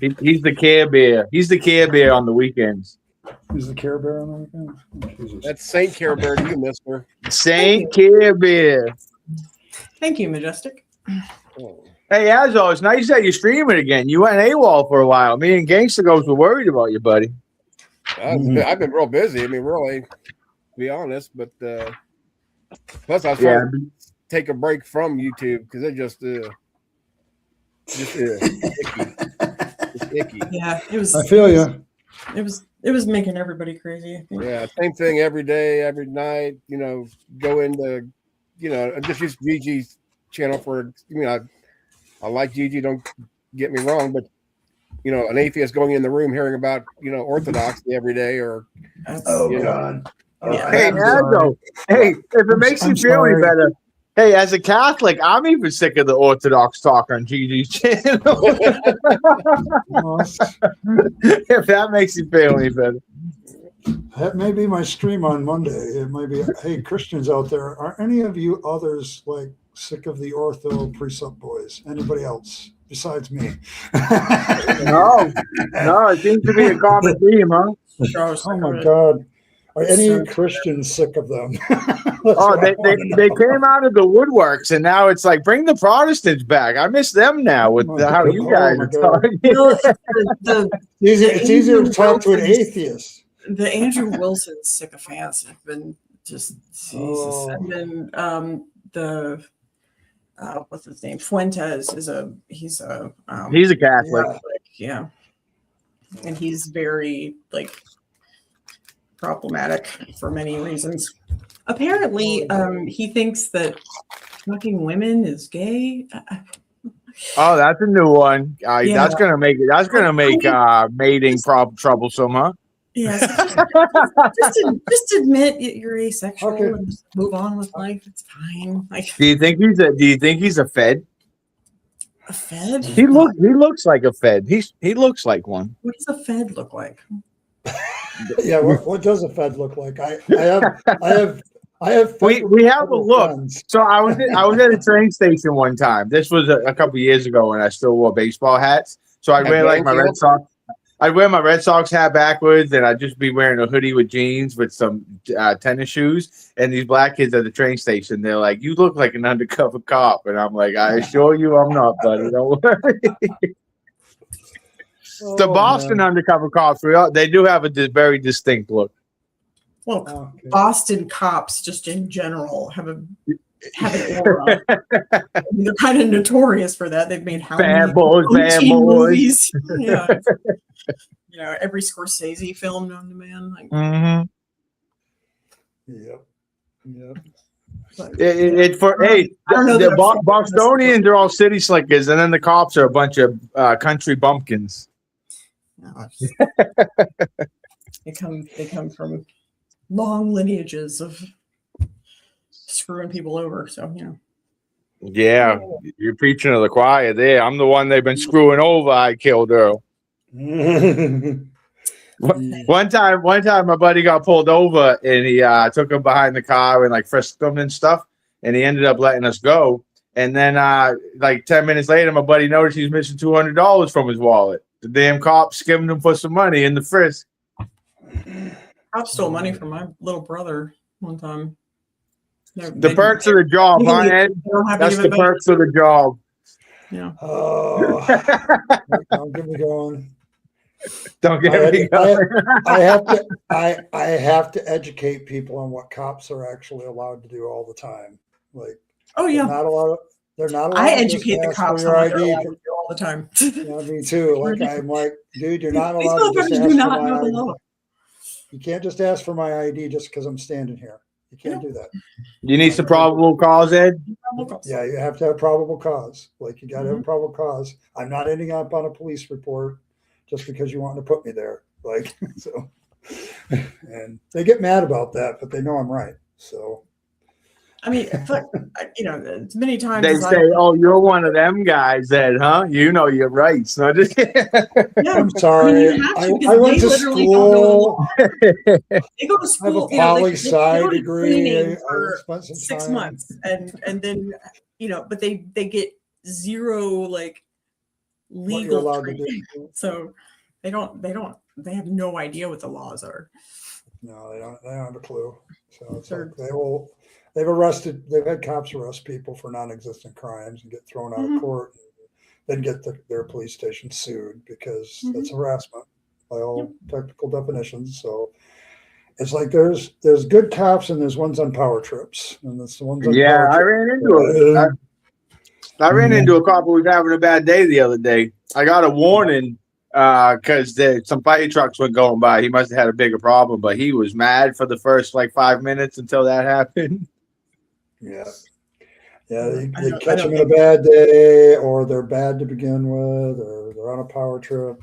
He's the Care Bear. He's the Care Bear on the weekends. He's the Care Bear on the weekend? Oh, Jesus. That's Saint Care Bear to you, mister. Saint Care Bear. Thank you, Majestic. Oh. Hey, Azzo, it's nice that you're streaming again. You went AWOL for a while. Me and Gangsta Ghost were worried about you, buddy. I've been real busy. I mean, really, to be honest. But plus, I was trying to take a break from YouTube because it just icky. It's icky. Yeah, it was. I feel you. It was making everybody crazy. I think. Yeah, same thing every day, every night. You know, go into, just use Gigi's channel for. I like Gigi. Don't get me wrong, but an atheist going in the room hearing about orthodoxy every day, or God. Yeah. Hey, Azzo. Hey, if it makes you feel any better. Hey, as a Catholic, I'm even sick of the Orthodox talk on Gigi's channel. If that makes you feel any better. That may be my stream on Monday. It might be, hey, Christians out there, are any of you others like sick of the ortho precept boys? Anybody else besides me? No, it seems to be a common theme, huh? Oh my God. Are any Christians sick of them? Oh, they came out of the woodworks, and now it's like, bring the Protestants back. I miss them now with how you guys are talking. It's easier to talk to an atheist. The Andrew Wilson sycophants have been just Jesus. And then the what's his name? Fuentes he's a Catholic. Yeah. And he's very like problematic for many reasons. Apparently, he thinks that fucking women is gay. Oh, that's a new one. Yeah. That's gonna make mating troublesome, huh? Yeah, just admit you're asexual and just move on with life. It's fine. Like, do you think he's a Fed? A Fed? He looks like a Fed. He looks like one. What does a Fed look like? Yeah, what does a Fed look like? I have. We have a look. Friends. So I was at a train station one time. This was a couple years ago, and I still wore baseball hats. So I'd wear like my Red Sox. I'd wear my Red Sox hat backwards, and I'd just be wearing a hoodie with jeans with some tennis shoes. And these black kids at the train station, they're like, "You look like an undercover cop," and I'm like, "I assure you, I'm not, buddy. Don't worry." The Boston undercover cops, they do have a very distinct look. Well, Boston cops, just in general, have an aura. I mean, they're kind of notorious for that. They've made how many movies? Yeah. You know, every Scorsese film known to man. Like, Yep. The Bostonians are all city slickers, and then the cops are a bunch of country bumpkins. No, they come from long lineages of screwing people over. So, you know. Yeah, you're preaching to the choir there. I'm the one they've been screwing over. I killed Earl. One time, my buddy got pulled over, and he took him behind the car and like frisked him and stuff, and he ended up letting us go. And then, like 10 minutes later, my buddy noticed he was missing $200 from his wallet. The damn cop skimmed him for some money in the frisk. Cops stole money from my little brother one time. The perks of the job, huh, Ed? That's the perks of the job. Yeah. Oh, don't get me going. Don't get me going. I have to educate people on what cops are actually allowed to do all the time. Like, oh yeah, they're not allowed. I educate the cops on what they're allowed to do all the time. Yeah, me too. Like, I'm like, dude, you're not allowed to just ask for my ID. You can't just ask for my ID just because I'm standing here. You can't do that. You need some probable cause, Ed? Yeah, you have to have probable cause. Like, you got to have a probable cause. I'm not ending up on a police report just because you want to put me there. Like, so, and they get mad about that, but they know I'm right. So, I mean, you know, as many times they say, "Oh, you're one of them guys, Ed, huh? You know your rights." No, just I'm sorry. I went to school. They go to school. I have a poli-sci degree for 6 months, and then but they get zero like legal training. So they have no idea what the laws are. No, they don't have a clue. So it's like they've had cops arrest people for non-existent crimes and get thrown out of court, and then get their police station sued because that's harassment by all technical definitions. So it's like there's good cops and there's ones on power trips, and that's the ones on power I ran into it. I ran into a cop who was having a bad day the other day. I got a warning because some fire trucks were going by. He must have had a bigger problem, but he was mad for the first like 5 minutes until that happened. Yeah, they catch them in a bad day, or they're bad to begin with, or they're on a power trip.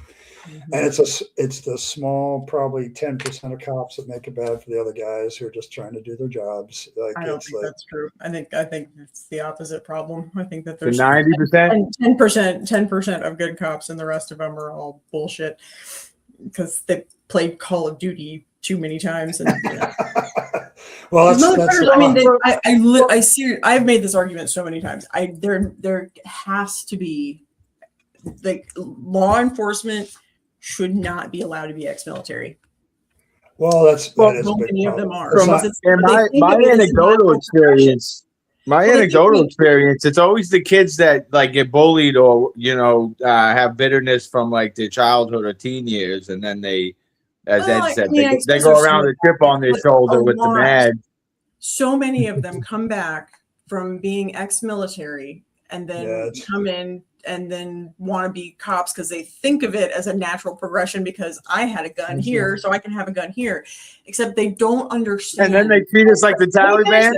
And it's the small, probably 10% of cops that make it bad for the other guys who are just trying to do their jobs. Like, I don't think that's true. I think it's the opposite problem. I think that there's 90%, 10% of good cops, and the rest of them are all bullshit because played Call of Duty too many times. And Well, I mean, I've made this argument so many times. There has to be, like, law enforcement should not be allowed to be ex-military. well, that is a So big many of problem. them are. It's From not- my anecdotal experience, Well, it's always the kids that like get bullied or have bitterness from like their childhood or teen years, and then they, as Well, Ed said, I mean, I they suppose go there's around some- the chip on their but shoulder a with the lot. badge. So many of them come back from being ex-military and then Yeah, come in and then want to be cops because they think of it as a natural progression, because I had a gun here, so I can have a gun here. Except they don't understand. And then they treat us like the Taliban.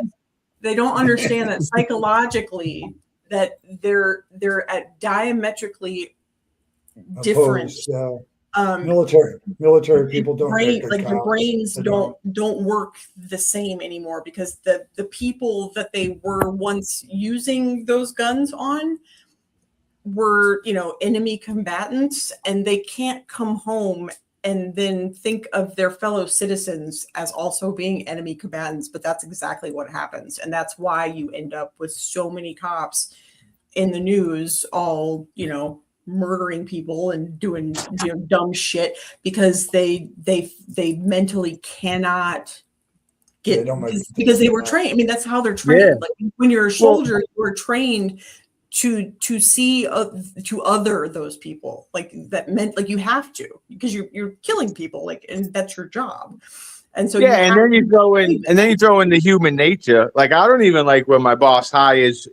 They don't understand that psychologically that they're at diametrically different. opposed, military people don't make good Like your cops. brains They don't work the same anymore, because the people that they were once using those guns on were, enemy combatants, and they can't come home and then think of their fellow citizens as also being enemy combatants. But that's exactly what happens, and that's why you end up with so many cops in the news all murdering people and doing dumb shit, because they mentally cannot get, because they were trained. I mean, that's how they're trained. Yeah. Like when you're a soldier, you're trained to see to other those people, like that meant, like, you have to, because you're killing people, like, and that's your job. And so and then you throw in the human nature. Like, I don't even like when my boss hires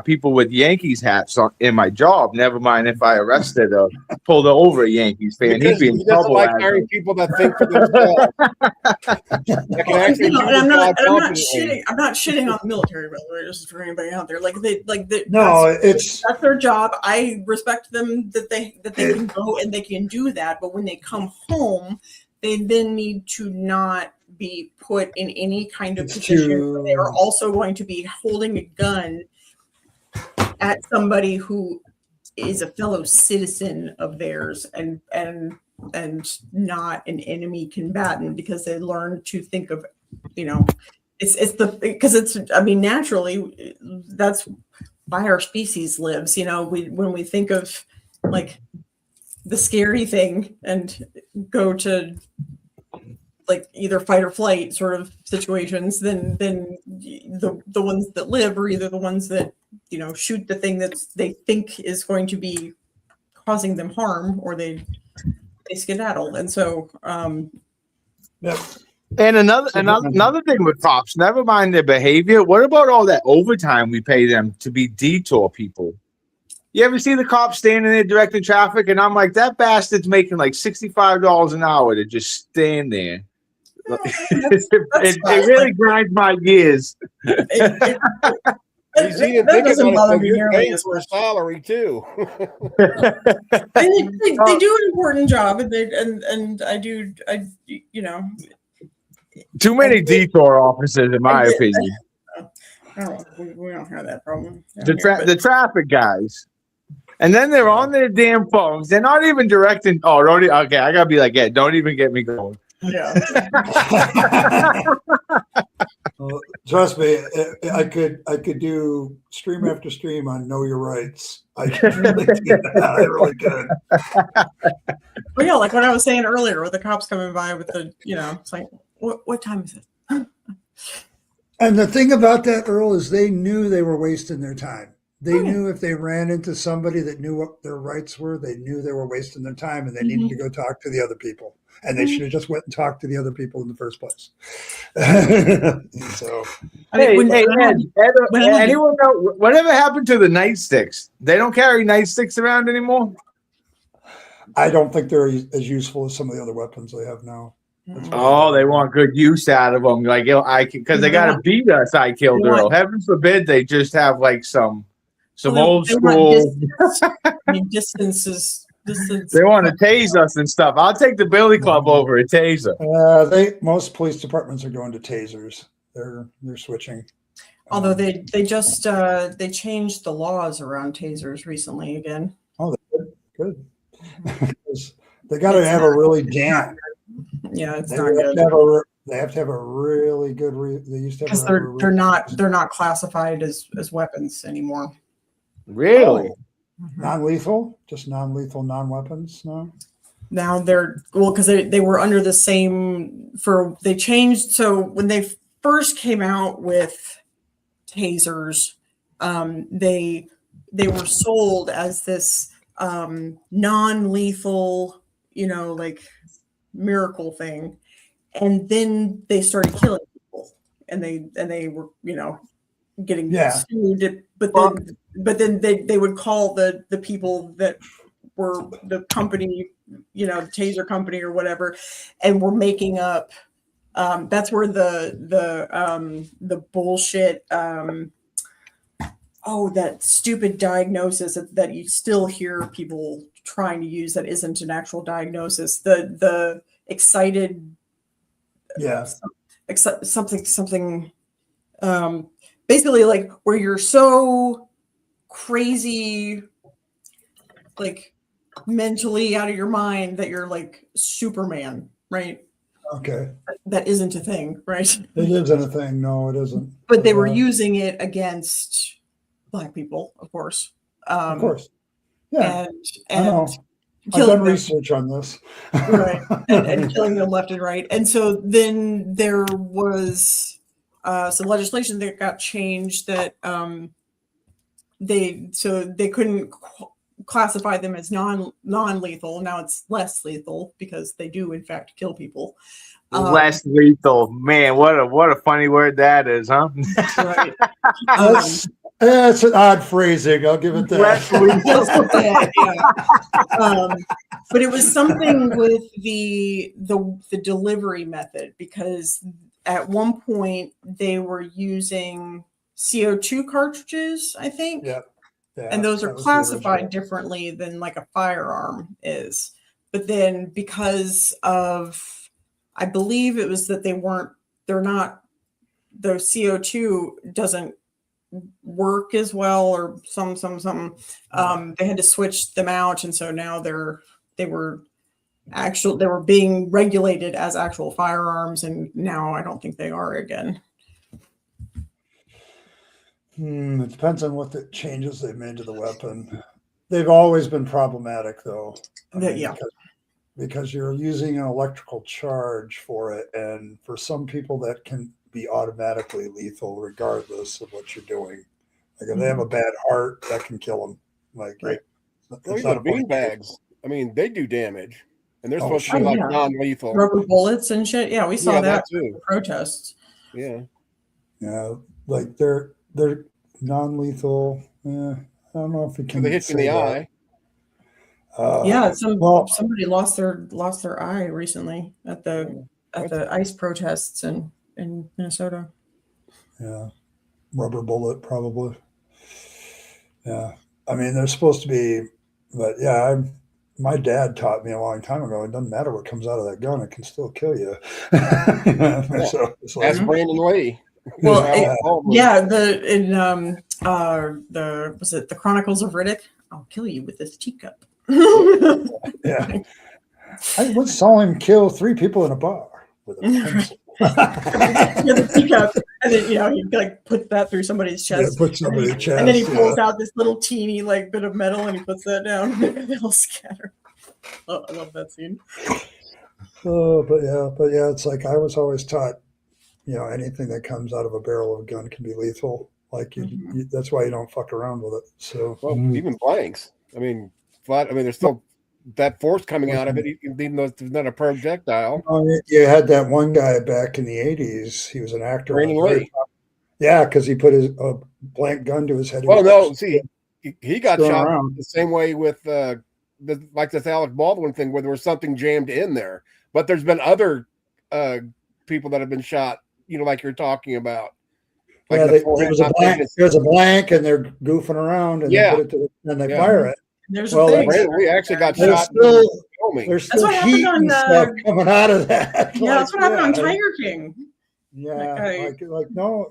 people with Yankees hats in my job. Never mind if I arrested or pulled over a Yankees fan. Because He'd be in he doesn't trouble. like hiring people that think for themselves. That can actually do I'm the not job confidently. I'm not shitting on the military, by the way, just for anybody out there. No, that's their job. I respect them that they can go and they can do that. But when they come home, they then need to not be put in any kind of position where they are also going to be holding a gun at somebody who is a fellow citizen of theirs, and not an enemy combatant, because they learn to think of, naturally, that's why our species lives. When we think of, like, the scary thing and go to, like, either fight or flight sort of situations, then the ones that live are either the ones that shoot the thing that they think is going to be causing them harm, or they skedaddle. And so Yeah. And another thing with cops, never mind their behavior. What about all that overtime we pay them to be detour people? You ever see the cops standing there directing traffic? And I'm like, that bastard's making like $65 an hour to just stand there. It really grinds my gears. He's even that thinking doesn't about bother it, me you're nearly paying as for a salary too. they do an important job, and I Too many detour officers, in my opinion. I don't know. We don't have that problem. The traffic guys. And then they're on their damn phones. They're not even directing. Oh, okay. I gotta be like, yeah, don't even get me going. Yeah. Well, trust me, I could do stream after stream on Know Your Rights. I really do that. I really could. Well, yeah, like what I was saying earlier, with the cops coming by with the, it's like, what time is it? And the thing about that, Earl, is they knew they were wasting their time. They knew if they ran into somebody that knew what their rights were, they knew they were wasting their time, and they needed to go talk to the other people. And they should have just went and talked to the other people in the first place. So, anyone know whatever happened to the nightsticks? They don't carry nightsticks around anymore. I don't think they're as useful as some of the other weapons they have now. Oh, they want good use out of them, like because they got to beat us. I killed Earl. Heaven forbid they just have like some old school distance. They want to tase us and stuff. I'll take the billy club over a taser. Most police departments are going to tasers. They're switching. Although they just they changed the laws around tasers recently again. Oh, good. They got to have a really damn Yeah, it's They not have good to have a, they have to have a really good. They used to have because a they're not classified as weapons anymore. Really? non-lethal, just non-lethal, non-weapons. No. Now they're because they were under the same they changed. So when they first came out with tasers, they were sold as this non-lethal, like miracle thing, and then they started killing people, and they were getting sued. But then they would call the people that were the company, the taser company or whatever, and were making up. That's where the bullshit. That stupid diagnosis that you still hear people trying to use that isn't an actual diagnosis. The excited. Yeah. Something. Basically, like where you're so crazy, like mentally out of your mind that you're like Superman, right? Okay. That isn't a thing, right? It isn't a thing. No, it isn't. But they were using it against Black people, of course. Of course. Yeah. And I know. I've done research on this. Right. And killing them left and right. And so then there was some legislation that got changed that they couldn't classify them as non-lethal. Now it's less lethal because they do in fact kill people. Less lethal, man. What a funny word that is, huh? Right. That's an odd phrasing. I'll give it that. But it was something with the delivery method, because at one point they were using CO2 cartridges, I think. Yeah. And those are classified differently than like a firearm is. But then because of, I believe it was that the CO2 doesn't work as well, or some they had to switch them out, and so now they were being regulated as actual firearms, and now I don't think they are again. It depends on what the changes they've made to the weapon. They've always been problematic, though. Because you're using an electrical charge for it, and for some people that can be automatically lethal regardless of what you're doing. Like if they have a bad heart, that can kill them. Like, right. Bean bags. I mean, they do damage, and they're supposed to be like non-lethal. Rubber bullets and shit. Yeah, we saw that too. In the protests. Yeah. Yeah, like they're non-lethal. Yeah, I don't know if it can. They hit you in the eye. Somebody lost their eye recently at the ICE protests in Minnesota. Yeah, rubber bullet probably. Yeah, I mean they're supposed to be, but yeah, my dad taught me a long time ago. It doesn't matter what comes out of that gun; it can still kill you. So it's like, that's Brandon Lee. Well, was it the Chronicles of Riddick? I'll kill you with this teacup. Yeah, I once saw him kill 3 people in a bar with a pencil. The teacup, and then he like puts that through somebody's chest. And then he pulls out this little teeny like bit of metal, and he puts that down. They all scatter. Oh, I love that scene. Oh, but yeah, it's like I was always taught, anything that comes out of a barrel of a gun can be lethal. Like that's why you don't fuck around with it. So even blanks. I mean, there's still that force coming out of it, even though it's not a projectile. You had that one guy back in the 80s. He was an actor. Brandon Lee. Yeah, because he put his blank gun to his head. Well, no, see, he got shot the same way with like this Alec Baldwin thing, where there was something jammed in there. But there's been other people that have been shot, like you're talking about. Like there's a blank, and they're goofing around, and they put it and they fire it. There's a thing. We actually got shot. There's still heat and stuff coming out of that. Yeah, that's what happened on Tiger King. Yeah, no,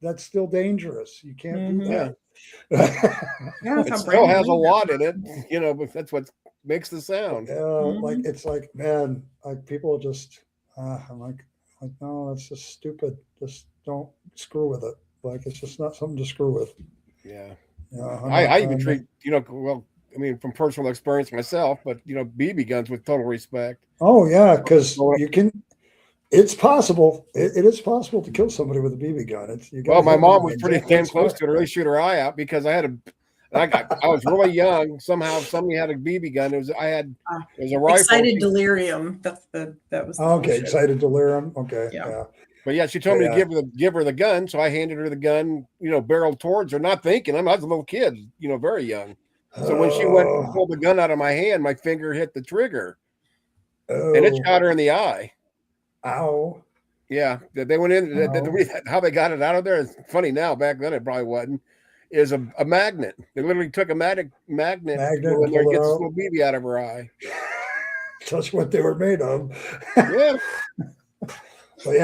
that's still dangerous. You can't do that. It still has a lot in it, but that's what's makes the sound. Yeah, like it's like, man, like people just I'm like no, it's just stupid. Just don't screw with it. Like it's just not something to screw with. Yeah. Yeah, I even treat, well, I mean, from personal experience myself, but BB guns with total respect. Oh yeah, because you can. It's possible. It is possible to kill somebody with a BB gun. Well, my mom was pretty damn close to it. Really shoot her eye out because I was really young. Somehow somebody had a BB gun. It was a rifle. Excited delirium. That was okay. Excited delirium. Okay. Yeah. But yeah, she told me to give her the gun, so I handed her the gun. Barreled towards her, not thinking. I was a little kid, very young. So when she went to pull the gun out of my hand, my finger hit the trigger, and it shot her in the eye. Ow. Yeah, they went in. How they got it out of there is funny now. Back then, it probably wasn't. Is a magnet. They literally took a magnet in there and gets this little BB out of her eye. That's what they were made of. Yeah. But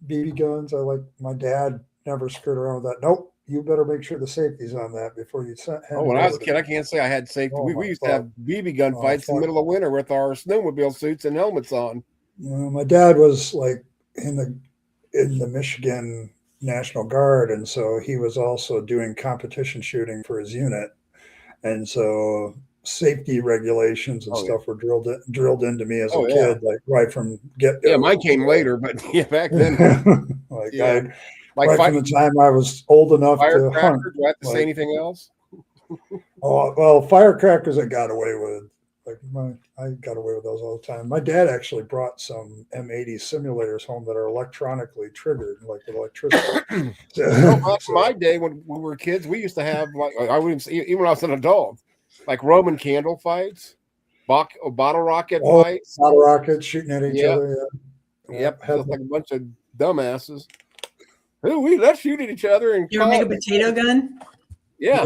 BB guns. My dad never screwed around with that. Nope. You better make sure the safety's on that before you send. When I was a kid, I can't say I had safety. We used to have BB gun fights in the middle of winter with our snowmobile suits and helmets on. My dad was like in the Michigan National Guard, and so he was also doing competition shooting for his unit, and so safety regulations and stuff were drilled into me as a kid, like right from get-go. Yeah, mine came later, but back then, from the time I was old enough to hunt. Do I have to say anything else? Oh well, firecrackers I got away with. I got away with those all the time. My dad actually brought some M80 simulators home that are electronically triggered, like with electricity. My day when we were kids, we used to have even when I was an adult, like Roman candle fights, bottle rocket fights, bottle rockets shooting at each other. Yeah. Yep, just like a bunch of dumbasses. Let's shoot at each other and you ever make a potato gun? Yeah,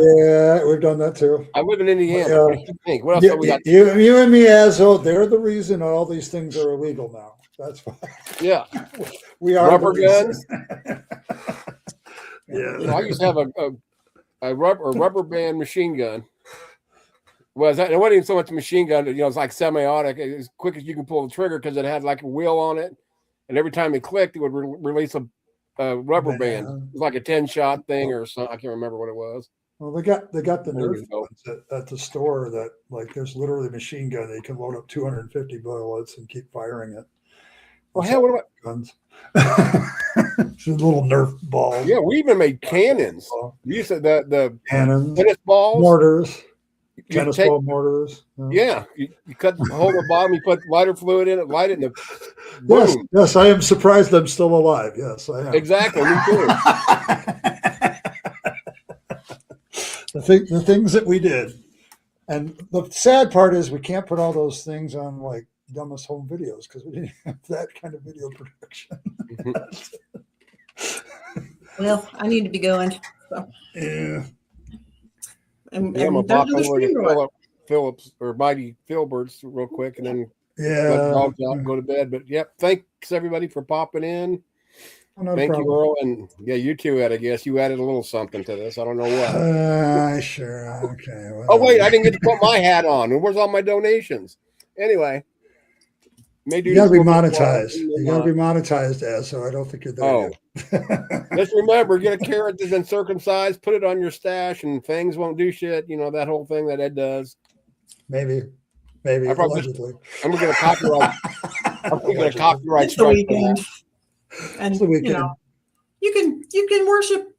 we've done that too. I live in Indiana. What do you think? What else have we got? You and me, Azzo, they're the reason all these things are illegal now. That's why. Yeah, we are rubber guns. Yeah, I used to have a rubber band machine gun. It wasn't even so much a machine gun. It's like semi-automatic, as quick as you can pull the trigger because it had like a wheel on it, and every time it clicked, it would release a rubber band. It was like a 10-shot thing or something. I can't remember what it was. Well, they got the Nerf ones at the store that there's literally a machine gun that you can load up 250 bullets and keep firing it. Well, hell, what about guns? It's a little Nerf ball. Yeah, we even made cannons. We used to the cannons, tennis balls, mortars. Tennis ball mortars. Yeah, you cut the hole at the bottom, you put lighter fluid in it, light it, and boom. Yes, I am surprised I'm still alive. Yes, I am. Exactly, me too. The things that we did. And the sad part is we can't put all those things on like Dumbest Home Videos because we didn't have that kind of video production. Well, I need to be going. So. Yeah. And I'm gonna pop over to Phillips or Mighty Filberts real quick, and then let the dogs out and go to bed. But thanks everybody for popping in. Thank you, Earl, and you too, Ed. I guess you added a little something to this. I don't know what. Sure. Okay. Well, oh wait, I didn't get to put my hat on. And where's all my donations? Anyway, you gotta be monetized. You gotta be monetized, as so I don't think you're there. Just remember, get a carrot that's been circumcised, put it on your stash, and fangs won't do shit. That whole thing that Ed does. Maybe. Allegedly. I'm gonna copyright. I'm gonna copyright strike for that. And you can worship